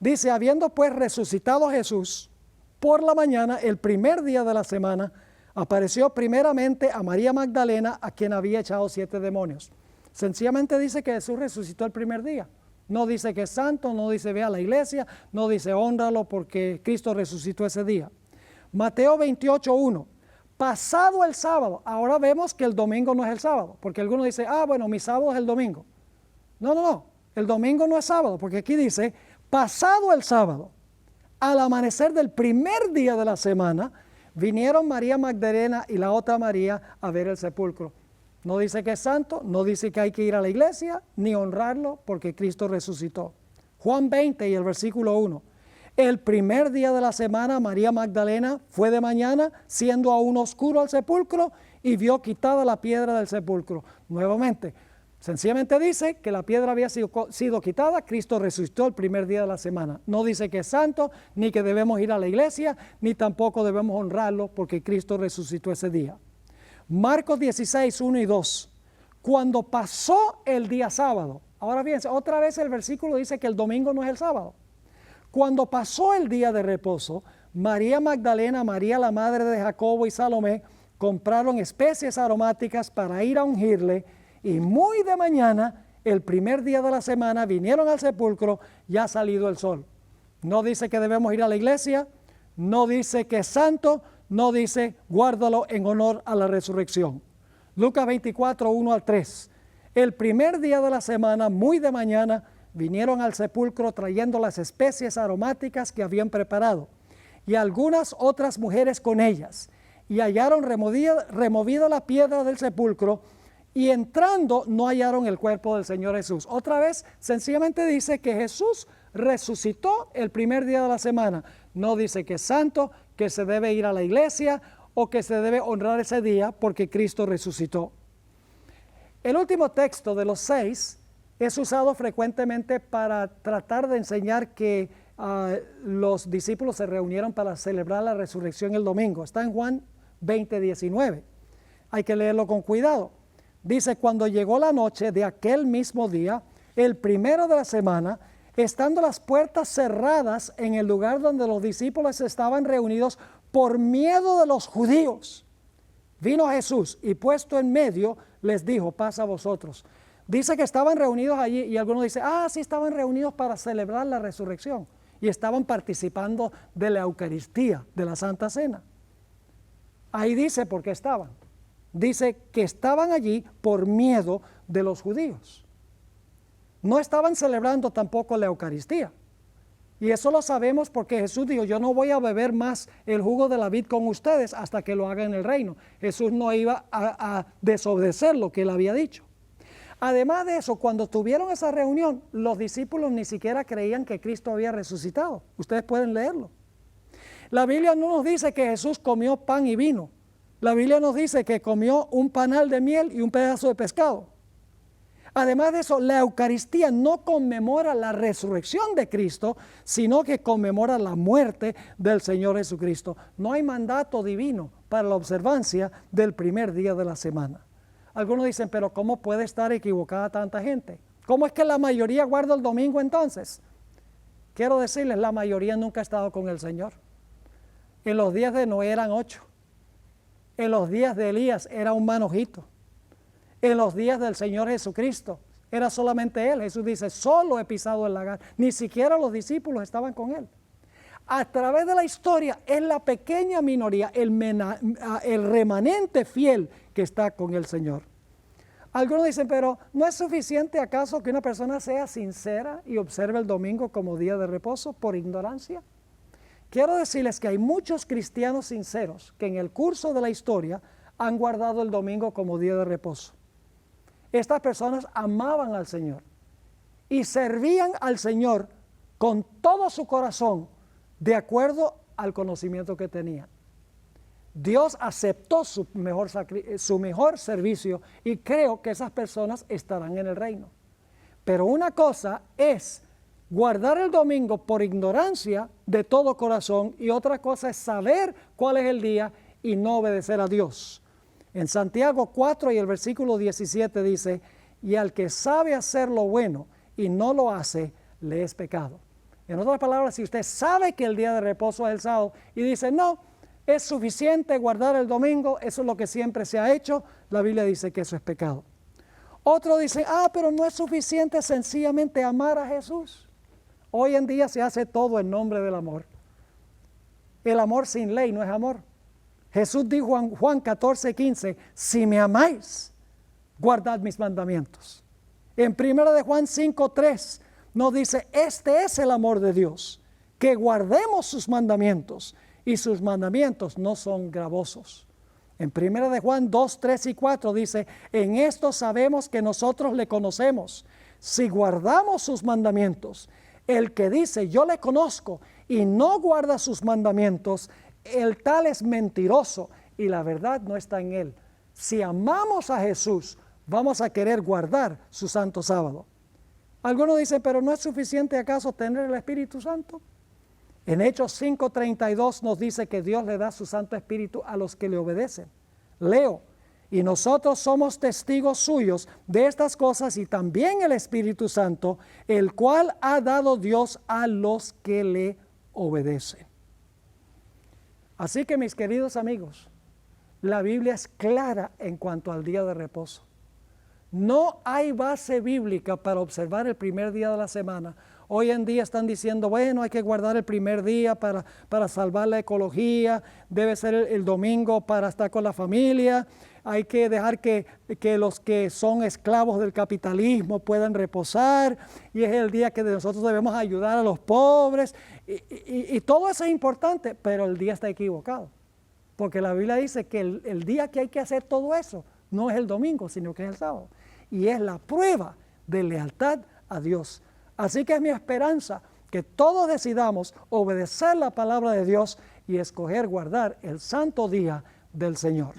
S1: Dice, habiendo pues resucitado Jesús, por la mañana, el primer día de la semana, apareció primeramente a María Magdalena, a quien había echado 7 demonios. Sencillamente dice que Jesús resucitó el primer día. No dice que es santo, no dice ve a la iglesia, no dice hónralo porque Cristo resucitó ese día. Mateo 28:1. Pasado el sábado, ahora vemos que el domingo no es el sábado, porque algunos dicen, bueno, mi sábado es el domingo. No, el domingo no es sábado, porque aquí dice, pasado el sábado, al amanecer del primer día de la semana, vinieron María Magdalena y la otra María a ver el sepulcro. No dice que es santo, no dice que hay que ir a la iglesia, ni honrarlo porque Cristo resucitó. Juan 20 y el versículo 1. El primer día de la semana María Magdalena fue de mañana, siendo aún oscuro al sepulcro, y vio quitada la piedra del sepulcro. Nuevamente, sencillamente dice que la piedra había sido quitada, Cristo resucitó el primer día de la semana. No dice que es santo, ni que debemos ir a la iglesia, ni tampoco debemos honrarlo porque Cristo resucitó ese día. Marcos 16:1 y 2. Cuando pasó el día sábado, ahora fíjense, otra vez el versículo dice que el domingo no es el sábado. Cuando pasó el día de reposo, María Magdalena, María la madre de Jacobo y Salomé compraron especies aromáticas para ir a ungirle, y muy de mañana, el primer día de la semana, vinieron al sepulcro ya salido el sol. No dice que debemos ir a la iglesia, no dice que es santo, no dice guárdalo en honor a la resurrección. Lucas 24:1 al 3. El primer día de la semana, muy de mañana, vinieron al sepulcro trayendo las especies aromáticas que habían preparado, y algunas otras mujeres con ellas, y hallaron removida la piedra del sepulcro, y entrando no hallaron el cuerpo del Señor Jesús. Otra vez, sencillamente dice que Jesús resucitó el primer día de la semana. No dice que es santo, que se debe ir a la iglesia o que se debe honrar ese día porque Cristo resucitó. El último texto de los 6 es usado frecuentemente para tratar de enseñar que los discípulos se reunieron para celebrar la resurrección el domingo. Está en Juan 20:19. Hay que leerlo con cuidado. Dice, cuando llegó la noche de aquel mismo día, el primero de la semana, estando las puertas cerradas en el lugar donde los discípulos estaban reunidos por miedo de los judíos, vino Jesús y puesto en medio les dijo, paz a vosotros. Dice que estaban reunidos allí y algunos dicen, sí, estaban reunidos para celebrar la resurrección y estaban participando de la Eucaristía, de la Santa Cena. Ahí dice por qué estaban. Dice que estaban allí por miedo de los judíos. No estaban celebrando tampoco la Eucaristía. Y eso lo sabemos porque Jesús dijo, yo no voy a beber más el jugo de la vid con ustedes hasta que lo haga en el reino. Jesús no iba a desobedecer lo que él había dicho. Además de eso, cuando tuvieron esa reunión, los discípulos ni siquiera creían que Cristo había resucitado. Ustedes pueden leerlo. La Biblia no nos dice que Jesús comió pan y vino. La Biblia nos dice que comió un panal de miel y un pedazo de pescado. Además de eso, la Eucaristía no conmemora la resurrección de Cristo, sino que conmemora la muerte del Señor Jesucristo. No hay mandato divino para la observancia del primer día de la semana. Algunos dicen, pero ¿cómo puede estar equivocada tanta gente? ¿Cómo es que la mayoría guarda el domingo entonces? Quiero decirles, la mayoría nunca ha estado con el Señor. En los días de Noé eran 8. En los días de Elías era un manojito. En los días del Señor Jesucristo era solamente Él. Jesús dice, solo he pisado el lagar. Ni siquiera los discípulos estaban con Él. A través de la historia es la pequeña minoría, el remanente fiel que está con el Señor. Algunos dicen, pero ¿no es suficiente acaso que una persona sea sincera y observe el domingo como día de reposo por ignorancia? Quiero decirles que hay muchos cristianos sinceros que en el curso de la historia han guardado el domingo como día de reposo. Estas personas amaban al Señor y servían al Señor con todo su corazón de acuerdo al conocimiento que tenían. Dios aceptó su mejor servicio y creo que esas personas estarán en el reino. Pero una cosa es guardar el domingo por ignorancia de todo corazón y otra cosa es saber cuál es el día y no obedecer a Dios. En Santiago 4 y el versículo 17 dice, y al que sabe hacer lo bueno y no lo hace, le es pecado. En otras palabras, si usted sabe que el día de reposo es el sábado y dice, no, es suficiente guardar el domingo, eso es lo que siempre se ha hecho, la Biblia dice que eso es pecado. Otro dice, pero no es suficiente sencillamente amar a Jesús. Hoy en día se hace todo en nombre del amor. El amor sin ley no es amor. Jesús dijo en Juan 14:15, si me amáis, guardad mis mandamientos. En 1 de Juan 5:3 nos dice, este es el amor de Dios, que guardemos sus mandamientos, y sus mandamientos no son gravosos. En 1 de Juan 2:3 y 4 dice, en esto sabemos que nosotros le conocemos, si guardamos sus mandamientos. El que dice, yo le conozco, y no guarda sus mandamientos, el tal es mentiroso y la verdad no está en él. Si amamos a Jesús, vamos a querer guardar su santo sábado. Algunos dicen, pero ¿no es suficiente acaso tener el Espíritu Santo? En Hechos 5:32 nos dice que Dios le da su Santo Espíritu a los que le obedecen. Leo, y nosotros somos testigos suyos de estas cosas y también el Espíritu Santo, el cual ha dado Dios a los que le obedecen. Así que mis queridos amigos, la Biblia es clara en cuanto al día de reposo. No hay base bíblica para observar el primer día de la semana. Hoy en día están diciendo, bueno, hay que guardar el primer día para salvar la ecología, debe ser el domingo para estar con la familia, hay que dejar que los que son esclavos del capitalismo puedan reposar, y es el día que nosotros debemos ayudar a los pobres, y todo eso es importante, pero el día está equivocado, porque la Biblia dice que el día que hay que hacer todo eso no es el domingo, sino que es el sábado, y es la prueba de lealtad a Dios. Así que es mi esperanza que todos decidamos obedecer la palabra de Dios y escoger guardar el santo día del Señor.